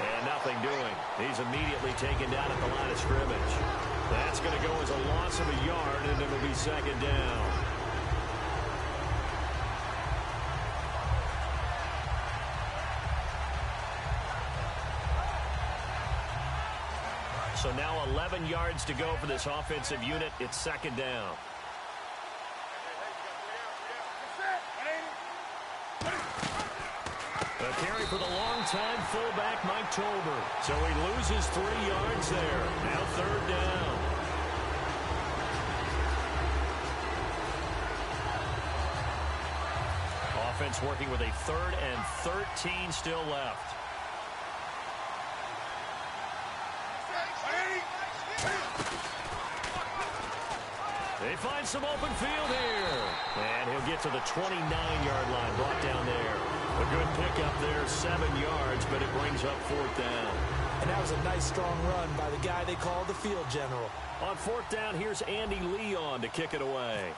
And nothing doing. He's immediately taken down at the line of scrimmage. That's going to go as a loss of a yard, and it'll be second down. So now 11 yards to go for this offensive unit. It's second down. A carry for the longtime fullback, Mike Tolbert. So he loses 3 yards there. Now third down. Offense working with a 3rd and 13 still left. They find some open field here. And he'll get to the 29-yard line, brought down there. A good pickup there, 7 yards, but it brings up 4th down. And that was a nice, strong run by the guy they called the field general. On 4th down, here's Andy Leon to kick it away.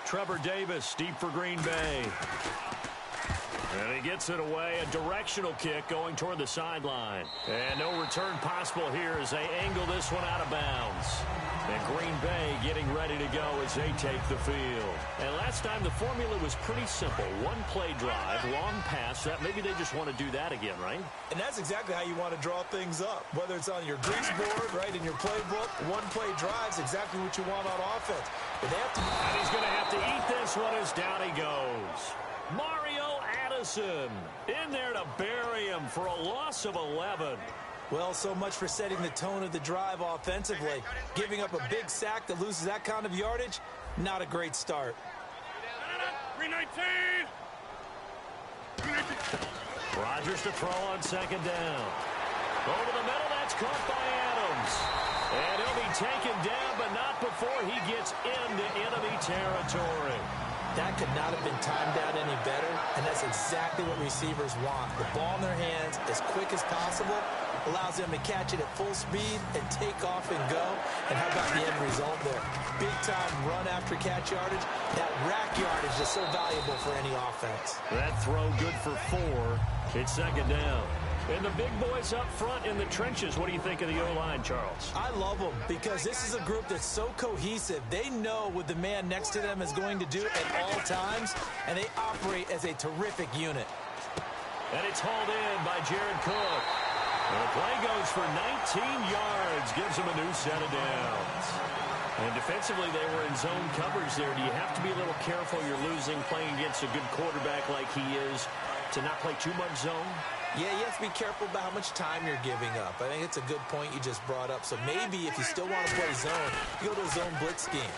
Trevor Davis, deep for Green Bay. And he gets it away, a directional kick going toward the sideline. And no return possible here as they angle this one out of bounds. And Green Bay getting ready to go as they take the field. And last time the formula was pretty simple. One play drive, long pass. That maybe they just want to do that again, right? And that's exactly how you want to draw things up. Whether it's on your grease board, right, in your playbook, one play drive's exactly what you want on offense. But they have to... And he's going to have to eat this one as down he goes. Mario Addison in there to bury him for a loss of 11. Well, so much for setting the tone of the drive offensively. Giving up a big sack that loses that kind of yardage, not a great start. 319. Rodgers to throw on second down. Over the middle, that's caught by Adams. And he'll be taken down, but not before he gets into enemy territory. That could not have been timed out any better, and that's exactly what receivers want. The ball in their hands as quick as possible, allows them to catch it at full speed and take off and go. And how about the end result there? Big-time run after catch yardage. That rack yardage is so valuable for any offense. That throw good for 4. It's second down. And the big boys up front in the trenches, what do you think of the O-line, Charles? I love them because this is a group that's so cohesive. They know what the man next to them is going to do at all times, and they operate as a terrific unit. And it's hauled in by Jared Cook. And the play goes for 19 yards, gives him a new set of downs. And defensively, they were in zone coverage there. Do you have to be a little careful? You're losing, playing against a good quarterback like he is, to not play too much zone? Yeah, you have to be careful about how much time you're giving up. I think it's a good point you just brought up. So maybe if you still want to play zone, you go to a zone blitz scheme.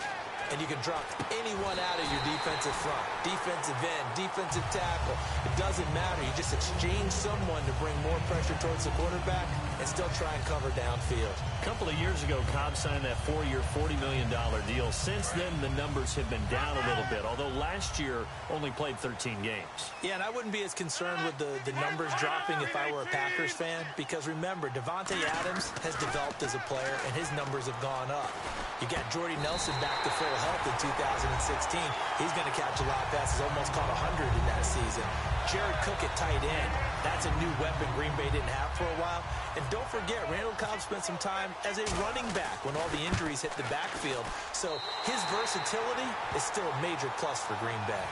And you can drop anyone out of your defensive front. Defensive end, defensive tackle. It doesn't matter. You just exchange someone to bring more pressure towards the quarterback and still try and cover downfield. A couple of years ago, Cobb signed that 4-year, $40 million deal. Since then, the numbers have been down a little bit, although last year only played 13 games. Yeah, and I wouldn't be as concerned with the numbers dropping if I were a Packers fan, because remember, Devontae Adams has developed as a player, and his numbers have gone up. You got Jordy Nelson back to full health in 2016. He's going to catch a lot of passes, almost caught 100 in that season. Jared Cook at tight end. That's a new weapon Green Bay didn't have for a while. And don't forget, Randall Cobb spent some time as a running back when all the injuries hit the backfield. So his versatility is still a major plus for Green Bay.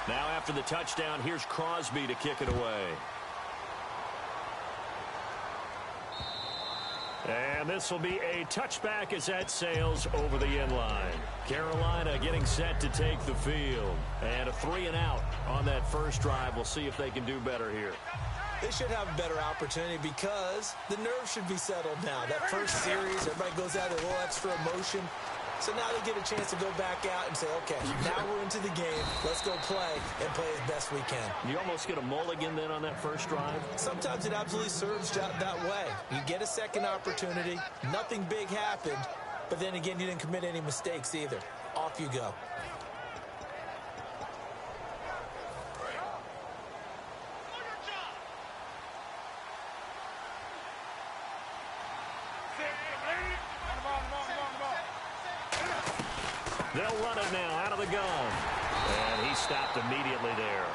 Now after the touchdown, here's Crosby to kick it away. And this will be a touchback as that sails over the end line. Carolina getting set to take the field. And a 3-and-out on that first drive. We'll see if they can do better here. They should have a better opportunity because the nerves should be settled now. That first series, everybody goes out with a little extra emotion. So now they get a chance to go back out and say, okay, now we're into the game. Let's go play and play as best we can. You almost get a mulligan then on that first drive? Sometimes it absolutely serves that way. You get a second opportunity. Nothing big happened. But then again, you didn't commit any mistakes either. Off you go. They'll run it now out of the gun. And he stopped immediately there.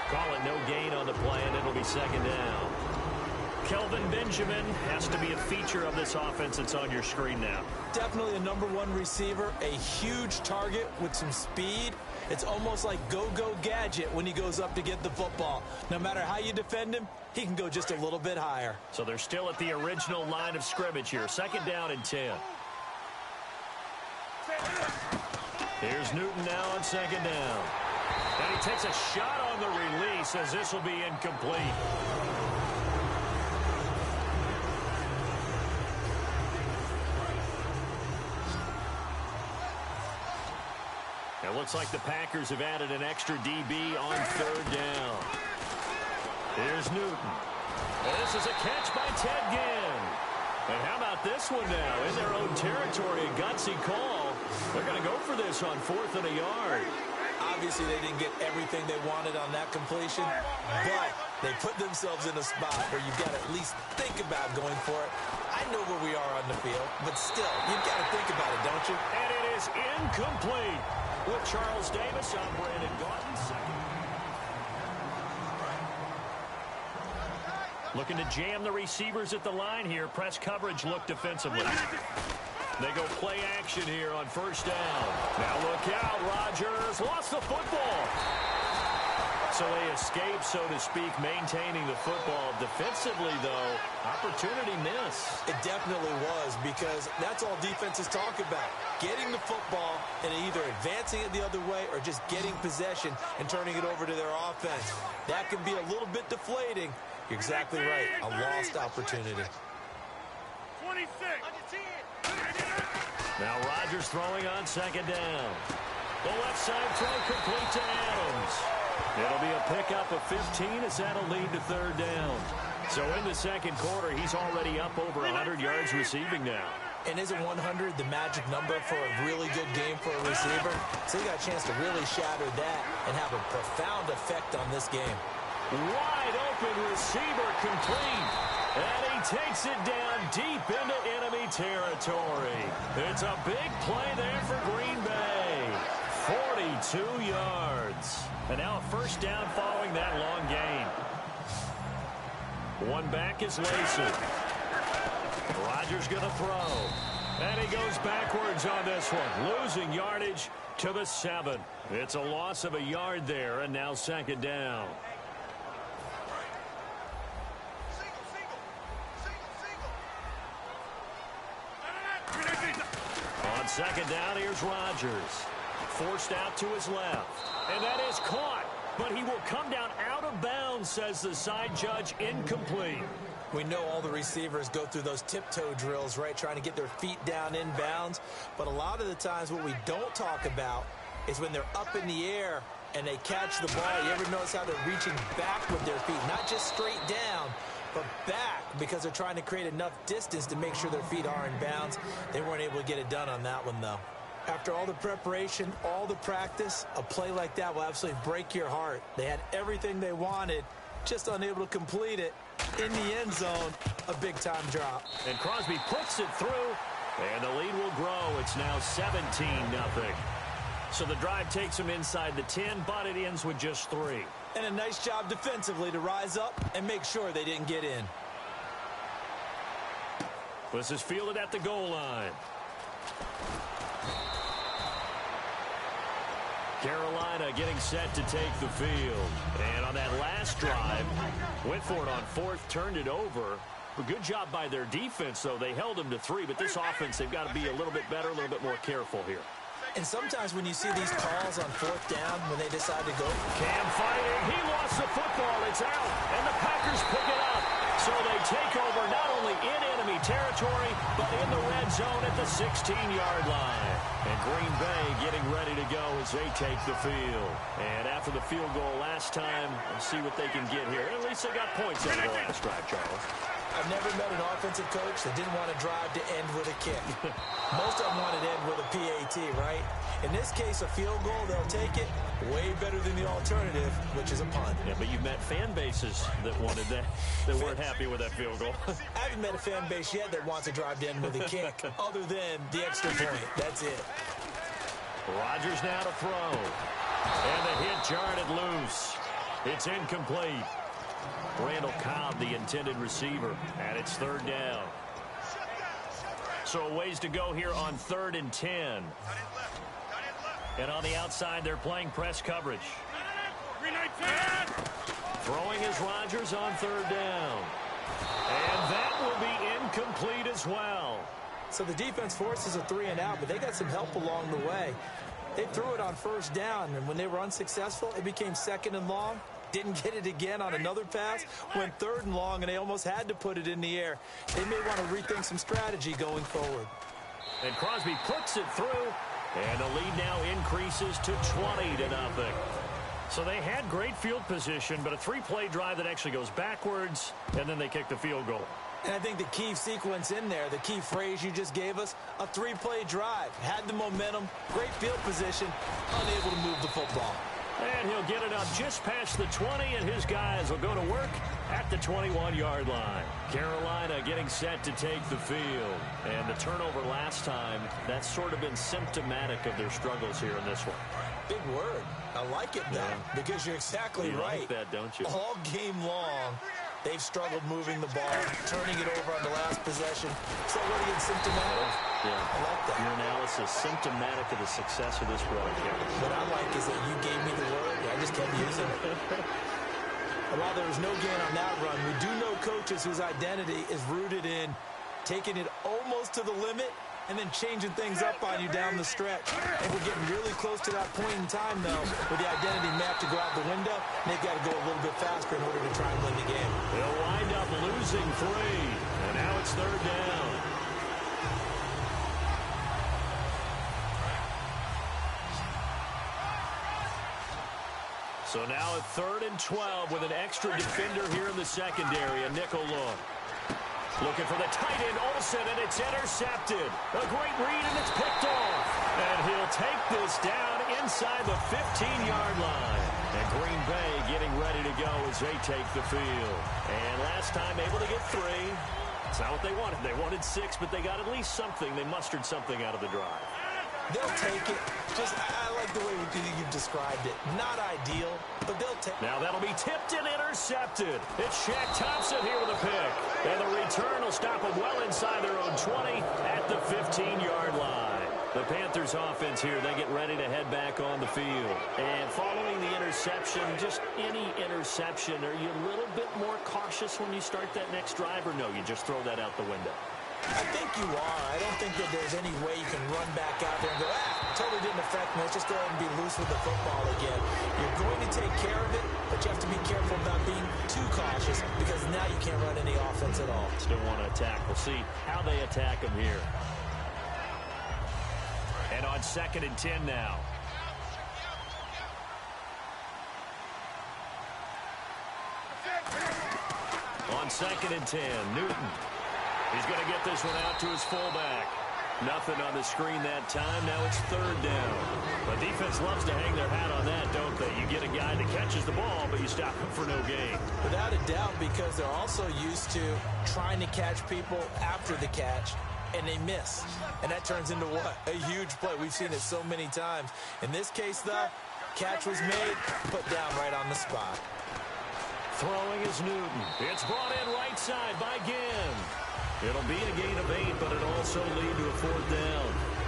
Call it no gain on the play, and it'll be second down. Kelvin Benjamin has to be a feature of this offense that's on your screen now. Definitely a #1 receiver, a huge target with some speed. It's almost like go-go gadget when he goes up to get the football. No matter how you defend him, he can go just a little bit higher. So they're still at the original line of scrimmage here. Second down and 10. Here's Newton now on second down. And he takes a shot on the release as this will be incomplete. It looks like the Packers have added an extra DB on third down. Here's Newton. And this is a catch by Ted Ginn. And how about this one now? In their own territory, a gutsy call. They're going to go for this on 4th and a yard. Obviously, they didn't get everything they wanted on that completion, but they put themselves in a spot where you've got to at least think about going for it. I know where we are on the field, but still, you've got to think about it, don't you? And it is incomplete with Charles Davis on Brandon Gaudin second. Looking to jam the receivers at the line here. Press coverage look defensively. They go play action here on first down. Now look out. Rodgers lost the football. So they escape, so to speak, maintaining the football. Defensively, though, opportunity miss. It definitely was, because that's all defenses talk about. Getting the football and either advancing it the other way or just getting possession and turning it over to their offense. That can be a little bit deflating. You're exactly right. A lost opportunity. 26. Now Rodgers throwing on second down. The left side throw complete to Adams. It'll be a pickup of 15 as that'll lead to third down. So in the second quarter, he's already up over 100 yards receiving now. And isn't 100 the magic number for a really good game for a receiver? So he got a chance to really shatter that and have a profound effect on this game. Wide open receiver complete. And he takes it down deep into enemy territory. It's a big play there for Green Bay. 42 yards. And now a first down following that long gain. One back is Lacey. Rodgers going to throw. And he goes backwards on this one. Losing yardage to the 7. It's a loss of a yard there, and now second down. On second down, here's Rodgers. Forced out to his left. And that is caught. But he will come down out of bounds, says the side judge. Incomplete. We know all the receivers go through those tiptoe drills, right, trying to get their feet down in bounds. But a lot of the times what we don't talk about is when they're up in the air and they catch the ball. You ever notice how they're reaching back with their feet, not just straight down, but back, because they're trying to create enough distance to make sure their feet are in bounds. They weren't able to get it done on that one, though. After all the preparation, all the practice, a play like that will absolutely break your heart. They had everything they wanted, just unable to complete it. In the end zone, a big-time drop. And Crosby puts it through, and the lead will grow. It's now 17-0. So the drive takes them inside the 10, but it ends with just 3. And a nice job defensively to rise up and make sure they didn't get in. This is fielded at the goal line. Carolina getting set to take the field. And on that last drive, went for it on 4th, turned it over. A good job by their defense, though. They held them to 3, but this offense, they've got to be a little bit better, a little bit more careful here. And sometimes when you see these calls on 4th down, when they decide to go. Cam fighting. He lost the football. It's out. And the Packers pick it up. So they take over not only in enemy territory, but in the red zone at the 16-yard line. And Green Bay getting ready to go as they take the field. And after the field goal last time, we'll see what they can get here. At least they got points out of the last drive, Charles. I've never met an offensive coach that didn't want to drive to end with a kick. Most of them wanted to end with a PAT, right? In this case, a field goal, they'll take it. Way better than the alternative, which is a punt. Yeah, but you've met fan bases that wanted that, that weren't happy with that field goal. I haven't met a fan base yet that wants to drive to end with a kick, other than the extra point. That's it. Rodgers now to throw. And the hit jarred it loose. It's incomplete. Randall Cobb, the intended receiver, and it's 3rd down. So a ways to go here on 3rd and 10. And on the outside, they're playing press coverage. Throwing is Rodgers on 3rd down. And that will be incomplete as well. So the defense forces a 3 and out, but they got some help along the way. They threw it on 1st down, and when they were unsuccessful, it became 2nd and long. Didn't get it again on another pass. Went 3rd and long, and they almost had to put it in the air. They may want to rethink some strategy going forward. And Crosby puts it through, and the lead now increases to 20-0. So they had great field position, but a 3-play drive that actually goes backwards, and then they kick the field goal. And I think the key sequence in there, the key phrase you just gave us, a 3-play drive. Had the momentum, great field position, unable to move the football. And he'll get it up just past the 20, and his guys will go to work at the 21-yard line. Carolina getting set to take the field. And the turnover last time, that's sort of been symptomatic of their struggles here in this one. Big word. I like it, though, because you're exactly right. You like that, don't you? All game long, they've struggled moving the ball, turning it over on the last possession. So what again, symptomatic? Yeah. I like that. Your analysis, symptomatic of the success of this broadcast. What I like is that you gave me the word. I just kept using it. And while there was no gain on that run, we do know coaches whose identity is rooted in taking it almost to the limit and then changing things up on you down the stretch. And we're getting really close to that point in time, though, where the identity map to go out the window, and they've got to go a little bit faster in order to try and win the game. They'll wind up losing 3, and now it's 3rd down. So now at 3rd and 12 with an extra defender here in the secondary, a nickel look. Looking for the tight end, Olsen, and it's intercepted. A great read, and it's picked off. And he'll take this down inside the 15-yard line. And Green Bay getting ready to go as they take the field. And last time able to get 3. It's not what they wanted. They wanted 6, but they got at least something. They mustered something out of the drive. They'll take it. Just, I like the way you've described it. Not ideal, but they'll take it. Now that'll be tipped and intercepted. It's Shaq Thompson here with a pick. And the return will stop them well inside their own 20 at the 15-yard line. The Panthers offense here, they get ready to head back on the field. And following the interception, just any interception, are you a little bit more cautious when you start that next drive, or no, you just throw that out the window? I think you are. I don't think that there's any way you can run back out there and go, totally didn't affect me. Let's just go ahead and be loose with the football again. You're going to take care of it, but you have to be careful about being too cautious because now you can't run any offense at all. Still want to attack. We'll see how they attack them here. And on 2nd and 10 now. On 2nd and 10, Newton. He's going to get this one out to his fullback. Nothing on the screen that time. Now it's 3rd down. The defense loves to hang their hat on that, don't they? You get a guy that catches the ball, but you stop him for no gain. Without a doubt, because they're also used to trying to catch people after the catch, and they miss. And that turns into what? A huge play. We've seen it so many times. In this case, though, catch was made, put down right on the spot. Throwing is Newton. It's brought in right side by Ginn. It'll be a gain of 8, but it'll also lead to a 4th down.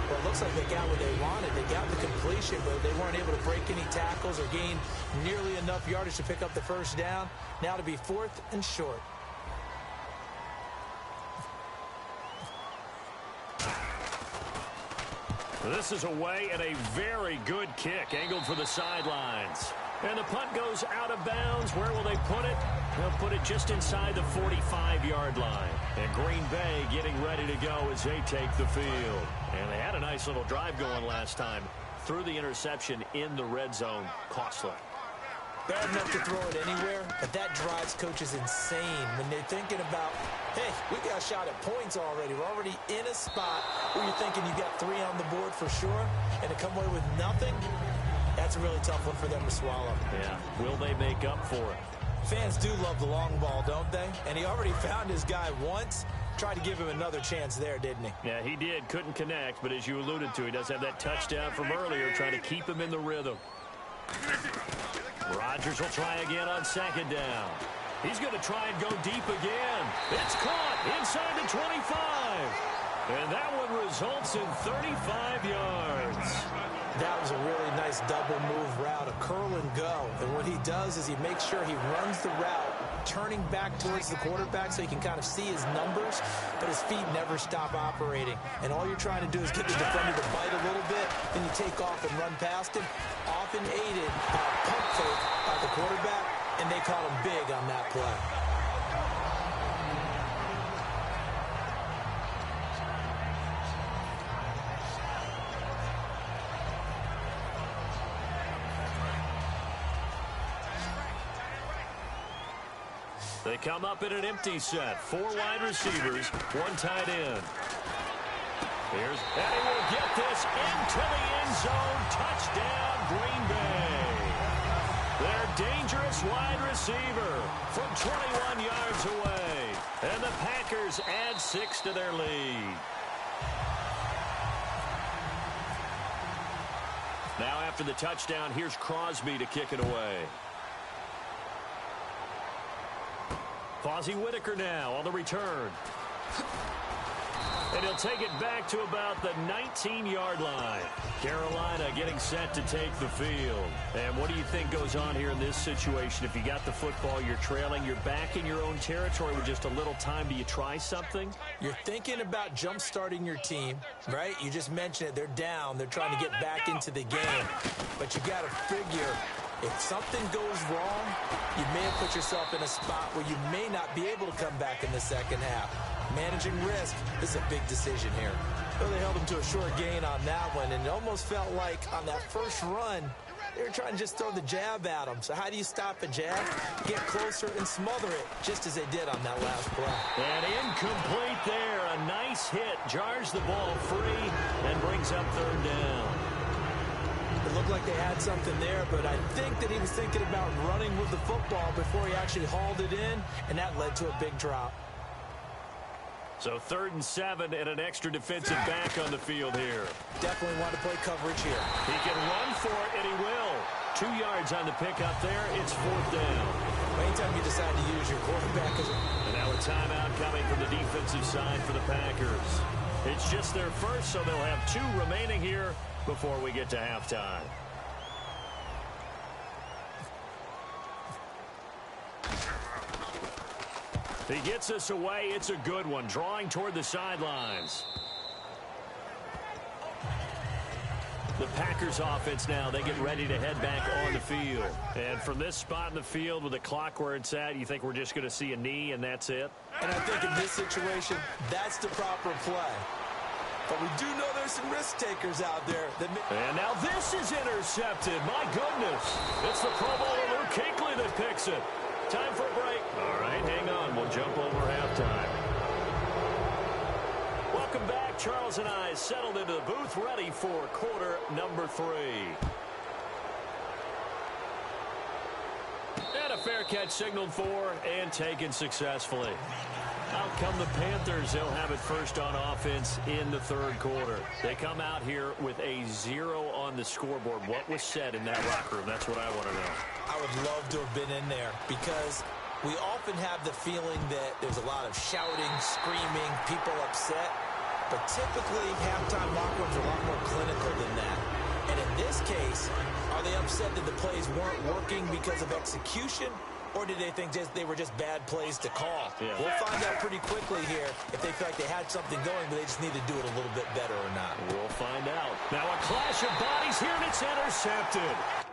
Well, it looks like they got what they wanted. They got the completion, but they weren't able to break any tackles or gain nearly enough yardage to pick up the 1st down. Now to be 4th and short. This is away and a very good kick, angled for the sidelines. And the punt goes out of bounds. Where will they put it? They'll put it just inside the 45-yard line. And Green Bay getting ready to go as they take the field. And they had a nice little drive going last time. Threw the interception in the red zone. Costly. Bad enough to throw it anywhere, but that drives coaches insane when they're thinking about, hey, we got a shot at points already. We're already in a spot where you're thinking you got 3 on the board for sure, and to come away with nothing, that's a really tough one for them to swallow. Yeah. Will they make up for it? Fans do love the long ball, don't they? And he already found his guy once. Tried to give him another chance there, didn't he? Yeah, he did. Couldn't connect, but as you alluded to, he does have that touchdown from earlier, trying to keep him in the rhythm. Rodgers will try again on 2nd down. He's going to try and go deep again. It's caught inside the 25. And that one results in 35 yards. That was a really nice double move route, a curl and go. And what he does is he makes sure he runs the route, turning back towards the quarterback so he can kind of see his numbers, but his feet never stop operating. And all you're trying to do is get the defender to bite a little bit, then you take off and run past him, often aided by a pump fake by the quarterback, and they caught him big on that play. They come up in an empty set. 4 wide receivers, 1 tight end. And he will get this into the end zone. Touchdown, Green Bay. Their dangerous wide receiver from 21 yards away. And the Packers add 6 to their lead. Now after the touchdown, here's Crosby to kick it away. Fozzie Whitaker now on the return. And he'll take it back to about the 19-yard line. Carolina getting set to take the field. And what do you think goes on here in this situation? If you got the football, you're trailing, you're back in your own territory with just a little time. Do you try something? You're thinking about jump-starting your team, right? You just mentioned it. They're down. They're trying to get back into the game. But you got to figure, if something goes wrong, you may have put yourself in a spot where you may not be able to come back in the second half. Managing risk, this is a big decision here. Well, they held him to a short gain on that one, and it almost felt like on that first run, they were trying to just throw the jab at him. So how do you stop a jab? Get closer and smother it, just as they did on that last play. And incomplete there. A nice hit. Jars the ball free and brings up 3rd down. It looked like they had something there, but I think that he was thinking about running with the football before he actually hauled it in, and that led to a big drop. So 3rd and 7 and an extra defensive back on the field here. Definitely want to play coverage here. He can run for it, and he will. 2 yards on the pickup there. It's 4th down. Anytime you decide to use your quarterback as And now a timeout coming from the defensive side for the Packers. It's just their first, so they'll have 2 remaining here before we get to halftime. He gets us away. It's a good one, drawing toward the sidelines. The Packers offense now, they get ready to head back on the field. And from this spot in the field with the clock where it's at, you think we're just going to see a knee and that's it? And I think in this situation, that's the proper play. But we do know there's some risk takers out there. And now this is intercepted. My goodness. It's the Pro Bowler Luke Kuechly that picks it. Time for a break. All right, hang on. We'll jump over halftime. Welcome back. Charles and I settled into the booth, ready for quarter number 3. And a fair catch signaled for and taken successfully. Out come the Panthers. They'll have it first on offense in the 3rd quarter. They come out here with a 0 on the scoreboard. What was said in that locker room? That's what I want to know. I would love to have been in there because we often have the feeling that there's a lot of shouting, screaming, people upset. But typically, halftime locker rooms are a lot more clinical than that. And in this case, are they upset that the plays weren't working because of execution? Or did they think they were just bad plays to call? Yeah. We'll find out pretty quickly here if they feel like they had something going, but they just need to do it a little bit better or not. We'll find out. Now a clash of bodies here, and it's intercepted.